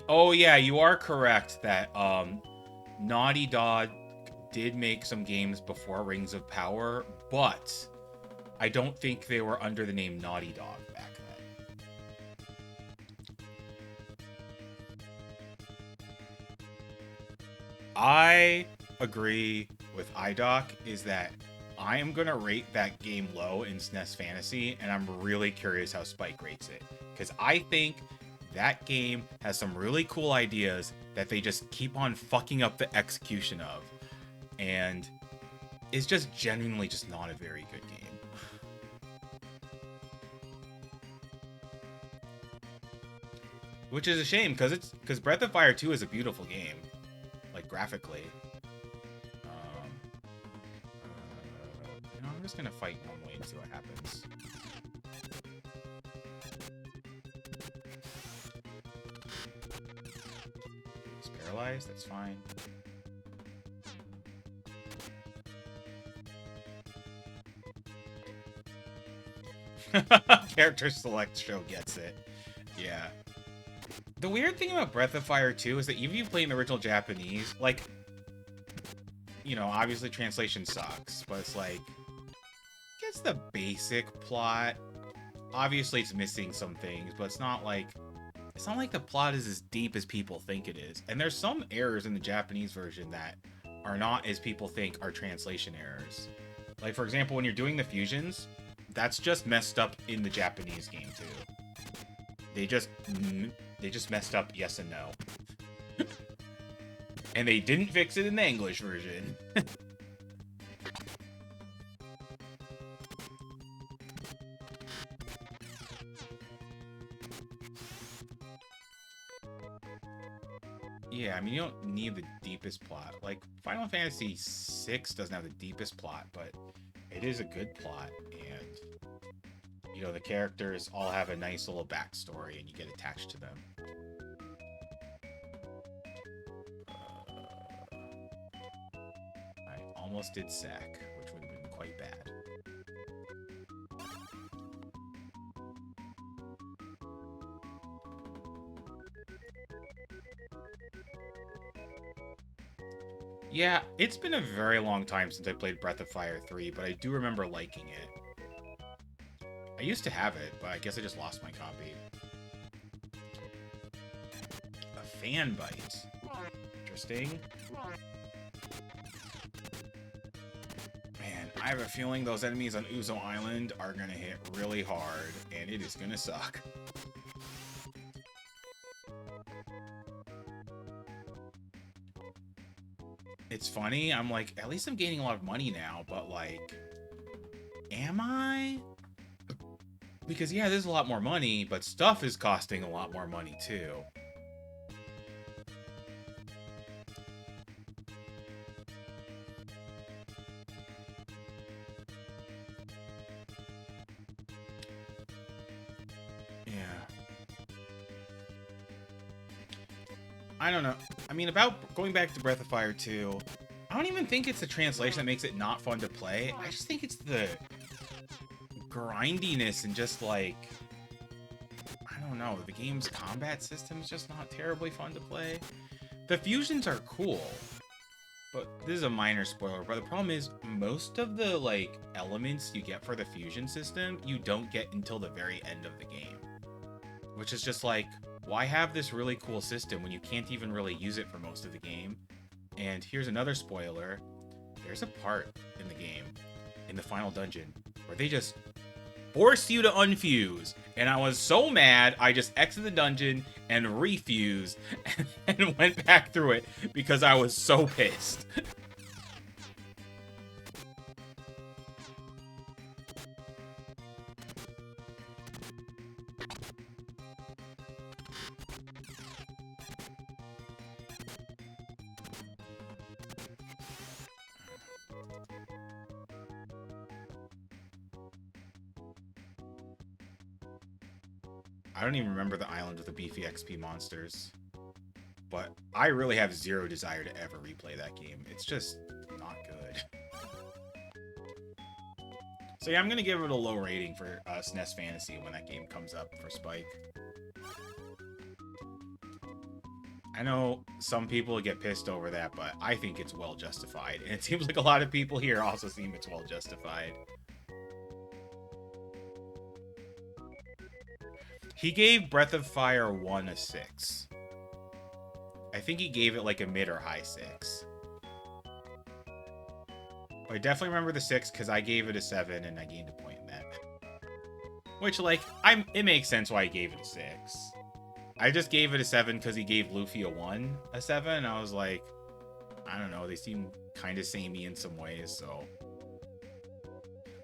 Oh yeah, you are correct that Naughty Dog did make some games before Rings of Power, but I don't think they were under the name Naughty Dog back then. I agree with iDoc is that I am going to rate that game low in SNES Fantasy, and I'm really curious how Spike rates it. Because I think that game has some really cool ideas that they just keep on fucking up the execution of. And it's just genuinely just not a very good game. Which is a shame, because Breath of Fire 2 is a beautiful game. Like, graphically. I'm just gonna fight normally and see what happens. He's paralyzed, that's fine. Character select show gets it. Yeah. The weird thing about Breath of Fire 2 is that even if you play in the original Japanese, like, you know, obviously translation sucks, but it's like, it's the basic plot. Obviously it's missing some things, but it's not like the plot is as deep as people think it is. And there's some errors in the Japanese version that are not as people think are translation errors. Like, for example, when you're doing the fusions, that's just messed up in the Japanese game too. They just messed up yes and no. And they didn't fix it in the English version. Yeah, I mean, you don't need the deepest plot. Like, Final Fantasy VI doesn't have the deepest plot, but it is a good plot, and, you know, the characters all have a nice little backstory, and you get attached to them. I almost did sack, which would have been quite bad. Yeah, it's been a very long time since I played Breath of Fire 3, but I do remember liking it. I used to have it, but I guess I just lost my copy. A fan bite. Interesting. Man, I have a feeling those enemies on Uzo Island are gonna hit really hard, and it is gonna suck. It's funny, I'm like, at least I'm gaining a lot of money now, but like, am I? Because yeah, there's a lot more money, but stuff is costing a lot more money too. Yeah. I don't know. I mean, about going back to Breath of Fire 2, I don't even think it's the translation that makes it not fun to play. I just think it's the grindiness and just like, I don't know, the game's combat system is just not terribly fun to play. The fusions are cool, but this is a minor spoiler, but the problem is most of the like elements you get for the fusion system, you don't get until the very end of the game. Which is just like, why have this really cool system when you can't even really use it for most of the game? And here's another spoiler. There's a part in the game, in the final dungeon, where they just force you to unfuse. And I was so mad, I just exited the dungeon and refused and went back through it because I was so pissed. I don't even remember the island with the beefy XP monsters. But I really have zero desire to ever replay that game. It's just not good. So yeah, I'm going to give it a low rating for SNES Fantasy when that game comes up for Spike. I know some people get pissed over that, but I think it's well justified. And it seems like a lot of people here also seem it's well justified. He gave Breath of Fire 1 a 6. I think he gave it like a mid or high 6. But I definitely remember the 6 because I gave it a 7 and I gained a point in that. Which, like, it makes sense why he gave it a 6. I just gave it a 7 because he gave Luffy a 7. And I was like, I don't know, they seem kind of samey in some ways, so.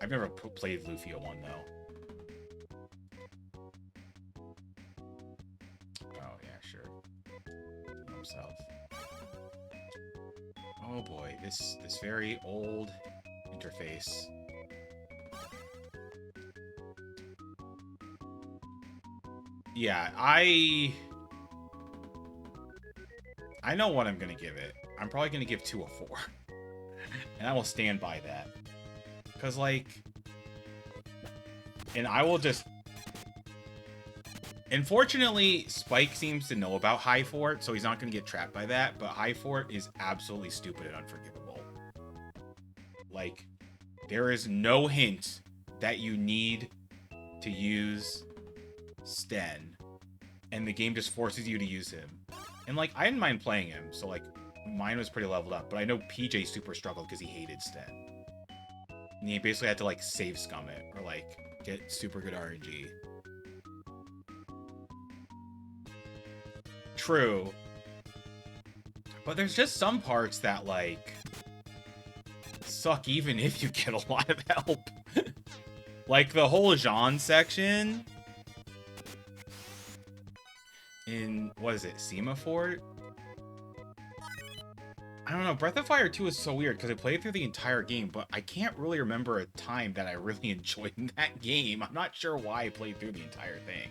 I've never played Luffy 1 though. Oh, yeah, sure. Himself. Oh boy, this very old interface. Yeah, I know what I'm gonna give it. I'm probably gonna give 2 a 4. And I will stand by that. Cause like, and I will just, unfortunately, Spike seems to know about High Fort, so he's not gonna get trapped by that, but High Fort is absolutely stupid and unforgivable. Like, there is no hint that you need to use Sten, and the game just forces you to use him. And like, I didn't mind playing him, so like, mine was pretty leveled up, but I know PJ super struggled because he hated Sten. And he basically had to like save scum it, or like, get super good RNG. True. But there's just some parts that like, suck even if you get a lot of help. Like the whole Jean section in, what is it, Semaphore? I don't know, Breath of Fire 2 is so weird because I played through the entire game, but I can't really remember a time that I really enjoyed that game. I'm not sure why I played through the entire thing.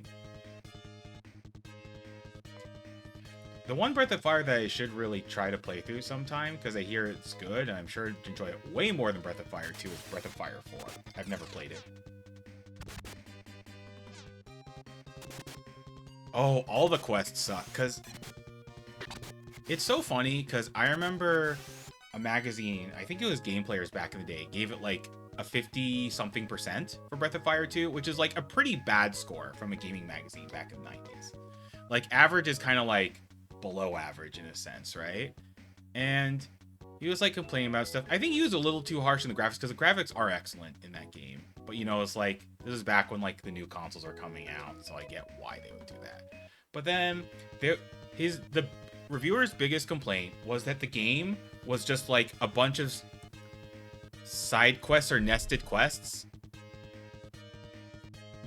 The one Breath of Fire that I should really try to play through sometime, because I hear it's good, and I'm sure to enjoy it way more than Breath of Fire 2, is Breath of Fire 4. I've never played it. Oh, all the quests suck, because it's so funny, because I remember a magazine, I think it was Game Players back in the day, gave it like a 50-something% for Breath of Fire 2, which is like a pretty bad score from a gaming magazine back in the 90s. Like, average is kind of like below average in a sense, right? And he was like complaining about stuff. I think he was a little too harsh in the graphics, because the graphics are excellent in that game. But you know, it's like, this is back when like the new consoles are coming out, so I get why they would do that. But then the reviewer's biggest complaint was that the game was just like a bunch of side quests or nested quests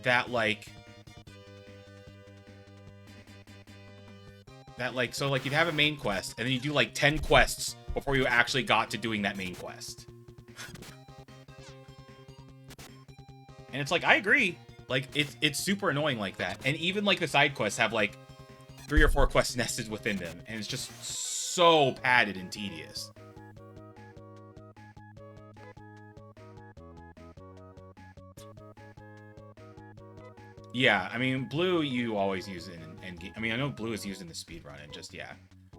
that so like you'd have a main quest and then you do like 10 quests before you actually got to doing that main quest. And it's like, I agree. Like, it's super annoying like that. And even like the side quests have like 3 or 4 quests nested within them, and it's just so padded and tedious. Yeah, I mean, Blue you always use in Endgame. I mean, I know Blue is used in the speedrun, and just, yeah.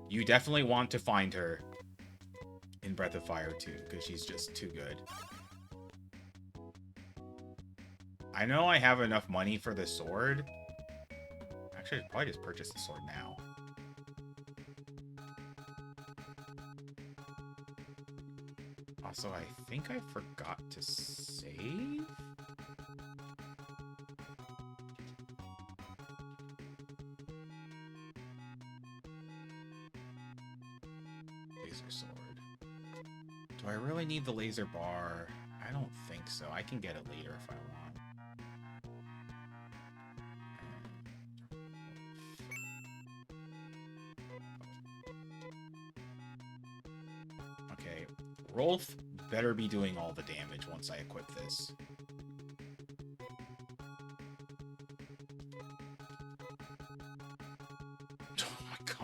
You definitely want to find her in Breath of Fire 2, because she's just too good. I know I have enough money for the sword. Actually, I should probably just purchase the sword now. Also, I think I forgot to save? Laser sword. Do I really need the laser bar? I don't think so. I can get it later if I want. Okay, Rolf better be doing all the damage once I equip this.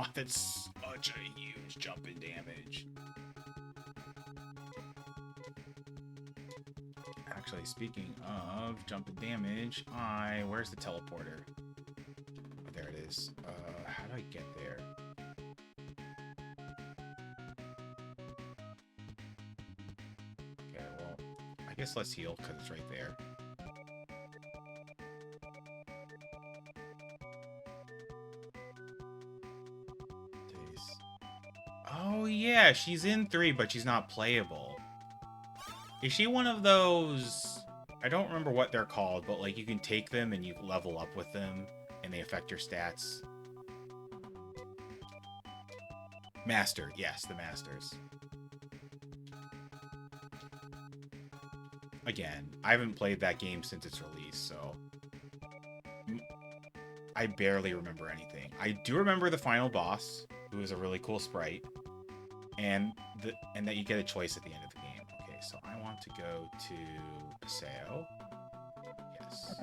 God, that's such a huge jump in damage. Actually, speaking of jump in damage, where's the teleporter? Oh, there it is. How do I get there? Okay, well, I guess let's heal because it's right there. Oh yeah, she's in 3, but she's not playable. Is she one of those... I don't remember what they're called, but like you can take them and you level up with them, and they affect your stats. Master, yes, the Masters. Again, I haven't played that game since its release, so... I barely remember anything. I do remember the final boss, who is a really cool sprite, and that you get a choice at the end of the game. Okay, so I want to go to Paseo. Yes.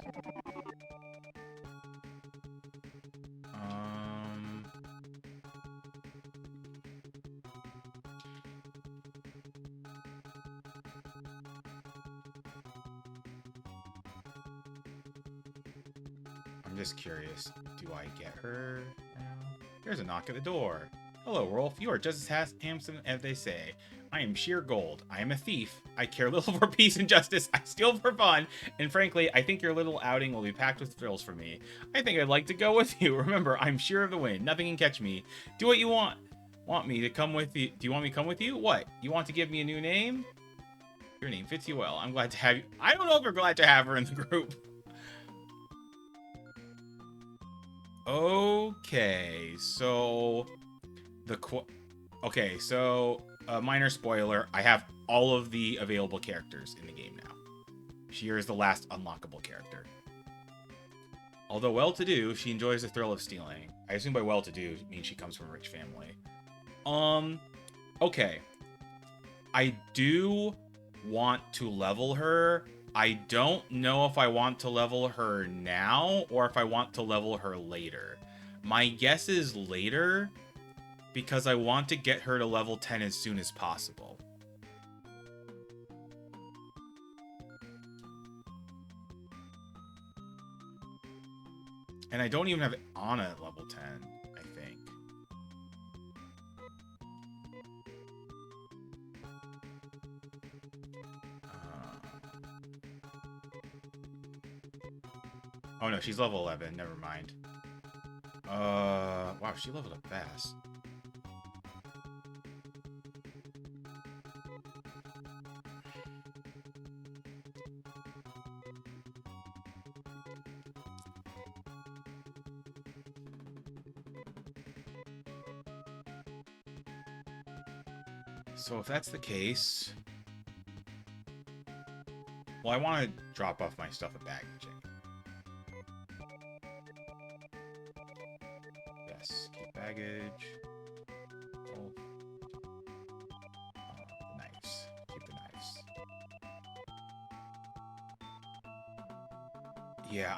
I'm just curious. Do I get her now? There's a knock at the door. Hello, Rolf. You are just as handsome as they say. I am sheer gold. I am a thief. I care little for peace and justice. I steal for fun. And frankly, I think your little outing will be packed with thrills for me. I think I'd like to go with you. Remember, I'm sure of the wind. Nothing can catch me. Do what you want. Want me to come with you? Do you want me to come with you? What? You want to give me a new name? Your name fits you well. I'm glad to have you. I don't know if you're glad to have her in the group. Okay, so... Okay, so minor spoiler, I have all of the available characters in the game now. She is the last unlockable character. Although well-to-do, she enjoys the thrill of stealing. I assume by well-to-do means she comes from a rich family. Okay. I do want to level her. I don't know if I want to level her now or if I want to level her later. My guess is later, because I want to get her to level 10 as soon as possible. And I don't even have Anna at level 10, I think. Oh no, she's level 11, never mind. Wow, she leveled up fast. So if that's the case... Well, I want to drop off my stuff at baggage. Yes, keep baggage. Oh. The knives. Keep the knives. Yeah,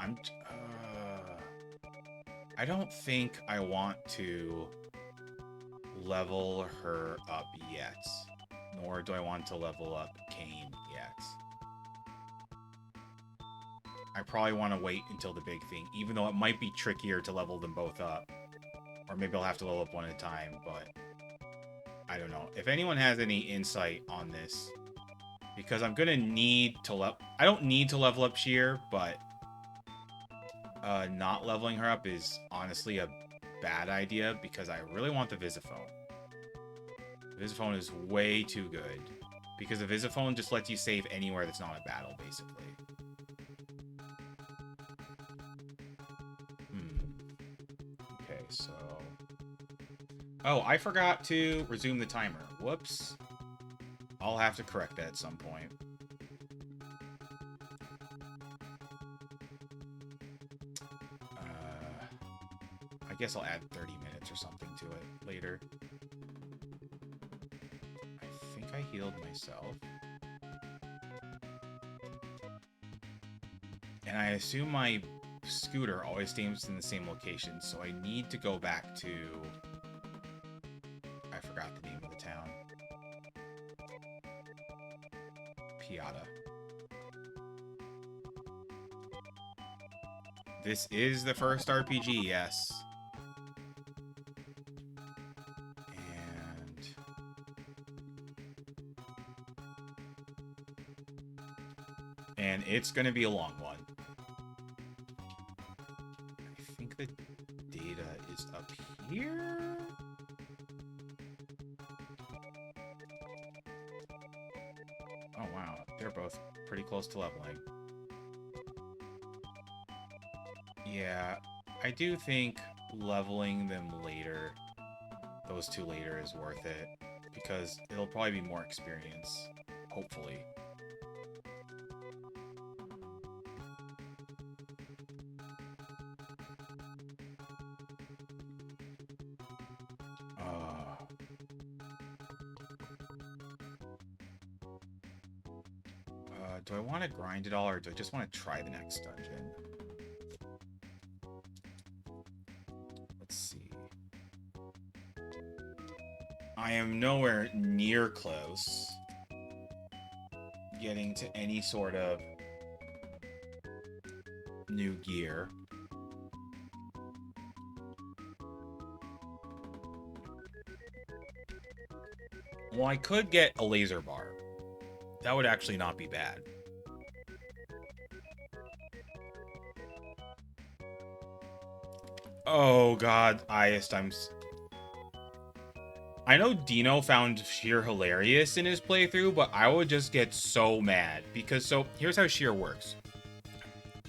I don't think I want to level her up yet. Nor do I want to level up Kane yet. I probably want to wait until the big thing, even though it might be trickier to level them both up. Or maybe I'll have to level up one at a time, but I don't know. If anyone has any insight on this, because I'm gonna need to I don't need to level up Sheer, but not leveling her up is honestly a bad idea because I really want the Visiphone. The Visiphone is way too good because the Visiphone just lets you save anywhere that's not a battle, basically. Okay, so... Oh, I forgot to resume the timer. Whoops. I'll have to correct that at some point. I guess I'll add 30 minutes or something to it later. I think I healed myself. And I assume my scooter always stays in the same location, so I need to go back to forgot the name of the town. Piata. This is the first RPG, yes. And it's going to be a long one. I think the data is up here. Oh, wow. They're both pretty close to leveling. Yeah, I do think leveling them later, those two later, is worth it. Because it'll probably be more experience. Hopefully. Do I want to grind it all, or do I just want to try the next dungeon? Let's see. I am nowhere near close getting to any sort of new gear. Well, I could get a laser bar. That would actually not be bad. Oh god, I know Dino found Sheer hilarious in his playthrough, but I would just get so mad. Because, so, here's how Sheer works.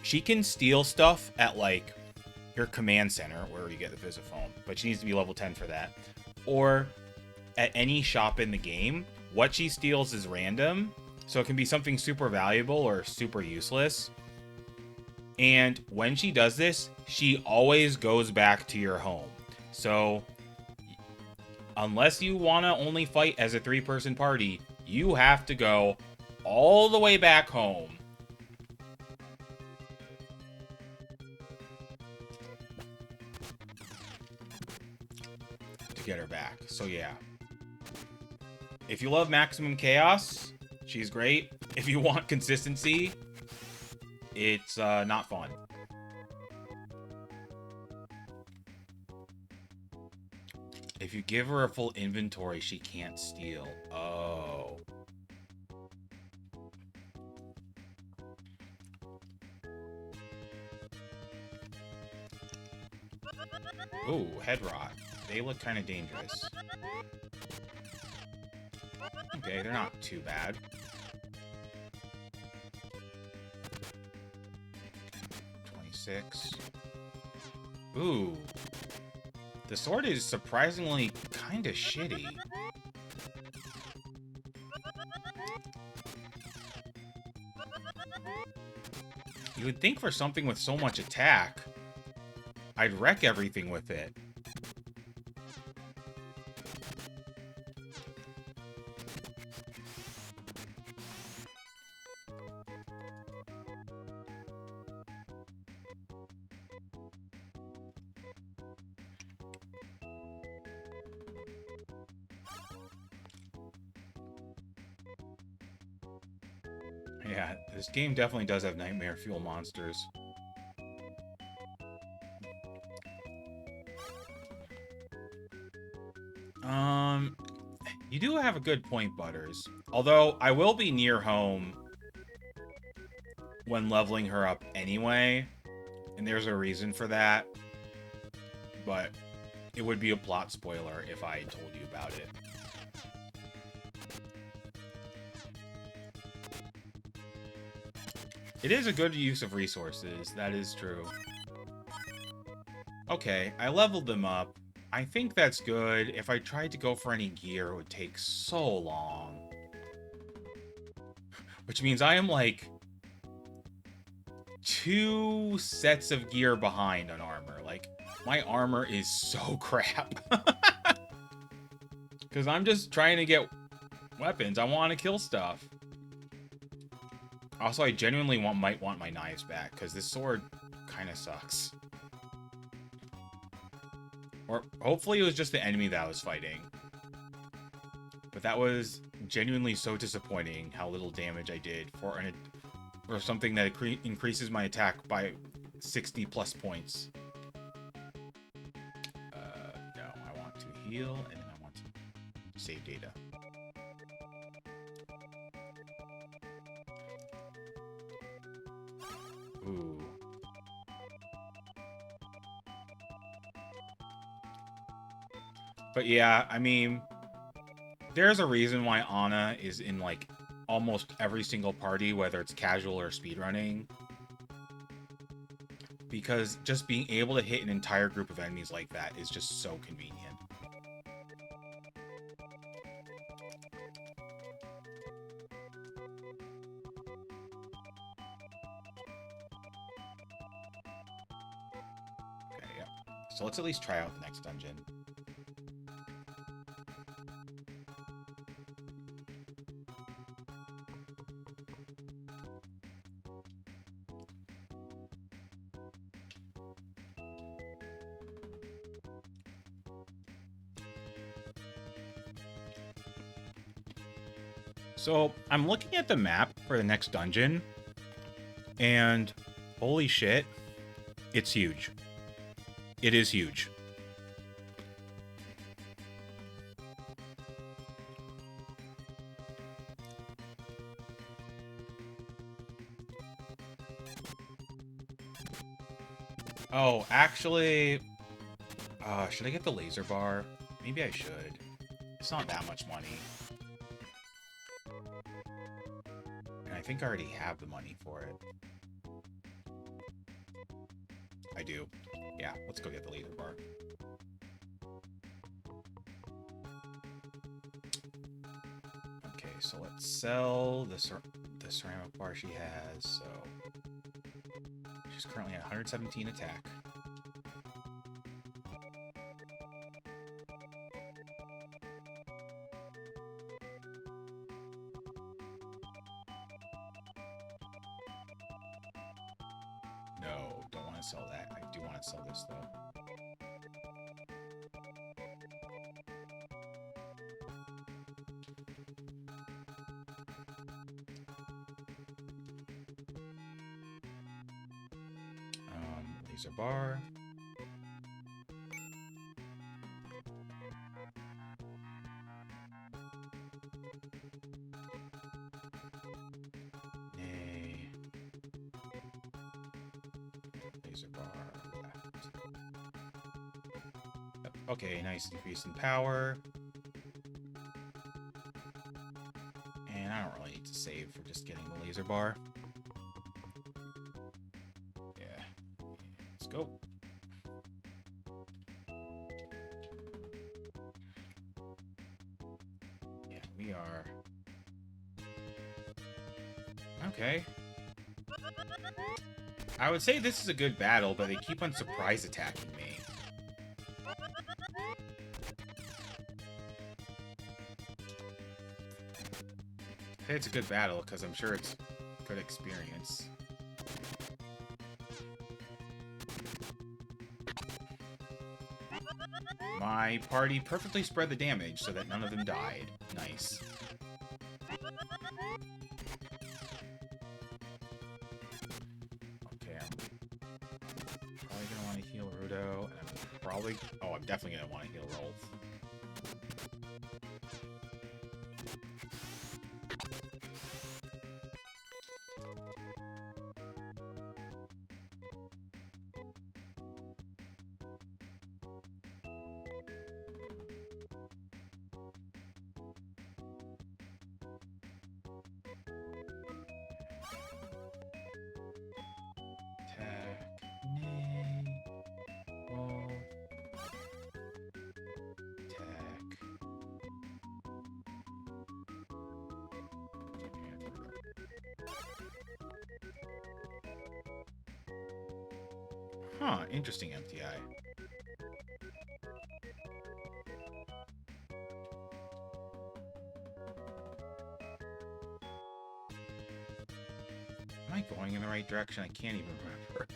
She can steal stuff at, like, your command center, where you get the Visiphone, but she needs to be level 10 for that. Or at any shop in the game, what she steals is random, so it can be something super valuable or super useless. And when she does this, she always goes back to your home. So, unless you want to only fight as a 3-person party, you have to go all the way back home. To get her back. So yeah. If you love Maximum Chaos, she's great. If you want consistency, it's not fun. If you give her a full inventory, she can't steal. Oh. Ooh, head rot. They look kind of dangerous. Okay, they're not too bad. 26. Ooh. The sword is surprisingly kind of shitty. You would think for something with so much attack, I'd wreck everything with it. Yeah, this game definitely does have nightmare fuel monsters. You do have a good point, Butters. Although, I will be near home when leveling her up anyway. And there's a reason for that. But it would be a plot spoiler if I told you about it. It is a good use of resources, that is true. Okay, I leveled them up. I think that's good. If I tried to go for any gear, it would take so long. Which means I am like 2 sets of gear behind on armor. Like, my armor is so crap. Because I'm just trying to get weapons. I want to kill stuff. Also, I genuinely might want my knives back, because this sword kind of sucks. Or hopefully it was just the enemy that I was fighting. But that was genuinely so disappointing how little damage I did for something that increases my attack by 60 plus points. No, I want to heal, and then I want to save data. Ooh. But yeah, I mean, there's a reason why Ana is in, like, almost every single party, whether it's casual or speedrunning. Because just being able to hit an entire group of enemies like that is just so convenient. Okay, yeah. So let's at least try out the next dungeon. So, I'm looking at the map for the next dungeon, and holy shit, it's huge. It is huge. Oh, actually, should I get the laser bar? Maybe I should. It's not that much money. And I think I already have the money for it. I do. Yeah, let's go get the laser bar. Okay, so let's sell the ceramic bar she has, so... She's currently at 117 attack. No, don't want to sell that. I do want to sell this, though. Laser bar. Nay. Laser bar left. Okay, nice increase in power. And I don't really need to save for just getting the laser bar. Go. Yeah, we are. Okay. I would say this is a good battle, but they keep on surprise attacking me. I say it's a good battle because I'm sure it's good experience. My party perfectly spread the damage so that none of them died. Nice. Okay, I'm probably gonna want to heal Rudo, and I'm probably... Oh, I'm definitely gonna want to heal Rolf. Huh, interesting MTI. Am I going in the right direction? I can't even remember.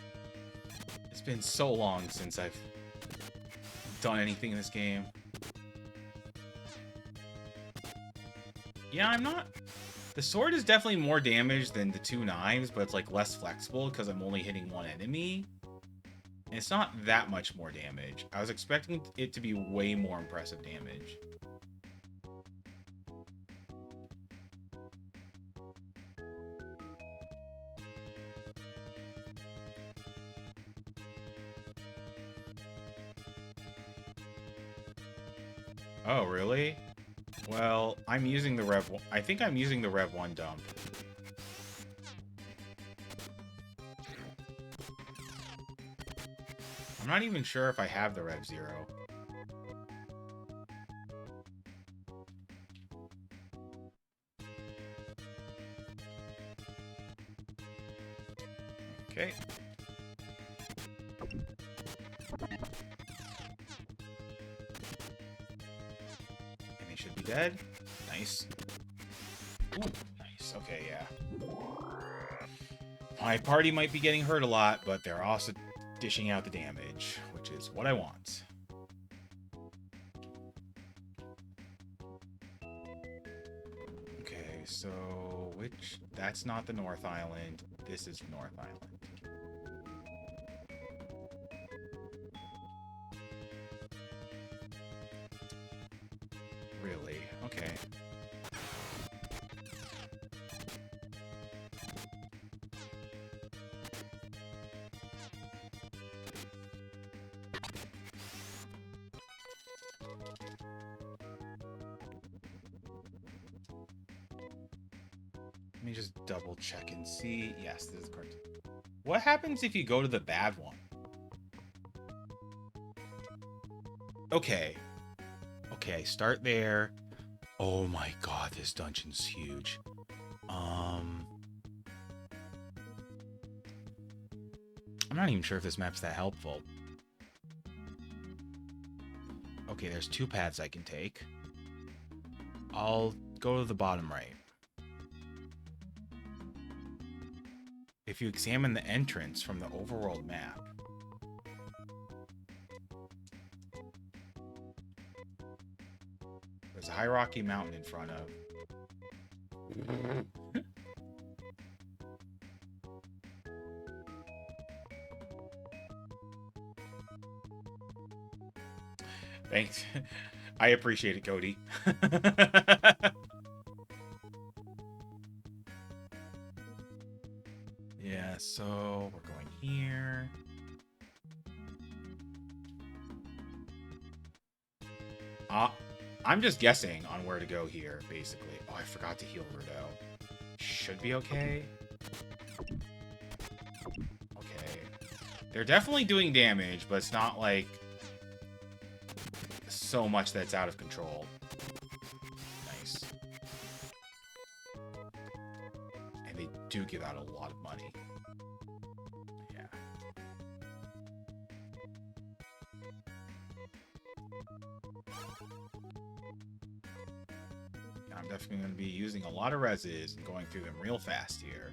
It's been so long since I've done anything in this game. Yeah, I'm not... The sword is definitely more damage than the two knives, but it's, like, less flexible because I'm only hitting one enemy. And it's not that much more damage. I was expecting it to be way more impressive damage. Oh, really? Well, I'm using the Rev 1. I think I'm using the Rev 1 dump. I'm not even sure if I have the Rev 0. Okay. And they should be dead. Nice. Ooh, nice. Okay, yeah. My party might be getting hurt a lot, but they're also dishing out the damage, which is what I want. Okay, so which... That's not the North Island. This is the North Island. Really? Okay. Let me just double check and see. Yes, this is correct. What happens if you go to the bad one? Okay. Okay, start there. Oh my god, this dungeon's huge. I'm not even sure if this map's that helpful. Okay, there's two paths I can take. I'll go to the bottom right. If you examine the entrance from the overworld map, there's a high rocky mountain in front of. Thanks. I appreciate it, Cody. Yeah, so we're going here. I'm just guessing on where to go here, basically. Oh, I forgot to heal Rudo. Should be okay. Okay. They're definitely doing damage, but it's not like so much that's out of control. Nice. And they do give out a lot of money. Yeah. I'm definitely going to be using a lot of reses and going through them real fast here.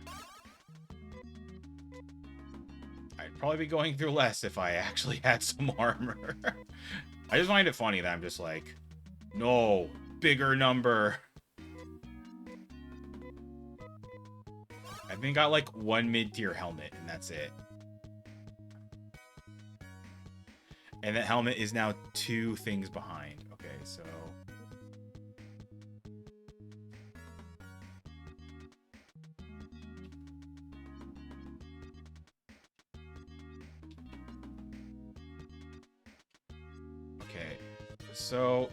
I'd probably be going through less if I actually had some armor. I just find it funny that I'm just like, no, bigger number. I think I got like one mid-tier helmet, and that's it. And that helmet is now two things behind. Okay, so... Okay, so...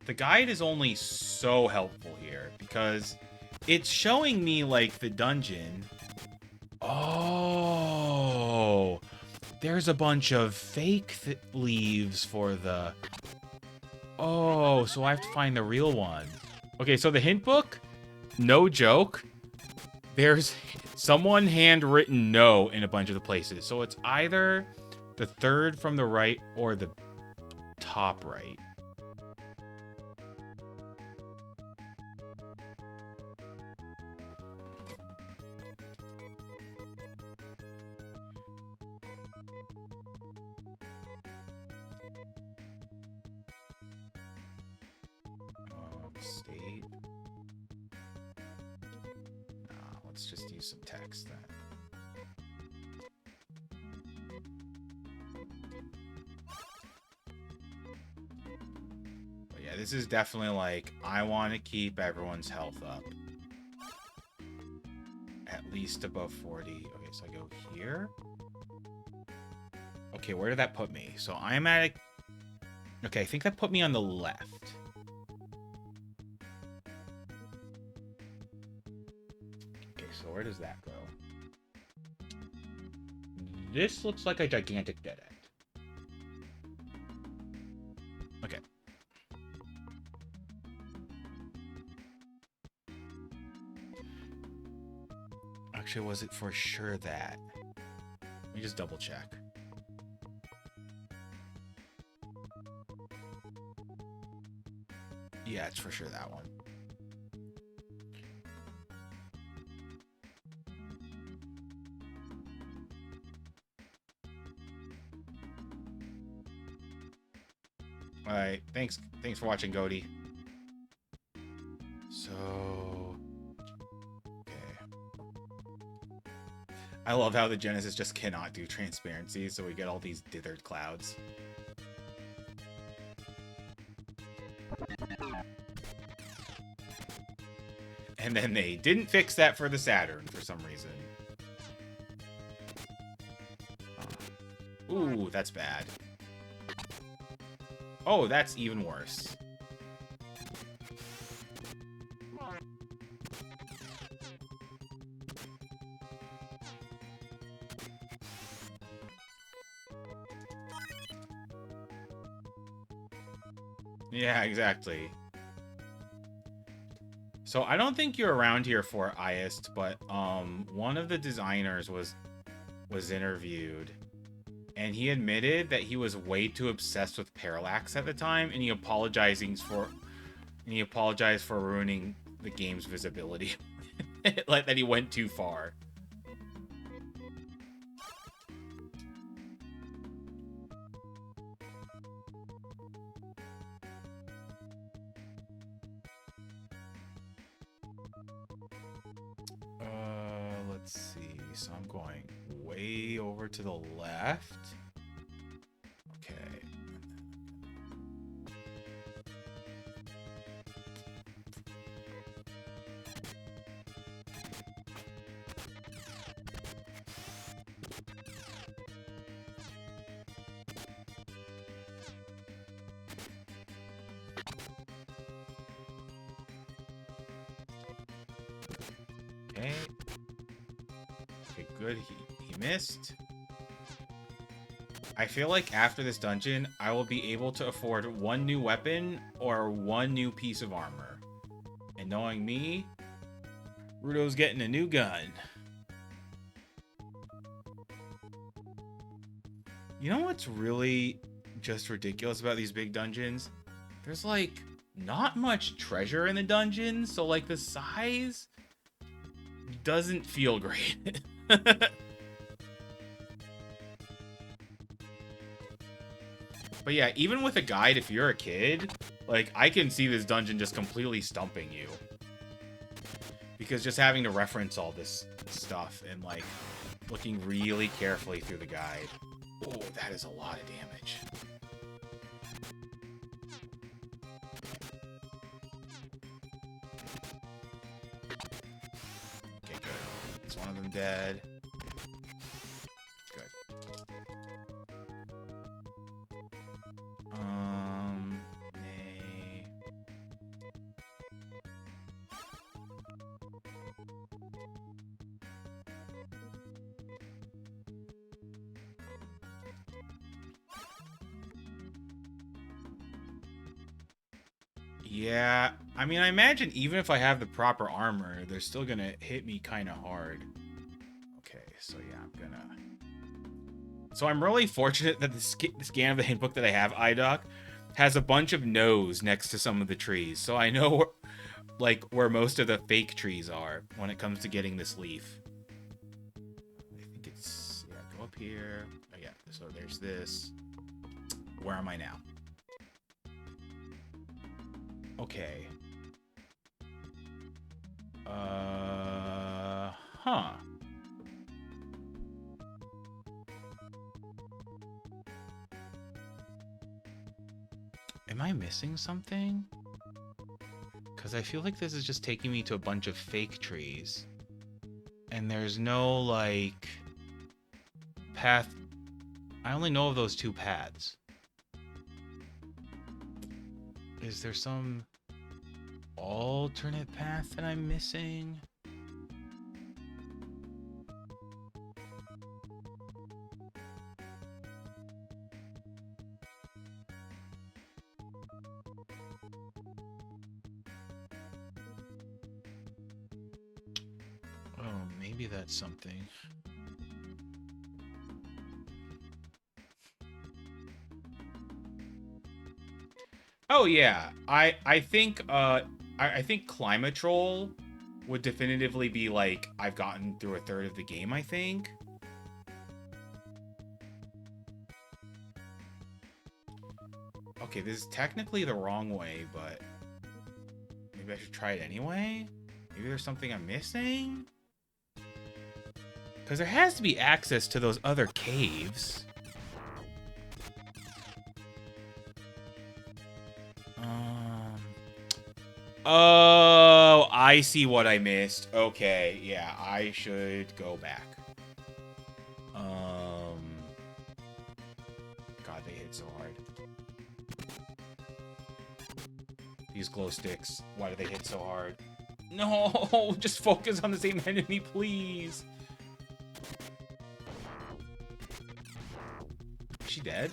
The guide is only so helpful here, because it's showing me, like, the dungeon. Oh... There's a bunch of fake leaves for the... Oh, so I have to find the real one. Okay, so the hint book, no joke, there's someone handwritten no in a bunch of the places. So it's either the third from the right or the top right. State. let's just use some text then. But yeah, this is definitely like, I want to keep everyone's health up. At least above 40. Okay, so I go here. Okay, where did that put me? So I'm at a... Okay, I think that put me on the left. Okay, so where does that go? This looks like a gigantic dead end. Okay. Actually, was it for sure that? Let me just double check. Yeah, it's for sure that one. Alright, thanks for watching, Goaty. So... Okay. I love how the Genesis just cannot do transparency, so we get all these dithered clouds. And then they didn't fix that for the Saturn for some reason. Ooh, that's bad. Oh, that's even worse. Yeah, exactly. So I don't think you're around here for IST, but one of the designers was interviewed, and he admitted that he was way too obsessed with parallax at the time, and he apologized for ruining the game's visibility. Like that he went too far. Let's see. So I'm going way over to the left. Okay. Okay. Okay, good. He missed. I feel like after this dungeon, I will be able to afford one new weapon or one new piece of armor. And knowing me, Rudo's getting a new gun. You know what's really just ridiculous about these big dungeons? There's like not much treasure in the dungeons, so like the size doesn't feel great. But yeah, even with a guide, if you're a kid, like, I can see this dungeon just completely stumping you. Because just having to reference all this stuff and, like, looking really carefully through the guide. Oh, that is a lot of damage. Okay, good. Is one of them dead? Nay. Yeah, I mean, I imagine even if I have the proper armor, they're still gonna hit me kind of hard. Okay, so yeah, I'm gonna... So I'm really fortunate that the scan of the hintbook that I have, iDoc, has a bunch of no's next to some of the trees. So I know, like, where most of the fake trees are when it comes to getting this leaf. I think it's... Yeah, go up here. Oh, yeah, so there's this. Where am I now? Okay. Huh. Am I missing something? Because I feel like this is just taking me to a bunch of fake trees. And there's no, like, path. I only know of those two paths. Is there some alternate path that I'm missing? Oh, maybe that's something. Oh yeah, I think I think Climate Troll would definitively be like I've gotten through a third of the game, I think. Okay, this is technically the wrong way, but maybe I should try it anyway? Maybe there's something I'm missing? Because there has to be access to those other caves. Oh, I see what I missed. Okay, yeah, I should go back. God, they hit so hard. These glow sticks, why do they hit so hard? No, just focus on the same enemy, please. Is she dead?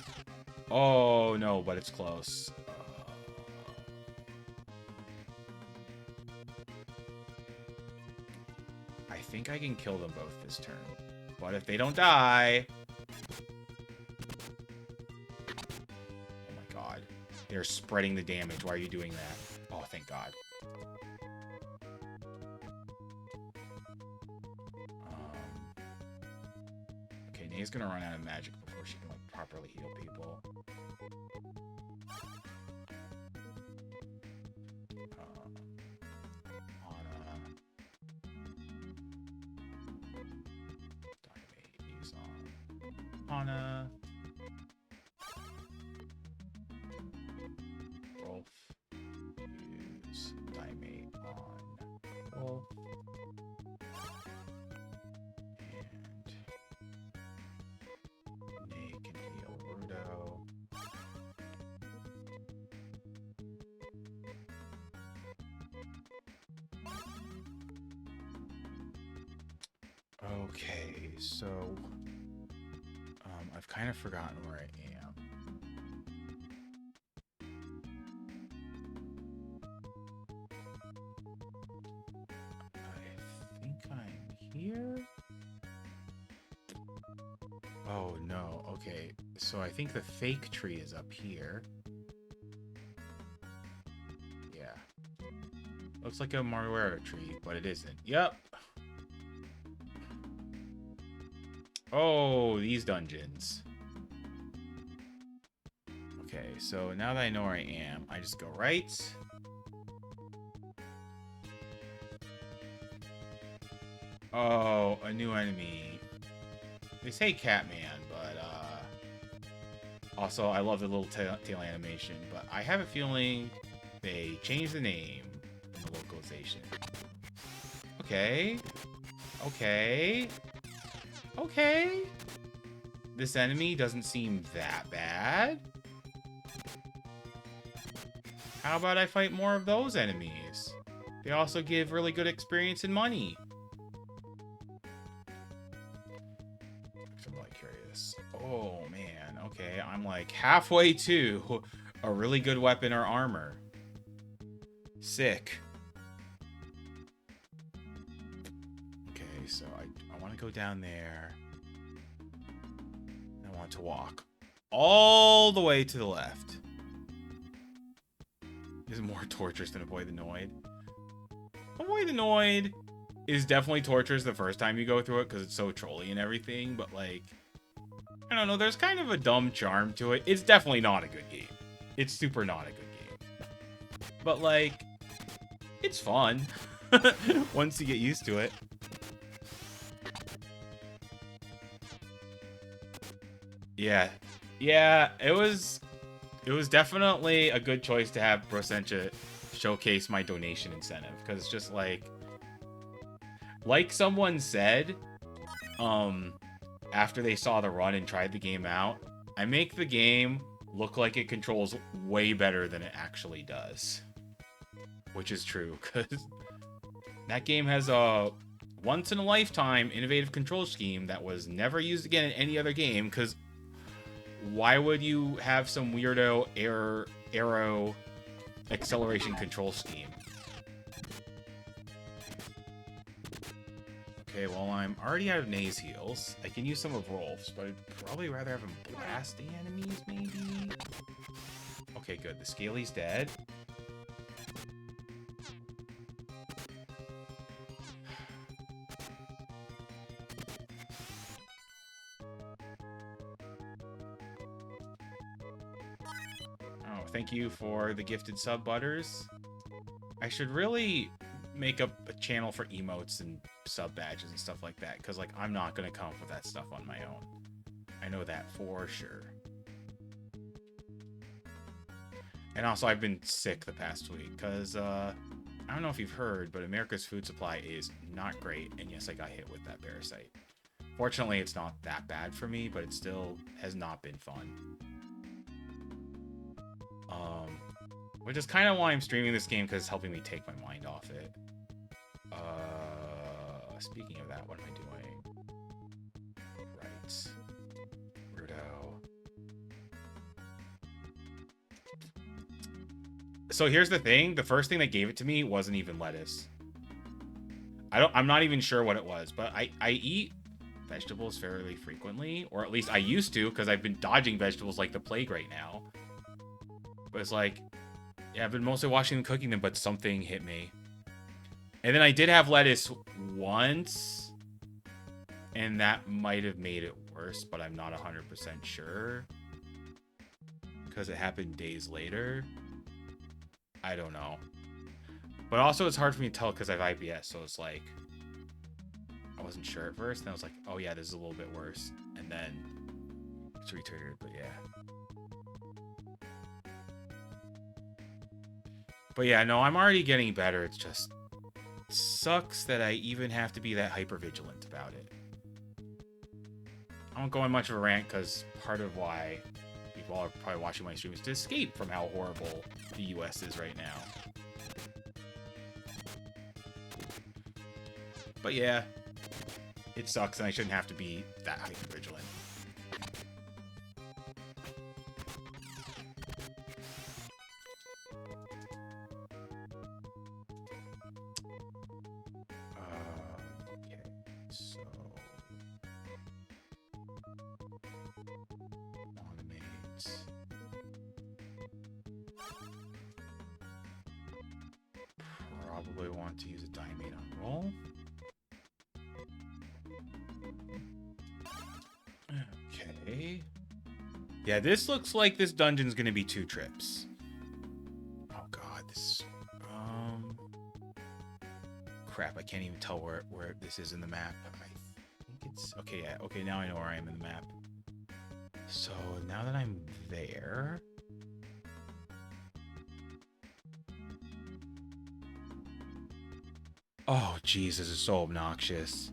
Oh, no, but it's close. I think I can kill them both this turn. But if they don't die... Oh my god. They're spreading the damage. Why are you doing that? Oh, thank god. Okay, Nae's gonna run out of magic before she can, like, properly heal people. Anna. Rolf. Use Dimate on Wolf. And Nae can heal Rudo. Okay, so I've kind of forgotten where I am. I think I'm here? Oh, no. Okay, so I think the fake tree is up here. Yeah. Looks like a Maruera tree, but it isn't. Yep. Oh, these dungeons. Okay, so now that I know where I am, I just go right. Oh, a new enemy. They say Catman, but, also, I love the little tail animation, but I have a feeling they changed the name in the localization. Okay. Okay. Okay. This enemy doesn't seem that bad. How about I fight more of those enemies? They also give really good experience and money. I'm like curious. Oh man, okay, I'm like halfway to a really good weapon or armor. Sick. Okay, so I want to go down there. I want to walk all the way to the left. Is more torturous than Avoid the Noid. Avoid the Noid is definitely torturous the first time you go through it because it's so trolly and everything, but like, I don't know, there's kind of a dumb charm to it. It's definitely not a good game. It's super not a good game. But like, it's fun once you get used to it. Yeah. Yeah, it was definitely a good choice to have Brosencha showcase my donation incentive, because it's just like someone said, after they saw the run and tried the game out, I make the game look like it controls way better than it actually does. Which is true, because that game has a once-in-a-lifetime innovative control scheme that was never used again in any other game, because why would you have some weirdo arrow acceleration control scheme? Okay, well, I'm already out of Nae's heals. I can use some of Rolf's, but I'd probably rather have him blast the enemies, maybe? Okay, good. The Scaly's dead. Oh, thank you for the gifted sub, Butters. I should really make up a channel for emotes and sub badges and stuff like that, because, like, I'm not going to come up with that stuff on my own. I know that for sure. And also, I've been sick the past week, because, I don't know if you've heard, but America's food supply is not great, and yes, I got hit with that parasite. Fortunately, it's not that bad for me, but it still has not been fun. Which is kind of why I'm streaming this game, because it's helping me take my mind off it. Speaking of that, what am I doing? Right. Weirdo. So here's the thing. The first thing that gave it to me wasn't even lettuce. I'm not even sure what it was, but I eat vegetables fairly frequently, or at least I used to, because I've been dodging vegetables like the plague right now. But it's like, yeah, I've been mostly washing and cooking them, but something hit me. And then I did have lettuce once, and that might have made it worse, but I'm not 100% sure. Because it happened days later. I don't know. But also, it's hard for me to tell because I have IBS, so it's like, I wasn't sure at first, and I was like, oh yeah, this is a little bit worse. And then it's re-triggered, but yeah. But yeah, no, I'm already getting better. It's just sucks that I even have to be that hyper vigilant about it. I won't go on much of a rant, because part of why people are probably watching my stream is to escape from how horrible the US is right now. But yeah, it sucks, and I shouldn't have to be that hyper vigilant. Probably want to use a diamond on roll. Okay. Yeah, this looks like this dungeon's gonna be 2 trips. Oh god, this... Crap, I can't even tell where this is in the map. I think it's... Okay, yeah, okay, now I know where I am in the map. So, now that I'm there... Oh, jeez, this is so obnoxious.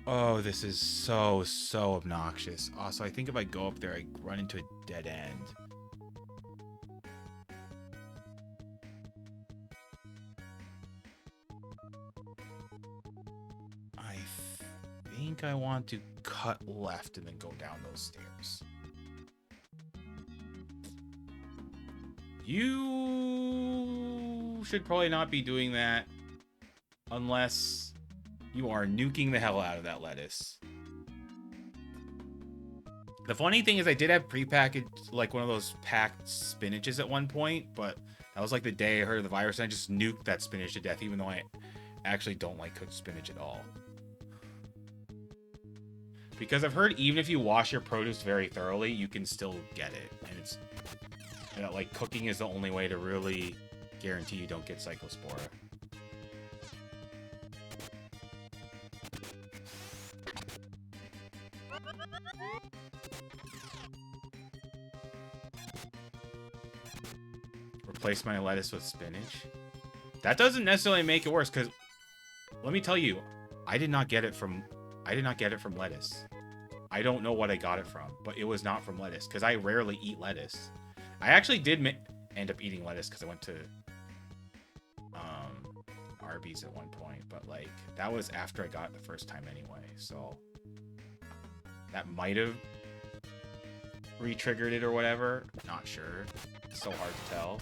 Oh, this is so obnoxious. Also, I think if I go up there, I run into a dead end. I think I want to cut left and then go down those stairs. You should probably not be doing that unless you are nuking the hell out of that lettuce. The funny thing is I did have prepackaged, like, one of those packed spinaches at one point, but that was like the day I heard of the virus, and I just nuked that spinach to death, even though I actually don't like cooked spinach at all. Because I've heard even if you wash your produce very thoroughly, you can still get it. And it's... You know, like, cooking is the only way to really guarantee you don't get Cyclospora. replace my lettuce with spinach. That doesn't necessarily make it worse, because let me tell you, I did not get it from lettuce. I don't know what I got it from, but it was not from lettuce, because I rarely eat lettuce. I actually did end up eating lettuce because I went to Arby's at one point, but like that was after I got it the first time anyway, so that might have re-triggered it or whatever. Not sure. It's so hard to tell.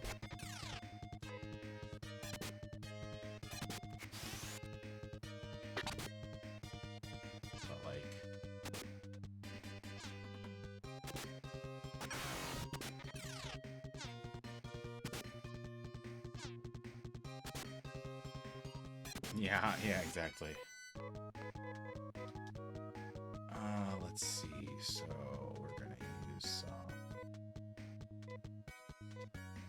But like, yeah, exactly. Let's see. So we're gonna use some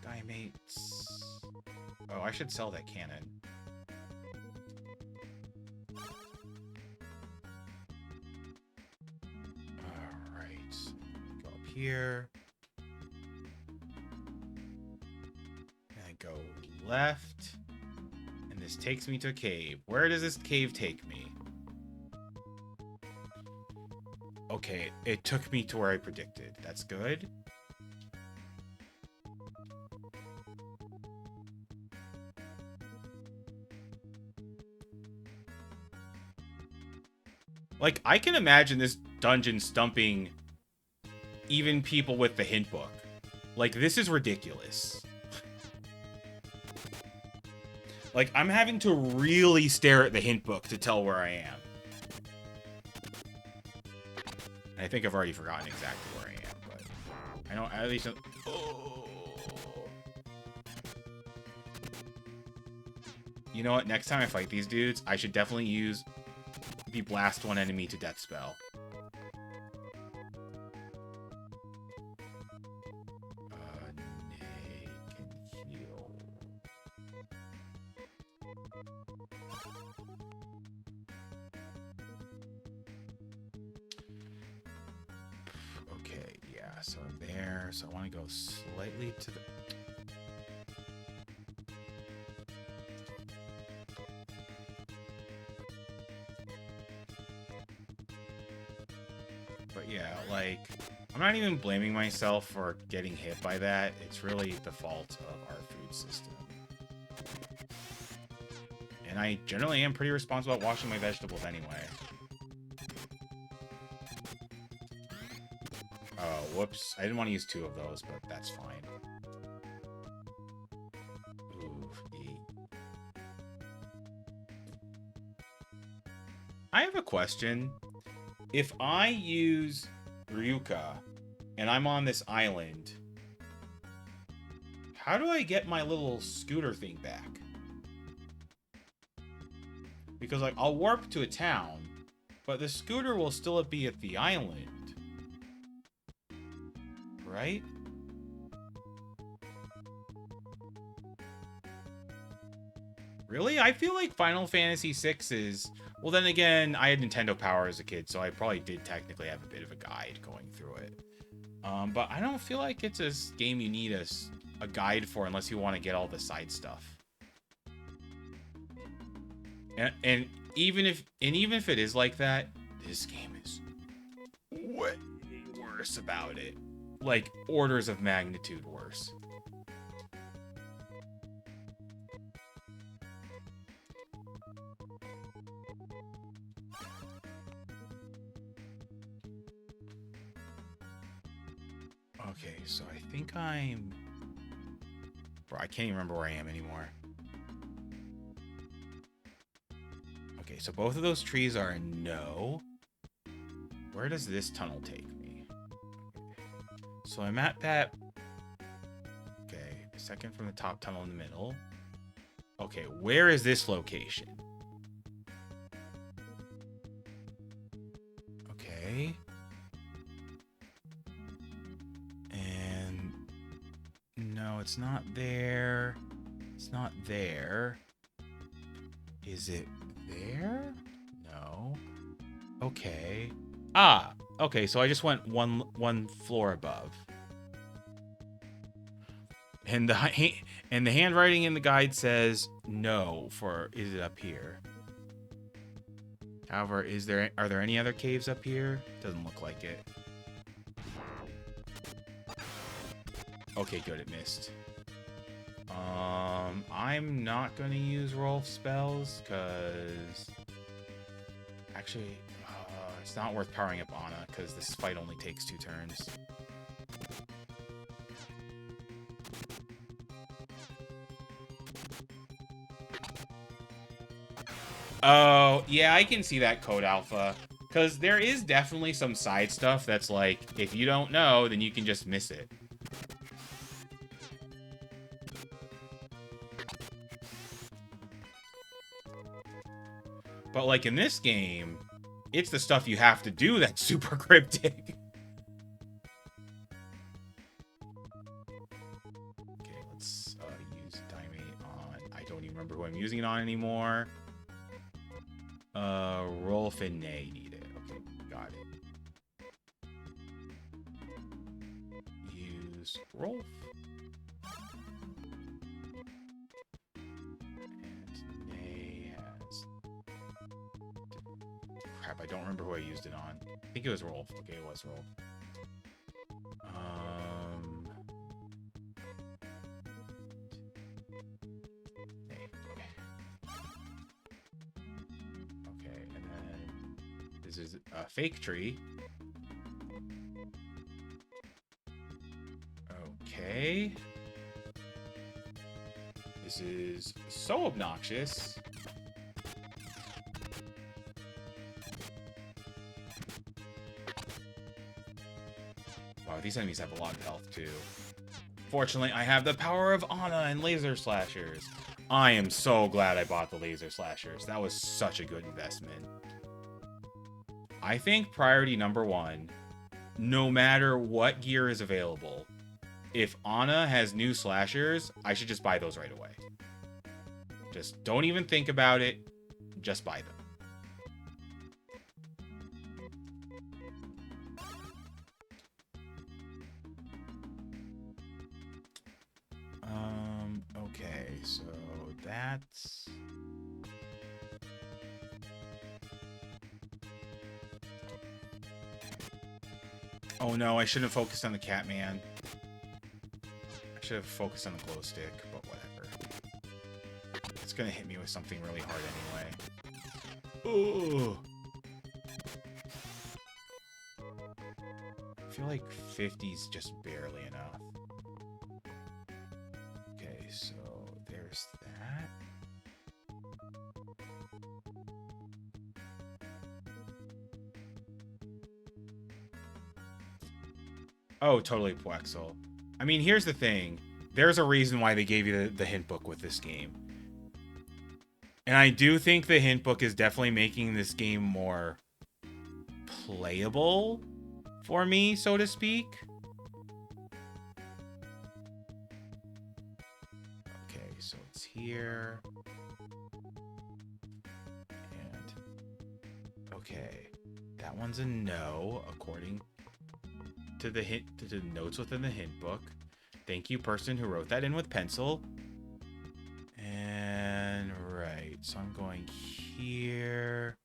Dimates. Oh, I should sell that cannon. Alright. Go up here. And go left. And this takes me to a cave. Where does this cave take me? Okay, it took me to where I predicted. That's good. Like, I can imagine this dungeon stumping even people with the hint book. Like, this is ridiculous. Like, I'm having to really stare at the hint book to tell where I am. I think I've already forgotten exactly where I am, but I know at least. Oh. You know what? Next time I fight these dudes, I should definitely use the blast one enemy to death spell. Nay can heal. Okay, yeah, so there. So I want to go slightly to the... But yeah, like, I'm not even blaming myself for getting hit by that. It's really the fault of our food system. And I generally am pretty responsible at washing my vegetables anyway. Oh, whoops. I didn't want to use 2 of those, but that's fine. Ooh, I have a question. If I use Ryuka and I'm on this island, how do I get my little scooter thing back? Because, like, I'll warp to a town, but the scooter will still be at the island. Right? Really? I feel like Final Fantasy VI is... Well, then again, I had Nintendo Power as a kid, so I probably did technically have a bit of a guide going through it. But I don't feel like it's a game you need a guide for unless you want to get all the side stuff. And even if it is like that, this game is way worse about it. Like, orders of magnitude worse. Okay, so I think I'm... Bro, I can't even remember where I am anymore. Okay, so both of those trees are a no. Where does this tunnel take me? So I'm at that... Okay, second from the top tunnel in the middle. Okay, where is this location? Okay. And... No, it's not there. It's not there. Is it there? No. Okay. Ah! Okay, so I just went one floor above. And the handwriting in the guide says no for is it up here? However, are there any other caves up here? Doesn't look like it. Okay, good, it missed. I'm not gonna use Rolf spells because actually it's not worth powering up Anna because this fight only takes 2 turns. Oh, yeah, I can see that Code Alpha. Because there is definitely some side stuff that's like, if you don't know, then you can just miss it. But like in this game, it's the stuff you have to do that's super cryptic. Okay, let's use Diamate on... I don't even remember who I'm using it on anymore. Rolf and Nay need it. Okay, got it. Use Rolf. And Nay has... Crap, I don't remember who I used it on. I think it was Rolf. Okay, it was Rolf. This is a fake tree. Okay. This is so obnoxious. Wow, these enemies have a lot of health too. Fortunately, I have the power of Anna and laser slashers. I am so glad I bought the laser slashers. That was such a good investment. I think priority number 1, no matter what gear is available, if Anna has new slashers, I should just buy those right away. Just don't even think about it. Just buy them. Okay, so that's... Oh no, I shouldn't have focused on the Catman. I should have focused on the glow stick, but whatever. It's gonna hit me with something really hard anyway. Ooh. I feel like 50's just barely enough. Okay, so there's that. Oh, totally Puexel. I mean, here's the thing. There's a reason why they gave you the hint book with this game. And I do think the hint book is definitely making this game more playable for me, so to speak. Okay, so it's here. And okay, that one's a no, according to the notes within the hint book. Thank you, person who wrote that in with pencil. And right, so I'm going here.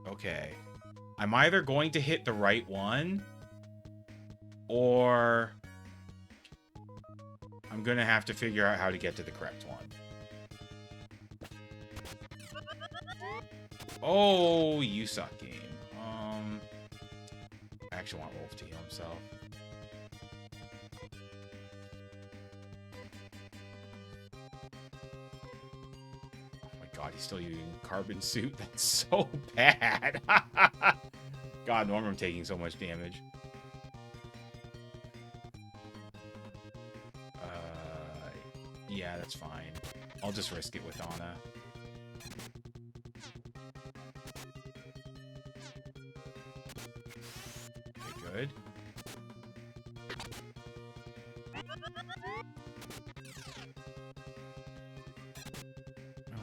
Okay, I'm either going to hit the right one, or I'm gonna have to figure out how to get to the correct one. Oh, you suck, game. I actually want Rolf to heal himself. Oh my god, he's still using carbon suit. That's so bad. God, no wonder I'm taking so much damage. Yeah, that's fine. I'll just risk it with Anna. Good. No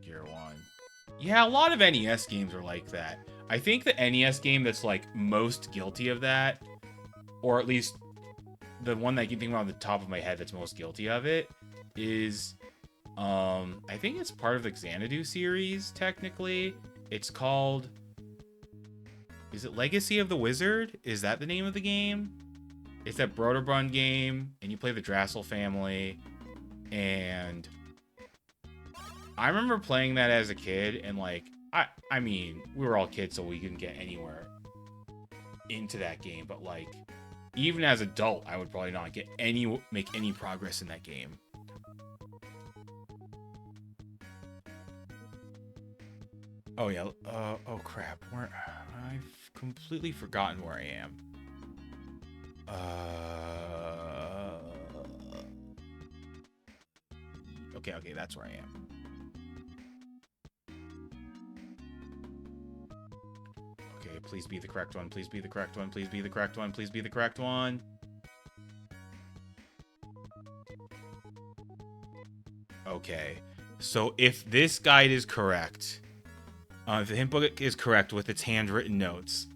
gear 1. Yeah, a lot of NES games are like that. I think the NES game that's like most guilty of that, or at least the one that I can think about on the top of my head that's most guilty of it, is I think it's part of the Xanadu series, technically. It's called... Is it Legacy of the Wizard? Is that the name of the game? It's that Broderbund game, and you play the Drassel family, and I remember playing that as a kid, and like, I mean, we were all kids, so we couldn't get anywhere into that game, but like, even as an adult, I would probably not make any progress in that game. Oh yeah, oh crap, I've completely forgotten where I am. Okay, that's where I am. Okay, please be the correct one, please be the correct one, please be the correct one, please be the correct one. Okay, so if this guide is correct, if the hint book is correct with its handwritten notes,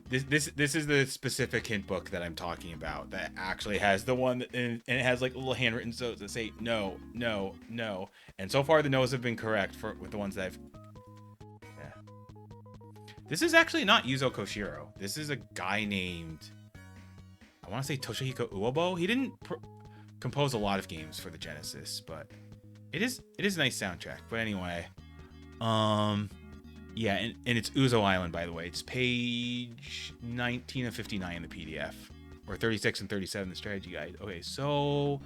this is the specific hint book that I'm talking about that actually has the one and it has like little handwritten notes that say no, no, no. And so far the no's have been correct with the ones that I've... Yeah. This is actually not Yuzo Koshiro. This is a guy named... I want to say Toshihiko Uobo. He didn't compose a lot of games for the Genesis, but it is a nice soundtrack. But anyway, yeah, and it's Uzo Island, by the way. It's page 19 of 59 in the PDF, or 36 and 37 in the strategy guide. Okay, so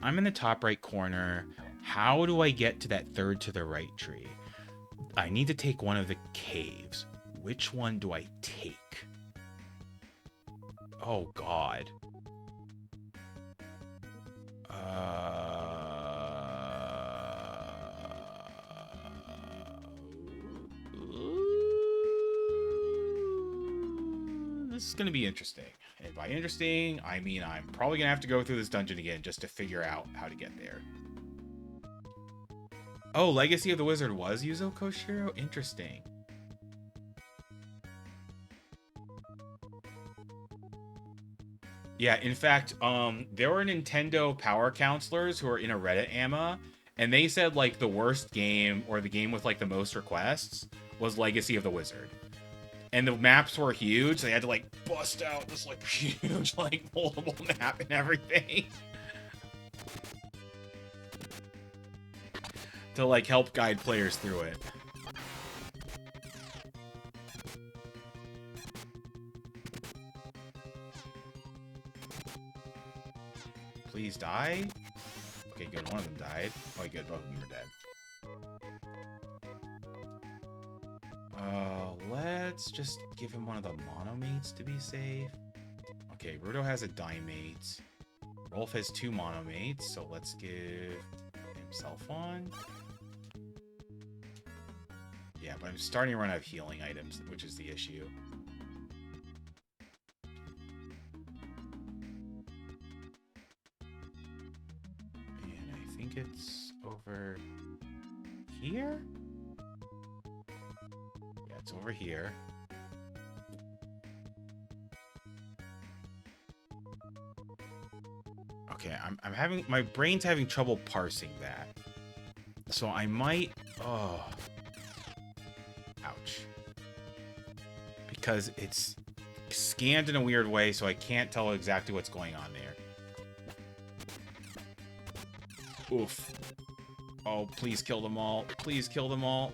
I'm in the top right corner. How do I get to that third to the right tree? I need to take one of the caves. Which one do I take? Oh, God. This is going to be interesting. And by interesting, I mean I'm probably going to have to go through this dungeon again just to figure out how to get there. Oh, Legacy of the Wizard was Yuzo Koshiro? Interesting. Yeah, in fact, there were Nintendo Power Counselors who were in a Reddit AMA, and they said, like, the worst game, or the game with, like, the most requests, was Legacy of the Wizard. And the maps were huge, so they had to, like, bust out this, like, huge, like, multiple map and everything. To, like, help guide players through it. Please die? Okay, good. One of them died. Oh, good. Both of them are dead. Let's just give him one of the monomates to be safe. Okay, Rudo has a dimate. Rolf has 2 monomates, so let's give himself one. Yeah, but I'm starting to run out of healing items, which is the issue. It's over here? Yeah, it's over here. Okay, I'm having... My brain's having trouble parsing that. So I might... Oh. Ouch. Because it's scanned in a weird way, so I can't tell exactly what's going on there. Oof. Oh, please kill them all. Please kill them all.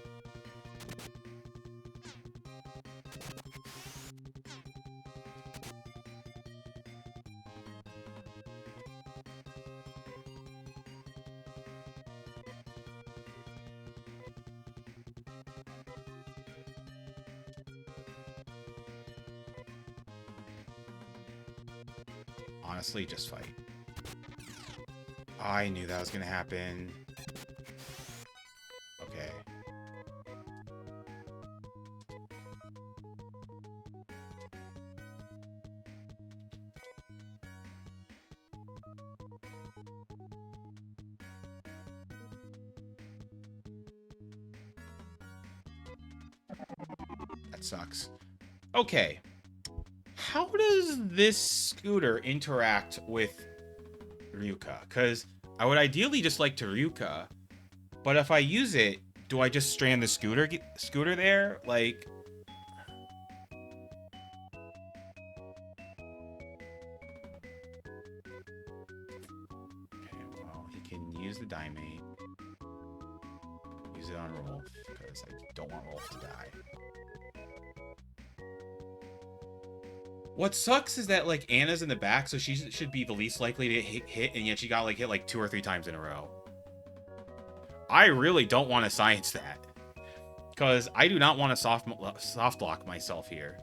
Honestly, just fight. I knew that was gonna happen. Okay. that sucks. Okay. How does this scooter interact with Ryuka? Because I would ideally just like to Ryuka, but if I use it, do I just strand the scooter there? Like... Okay, well, he can use the Daimate. Use it on Rolf, because I don't want Rolf to die. What sucks is that, like, Anna's in the back, so she should be the least likely to hit, and yet she got, like, hit, like, 2 or 3 times in a row. I really don't want to science that. Because I do not want to soft lock myself here.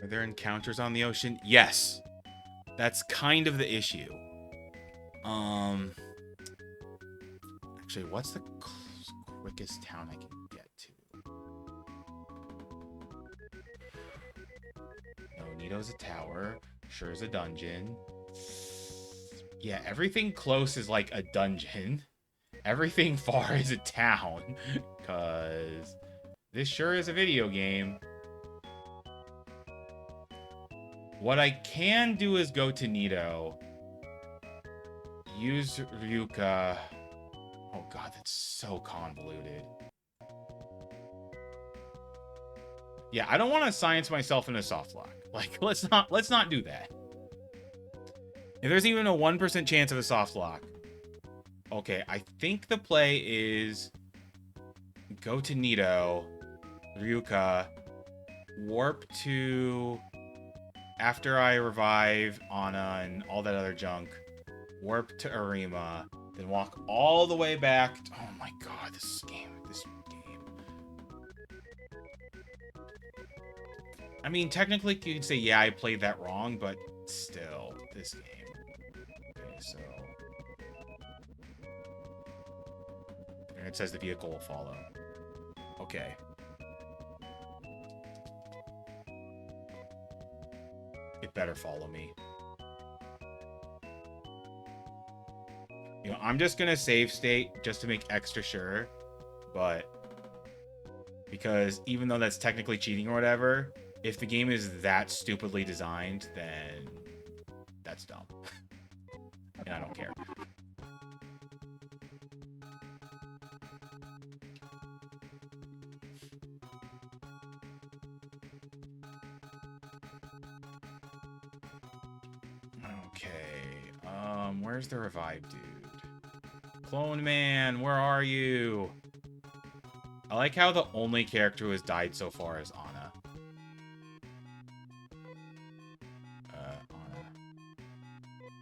Are there encounters on the ocean? Yes. That's kind of the issue. Actually, what's the quickest town I can get to? No, Nito's a tower. Sure is a dungeon. Yeah, everything close is like a dungeon. Everything far is a town. Because this sure is a video game. What I can do is go to Nito. Use Ryuka. Oh god, that's so convoluted. Yeah, I don't want to science myself in a soft lock. Like, let's not do that. If there's even a 1% chance of a soft lock. Okay, I think the play is go to Nito, Ryuka, warp to after I revive Anna and all that other junk, warp to Arima, then walk all the way back. Oh my god, this game. I mean, technically you could say, yeah, I played that wrong, but still, this game. Okay, so... And it says the vehicle will follow. Okay. It better follow me. You know, I'm just gonna save state just to make extra sure, but because even though that's technically cheating or whatever, if the game is that stupidly designed, then that's dumb. And I don't care. Okay, where's the revive dude? Clone Man, where are you? I like how the only character who has died so far is Anna. Anna.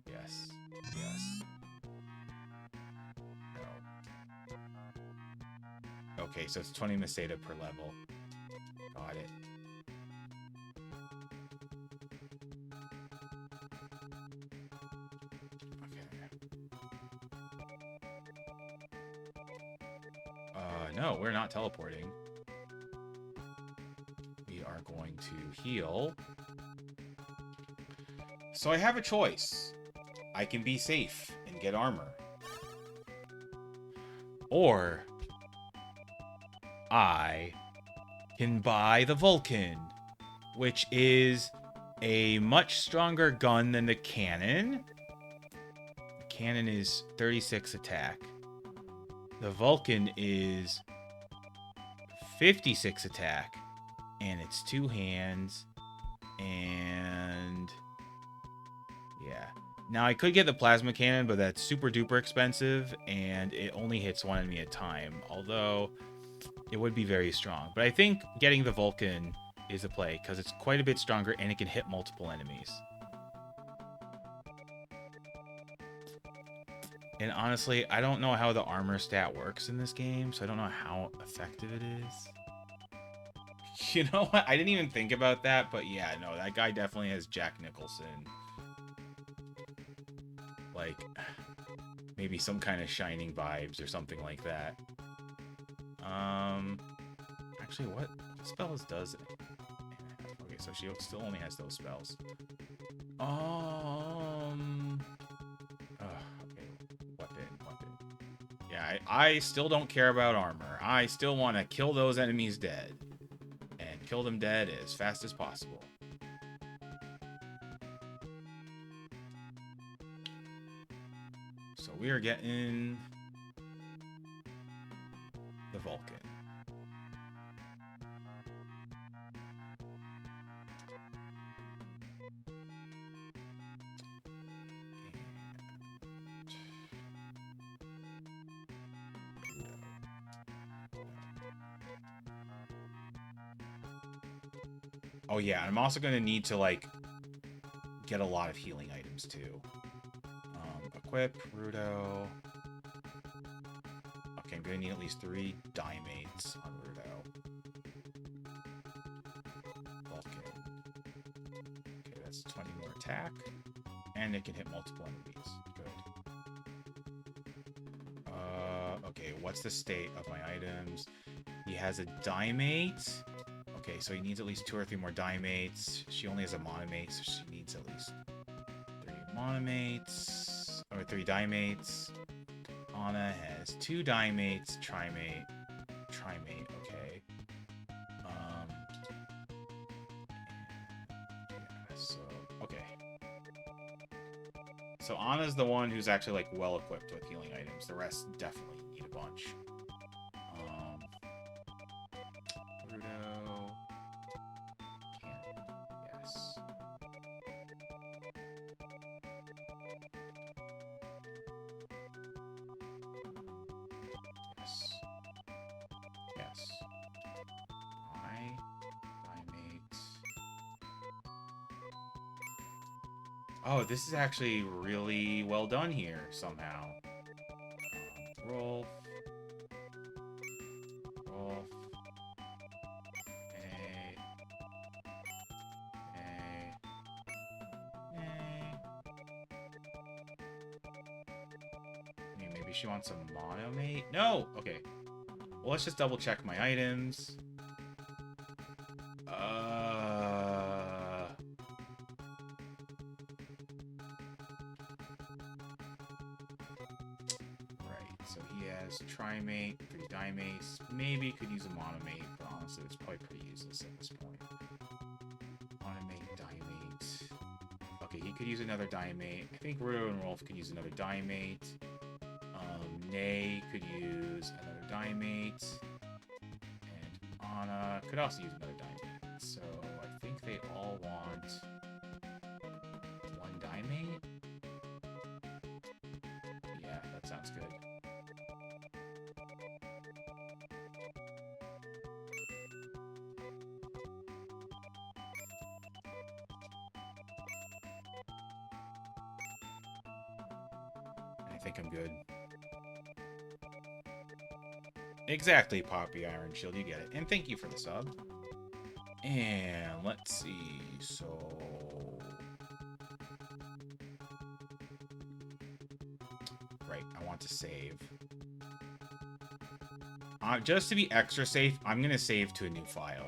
Yes. Yes. No. Okay, so it's 20 Meseta per level. Got it. No, we're not teleporting. We are going to heal. So I have a choice. I can be safe and get armor. Or I can buy the Vulcan, which is a much stronger gun than the cannon. The cannon is 36 attack. The Vulcan is 56 attack, and it's 2 hands, and yeah. Now, I could get the plasma cannon, but that's super duper expensive, and it only hits 1 enemy at a time, although it would be very strong. But I think getting the Vulcan is a play, because it's quite a bit stronger, and it can hit multiple enemies. And honestly, I don't know how the armor stat works in this game, so I don't know how effective it is. You know what? I didn't even think about that, but yeah, no, that guy definitely has Jack Nicholson. Like, maybe some kind of Shining vibes or something like that. Actually, what spells does it? Okay, so she still only has those spells. Okay, weapon. Yeah, I still don't care about armor. I still want to kill those enemies dead. And kill them dead as fast as possible. So we are getting the Vulcan. Oh yeah, I'm also going to need to, like, get a lot of healing items, too. Equip, Rudo. Okay, I'm going to need at least 3 Dimates on Rudo. Vulcan. Okay, that's 20 more attack. And it can hit multiple enemies. Good. Okay, what's the state of my items? He has a Dimate. Okay, so he needs at least 2 or 3 more Dimates. She only has a Monomate, so she needs at least 3 Monomates. Or 3 Dimates. Anna has 2 Dimates. Trimate. Okay. Yeah, so, okay. So Anna's the one who's actually, like, well-equipped with healing items. The rest definitely need a bunch. Oh, this is actually really well done here, somehow. Rolf. Maybe she wants a monomate? No! Okay. Well, let's just double check my items. Trimate, 3 Dimates. Maybe could use a Monomate, but honestly, it's probably pretty useless at this point. Monomate, Dimate. Okay, he could use another Dimate. I think Rudo and Rolf could use another Dimate. Nay could use another Dimate. And Anna could also use another Dimate. So I think they all want 1 Dimate. Yeah, that sounds good. I think I'm good. Exactly, Poppy Iron Shield, you get it. And thank you for the sub. And let's see, so... Right, I want to save. Just to be extra safe, I'm going to save to a new file.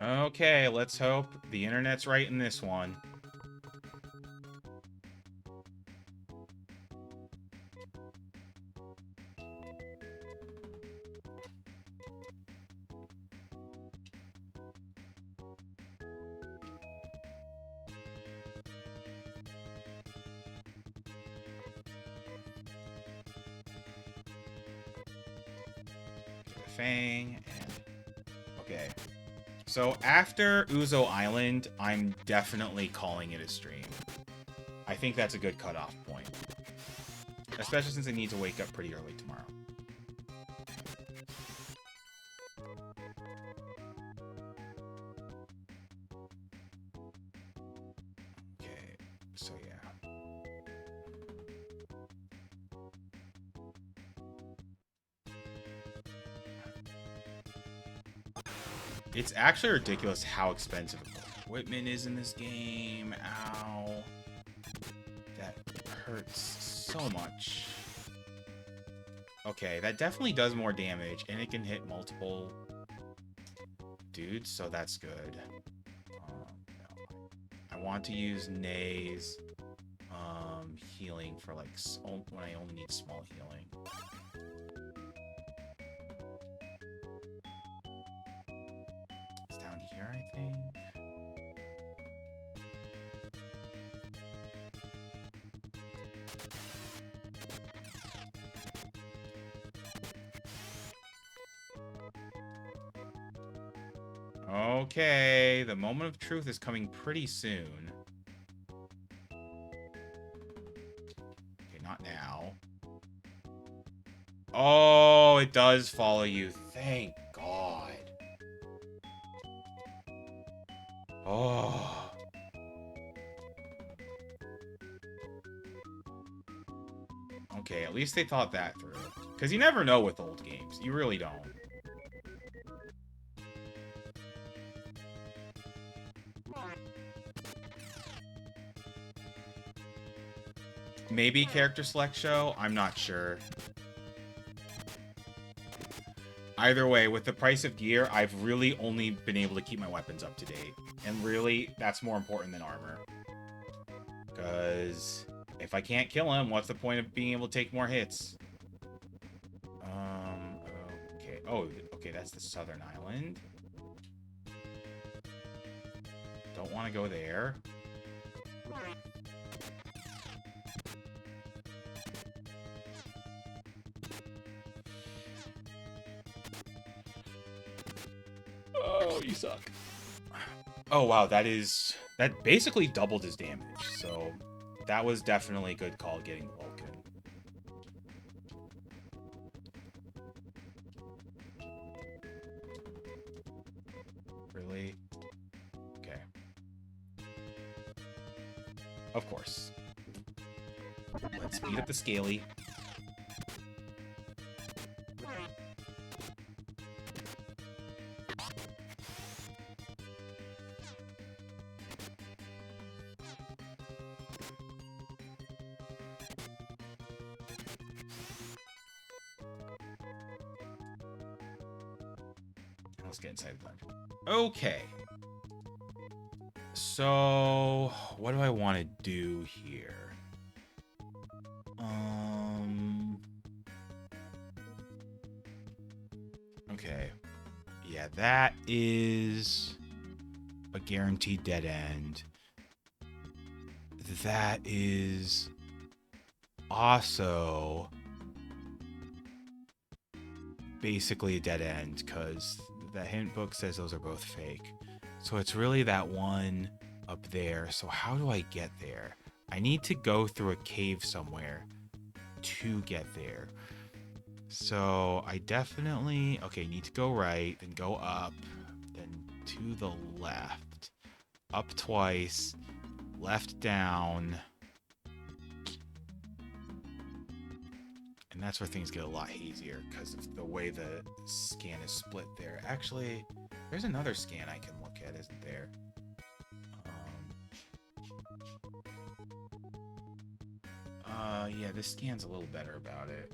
Okay, let's hope the internet's right in this one. Fang, and... Okay. So after Uzo Island, I'm definitely calling it a stream. I think that's a good cutoff point. Especially since I need to wake up pretty early tomorrow. Okay, so yeah. It's actually ridiculous how expensive equipment is in this game. Ow. That hurts so much. Okay, that definitely does more damage, and it can hit multiple dudes, so that's good. No. I want to use Nay's healing for like when I only need small healing. It's down here, I think. Okay, the moment of truth is coming pretty soon. Okay, not now. Oh, it does follow you. Thank God. Oh. Okay, at least they thought that through. Because you never know with old games. You really don't. Maybe character select show? I'm not sure. Either way, with the price of gear, I've really only been able to keep my weapons up to date. And really, that's more important than armor. Because if I can't kill him, what's the point of being able to take more hits? Okay. Oh, okay, that's the southern island. Don't want to go there. Oh, you suck. Oh, wow, that basically doubled his damage, so that was definitely a good call getting Vulcan. Really? Okay. Of course. Let's speed up the Scaly. Let's get inside the dungeon. Okay. So, what do I want to do here? Okay. Yeah, that is a guaranteed dead end. That is also basically a dead end because the hint book says those are both fake. So it's really that one up there. So how do I get there? I need to go through a cave somewhere to get there. So I definitely, okay, need to go right, then go up, then to the left, up twice, left down. And that's where things get a lot hazier because of the way the scan is split there. Actually, there's another scan I can look at, isn't there? Yeah, this scan's a little better about it.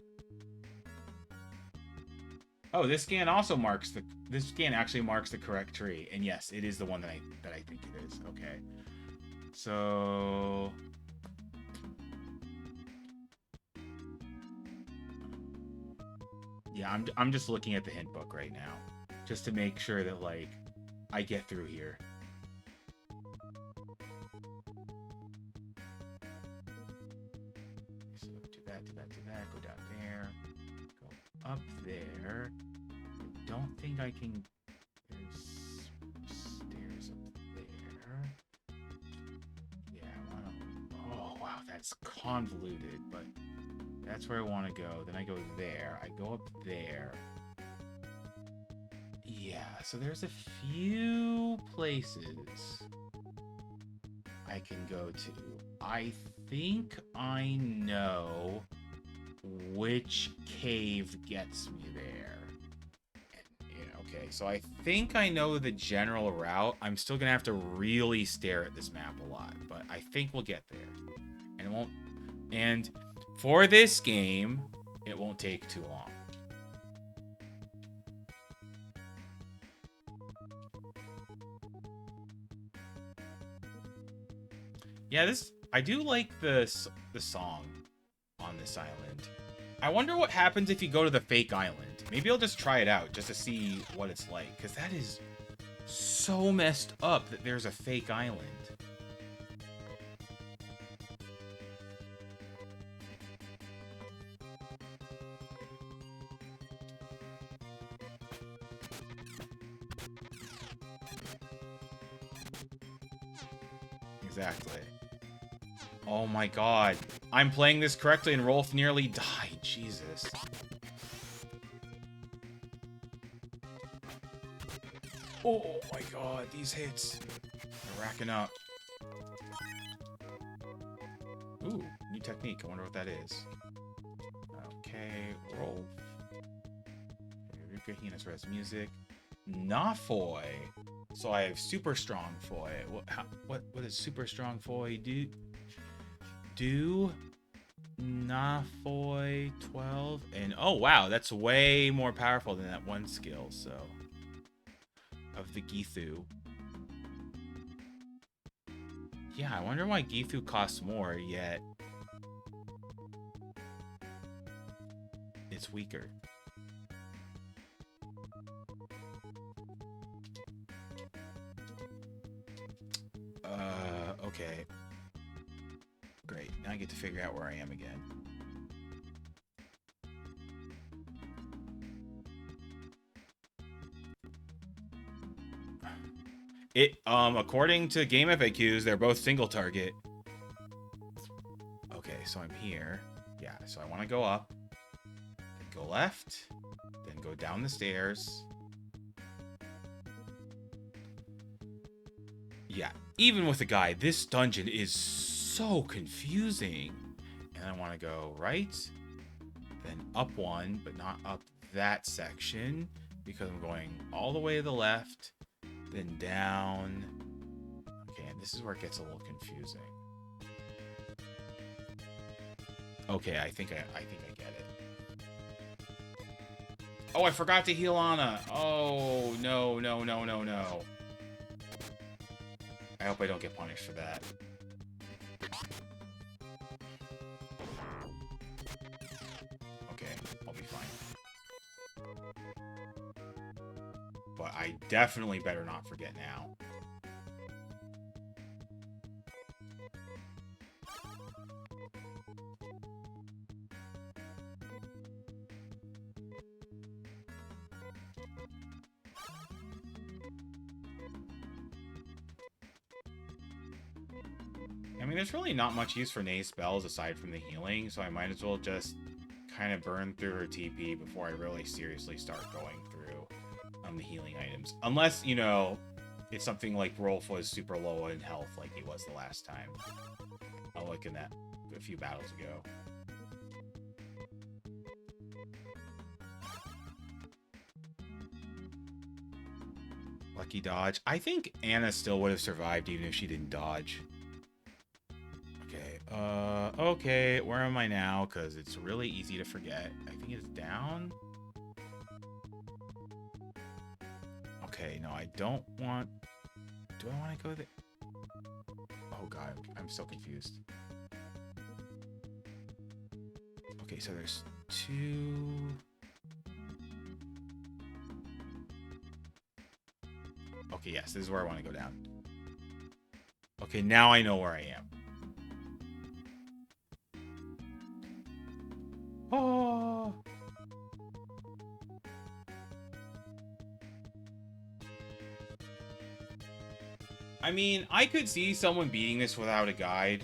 Oh, this scan also marks this scan actually marks the correct tree. And yes, it is the one that I think it is. Okay. So yeah, I'm just looking at the hint book right now just to make sure that like I get through here. So do that, go down there, go up there. I don't think I can. There's stairs up there. Yeah, I wanna. Oh wow, That's convoluted, but that's where I want to go. Then I go there. I go up there. Yeah, so there's a few places I can go to. I think I know which cave gets me there. Okay, so I think I know the general route. I'm still gonna have to really stare at this map a lot, but I think we'll get there. And it won't. And for this game, it won't take too long. Yeah, I do like the song on this island. I wonder what happens if you go to the fake island. Maybe I'll just try it out just to see what it's like, because that is so messed up that there's a fake island. Exactly. Oh my god. I'm playing this correctly and Rolf nearly died. Jesus. Oh my god, these hits. They're racking up. Ooh, new technique. I wonder what that is. Okay, Rolf. Hina's res music. Nafoy. So I have super strong foy. What does super strong foy do? Nafoy 12 and oh wow, that's way more powerful than that one skill. So of the Githu. Yeah, I wonder why Githu costs more yet it's weaker. Okay. Great. Now I get to figure out where I am again. According to game FAQs, they're both single target. Okay, so I'm here. Yeah, so I want to go up, then go left, then go down the stairs. Yeah, even with a guide, this dungeon is so confusing. And I want to go right, then up one, but not up that section, because I'm going all the way to the left, then down. Okay, and this is where it gets a little confusing. Okay, I think I get it. Oh, I forgot to heal Anna. Oh, no. I hope I don't get punished for that. Okay, I'll be fine. But I definitely better not forget now. I mean, there's really not much use for Nay's spells aside from the healing, so I might as well just kind of burn through her TP before I really seriously start going through the healing items. Unless, you know, it's something like Rolf was super low in health like he was the last time. I'll look in that a few battles ago. Lucky dodge. I think Anna still would have survived even if she didn't dodge. Okay, where am I now? Because it's really easy to forget. I think it's down. Okay, no, I don't want... Do I want to go there? Oh god, I'm so confused. Okay, so there's two... Okay, yes, this is where I want to go down. Okay, now I know where I am. Oh. I mean, I could see someone beating this without a guide,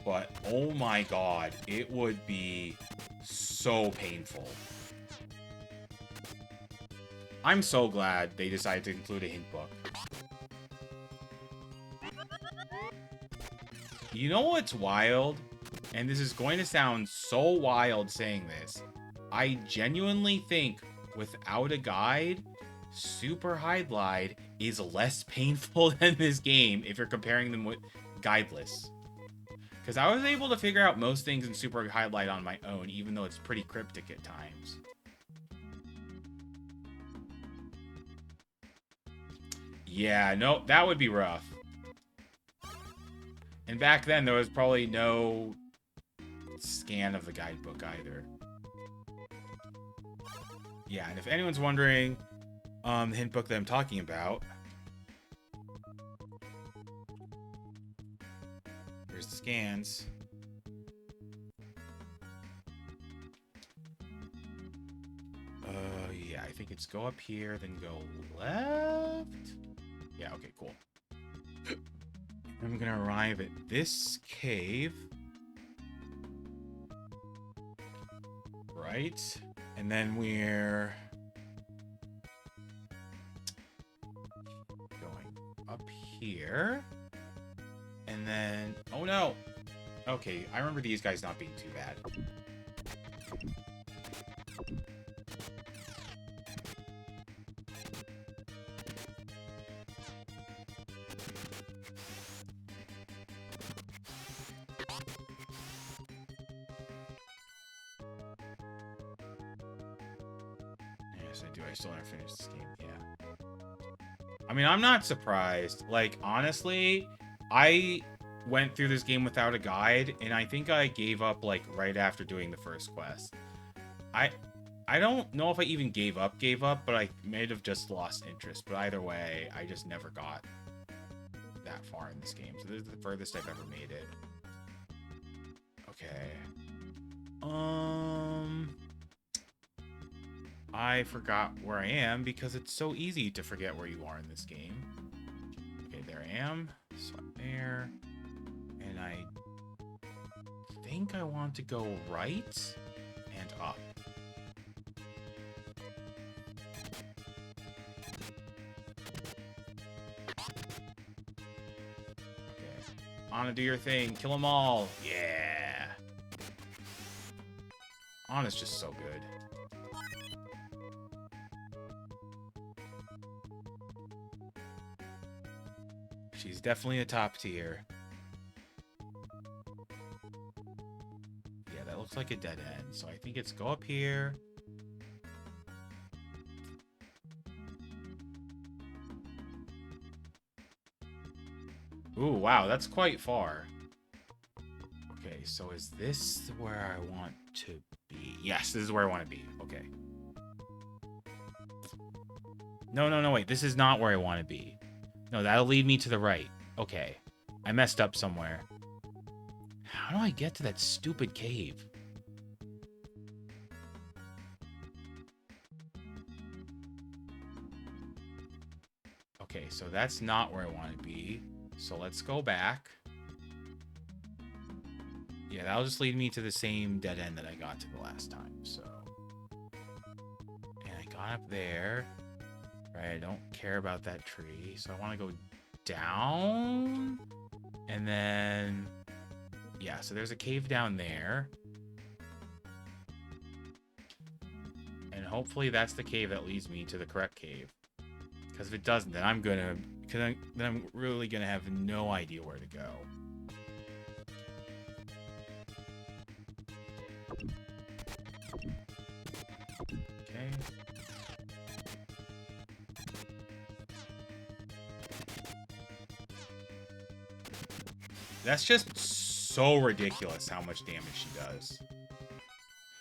but oh my god, it would be so painful. I'm so glad they decided to include a hint book. You know what's wild? And this is going to sound so wild saying this. I genuinely think without a guide, Super High Glide is less painful than this game if you're comparing them with guideless. Because I was able to figure out most things in Super High Glide on my own, even though it's pretty cryptic at times. Yeah, no, that would be rough. And back then, there was probably no scan of the guidebook either. Yeah, and if anyone's wondering, the hint book that I'm talking about, here's the scans. Yeah, I think it's go up here, then go left. Yeah, okay, cool. I'm gonna arrive at this cave. Right. And then we're going up here. And then... Oh, no! Okay, I remember these guys not being too bad. Yes, I do. I still haven't finished this game. Yeah. I mean, I'm not surprised. Like, honestly, I went through this game without a guide, and I think I gave up, like, right after doing the first quest. I don't know if I even gave up, but I may have just lost interest. But either way, I just never got that far in this game. So this is the furthest I've ever made it. Okay. I forgot where I am because it's so easy to forget where you are in this game. Okay, there I am. So I'm there. And I think I want to go right and up. Okay. Anna, do your thing. Kill them all. Yeah. Anna's just so good. She's definitely a top tier. Yeah, that looks like a dead end. So I think it's go up here. Ooh, wow, that's quite far. Okay, so is this where I want to be? Yes, this is where I want to be. Okay. No, wait. This is not where I want to be. No, that'll lead me to the right. Okay. I messed up somewhere. How do I get to that stupid cave? Okay, so that's not where I want to be. So let's go back. Yeah, that'll just lead me to the same dead end that I got to the last time, so... And I got up there. Right, I don't care about that tree, so I want to go down. And then... Yeah, so there's a cave down there. And hopefully that's the cave that leads me to the correct cave. Because if it doesn't, then I'm gonna... then I'm really gonna have no idea where to go. Okay. That's just so ridiculous how much damage she does.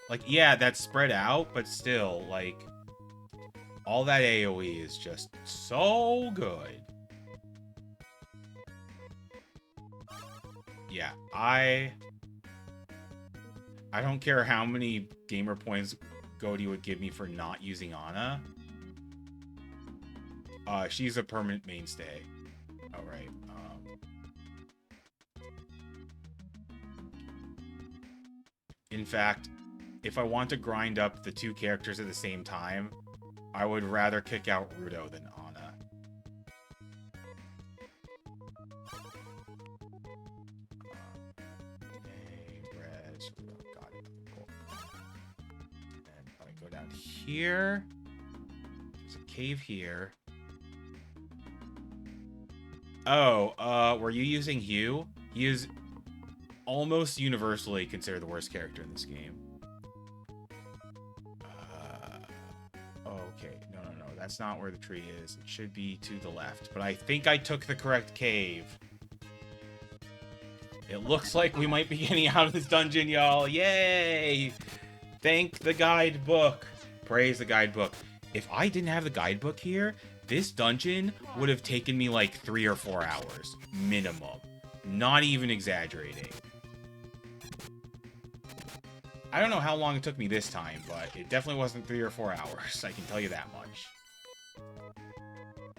Like, yeah, that's spread out, but still, like, all that AoE is just so good. Yeah, I don't care how many gamer points Goaty would give me for not using Ana. She's a permanent mainstay. Oh, right. in fact, if I want to grind up the two characters at the same time, I would rather kick out Rudo than Anna. Res, Rudo, got it. Cool. And I go down here. There's a cave here. Oh, were you using Hugh? He is almost universally considered the worst character in this game. Okay, no, that's not where the tree is. It should be to the left, but I think I took the correct cave. It looks like we might be getting out of this dungeon, y'all. Yay! Thank the guidebook. Praise the guidebook. If I didn't have the guidebook here, this dungeon would have taken me like 3 or 4 hours. Minimum. Not even exaggerating. I don't know how long it took me this time, but it definitely wasn't 3 or 4 hours. I can tell you that much.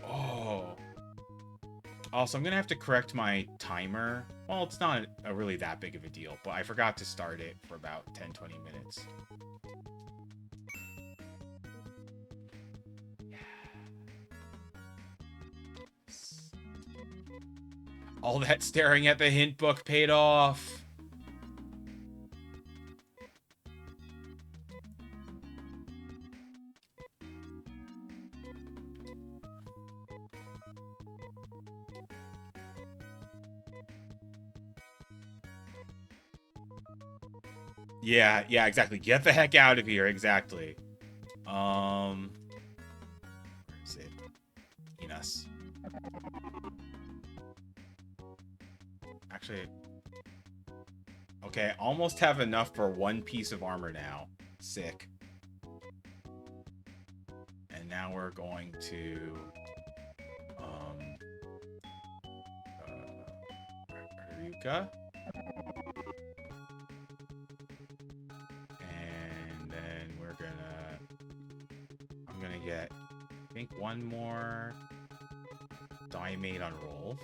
Oh. Also, I'm going to have to correct my timer. Well, it's not really that big of a deal, but I forgot to start it for about 10-20 minutes. All that staring at the hint book paid off. Yeah, exactly. Get the heck out of here, exactly. Where is it? Enos. Actually, okay, almost have enough for 1 piece of armor now. Sick. And now we're going to Ryuka. And then I'm gonna get, I think, 1 more diamate on Rolf.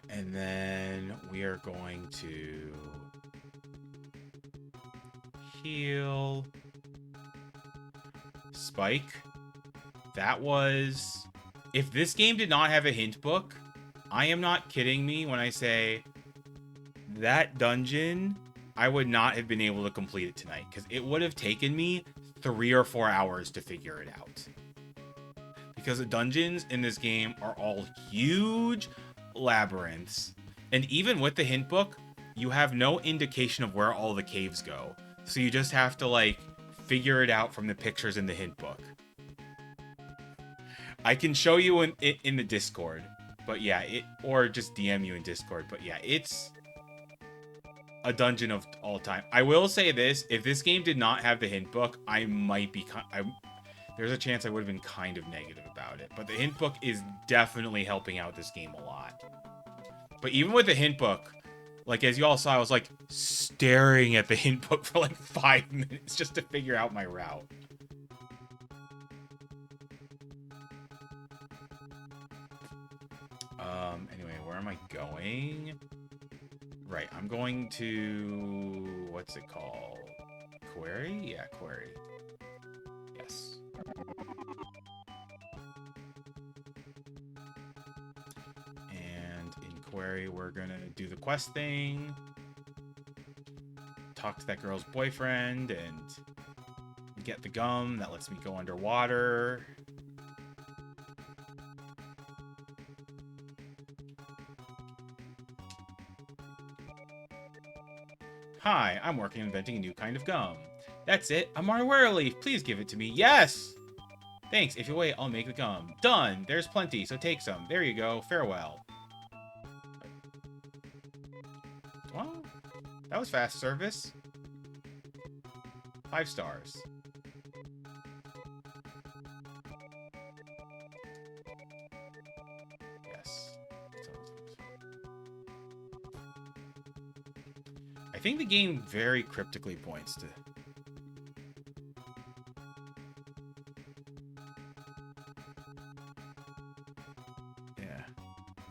And then we are going to heal Spike. That was... If this game did not have a hint book, I am not kidding me when I say that dungeon, I would not have been able to complete it tonight, because it would have taken me 3 or 4 hours to figure it out. Because the dungeons in this game are all huge labyrinths, and even with the hint book, you have no indication of where all the caves go. So you just have to, like, figure it out from the pictures in the hint book. I can show you in the Discord, but yeah, or just DM you in Discord, but yeah, it's a dungeon of all time. I will say this, if this game did not have the hint book, I might be... there's a chance I would have been kind of negative about it, but the hint book is definitely helping out this game a lot. But even with the hint book, like, as you all saw, I was, like, staring at the hint book for, like, 5 minutes just to figure out my route. Anyway, where am I going? Right, I'm going to... what's it called? Quarry? Yeah, Quarry. Yes. And in Quarry, we're gonna do the quest thing. Talk to that girl's boyfriend and get the gum that lets me go underwater. Hi, I'm working on inventing a new kind of gum. That's it, a marware leaf. Please give it to me. Yes! Thanks. If you wait, I'll make the gum. Done! There's plenty, so take some. There you go. Farewell. Well, that was fast service. 5 stars. Yes. I think the game very cryptically points to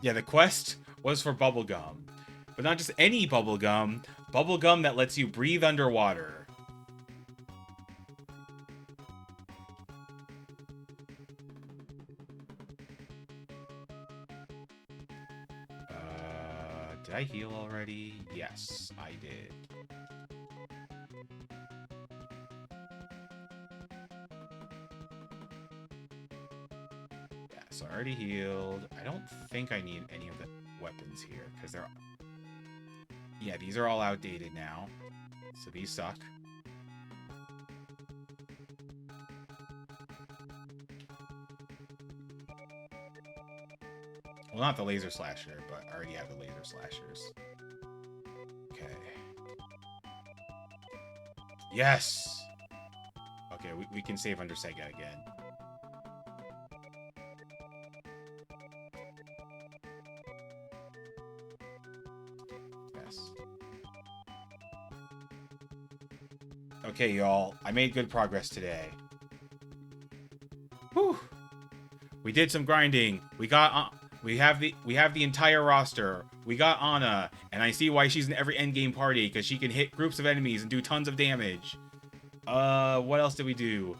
Yeah, the quest was for bubblegum. But not just any bubblegum. Bubblegum that lets you breathe underwater. Did I heal already? Yes, I did. Yeah, so I already healed. I don't think I need any of the weapons here, because they're... Yeah, these are all outdated now. So these suck. Well, not the laser slasher, but I already have the laser slashers. Okay. Yes! Okay, we can save under Sega again. Yes. Okay, y'all. I made good progress today. Whew! We did some grinding. We got... We have the entire roster. We got Anna, and I see why she's in every endgame party, because she can hit groups of enemies and do tons of damage. What else did we do?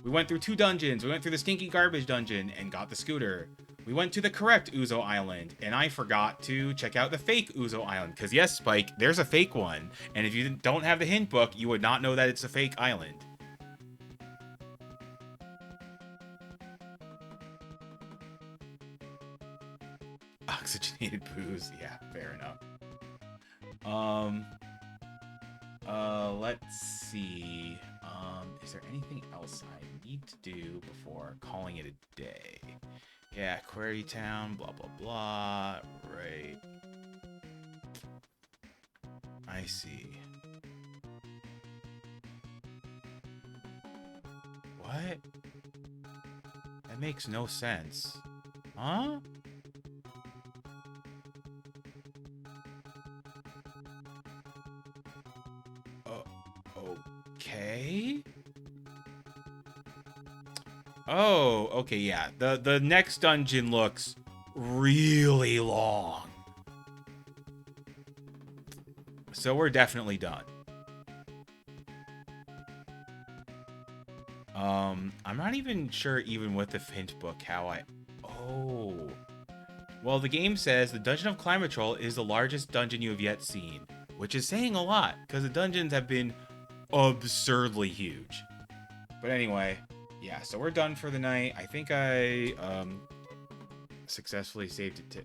We went through 2 dungeons. We went through the stinky garbage dungeon and got the scooter. We went to the correct Uzo Island, and I forgot to check out the fake Uzo Island, because yes, Spike, there's a fake one, and if you don't have the hint book, you would not know that it's a fake island. Oxygenated booze. Yeah, fair enough. Let's see. Is there anything else I need to do before calling it a day? Yeah, Query Town, blah, blah, blah. Right. I see. What? That makes no sense. Huh? Okay. Oh, okay, yeah. The next dungeon looks really long. So we're definitely done. I'm not even sure, even with the hint book, how I... Oh. Well, the game says the Dungeon of Climatrol is the largest dungeon you have yet seen, which is saying a lot, because the dungeons have been absurdly huge. But anyway, yeah, so we're done for the night. I think I successfully saved it to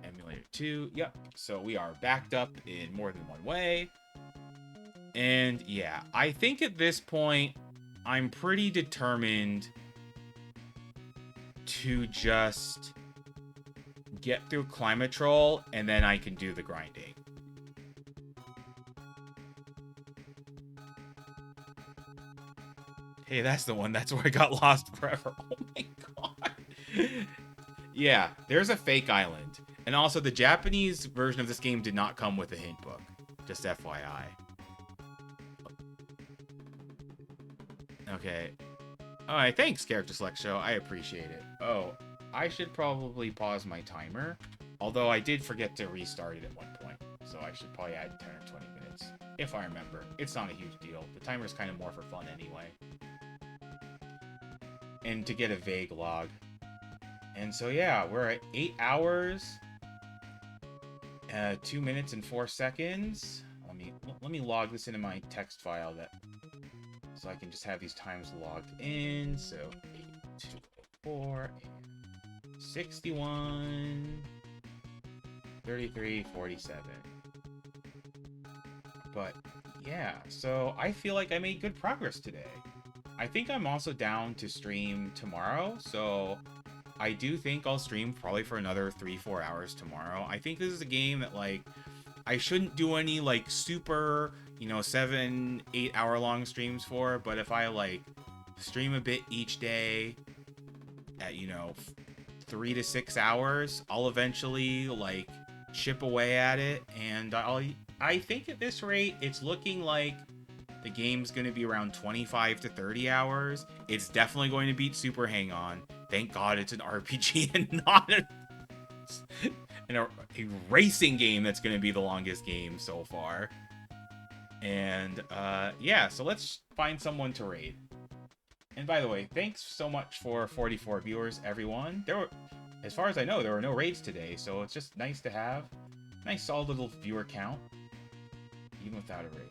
emulator 2. Yep, so we are backed up in more than one way. And yeah, I think at this point, I'm pretty determined to just get through Climatrol, and then I can do the grinding. Hey, that's the one. That's where I got lost forever. Oh my god. Yeah, there's a fake island. And also, the Japanese version of this game did not come with a hint book. Just FYI. Okay. Alright, thanks, Character Select Show. I appreciate it. Oh, I should probably pause my timer. Although I did forget to restart it at one point. So I should probably add 10 or 20 minutes. If I remember. It's not a huge deal. The timer's kind of more for fun anyway. And to get a vague log. And so yeah, we're at 8 hours, 2 minutes and 4 seconds. Let me log this into my text file so I can just have these times logged in. So 8204 and 61 33 47. But yeah, so I feel like I made good progress today. I think I'm also down to stream tomorrow, so I do think I'll stream probably for another 3-4 hours tomorrow. I think this is a game that, like, I shouldn't do any, like, super, 7-8 hour long streams for, but if I, like, stream a bit each day at, 3 to 6 hours, I'll eventually, like, chip away at it, and I think at this rate, it's looking like the game's going to be around 25 to 30 hours. It's definitely going to beat Super Hang-On. Thank God it's an RPG and not in a racing game that's going to be the longest game so far. And yeah, so let's find someone to raid. And by the way, thanks so much for 44 viewers, everyone. There were, as far as I know, there were no raids today, so it's just nice to have nice solid little viewer count, even without a raid.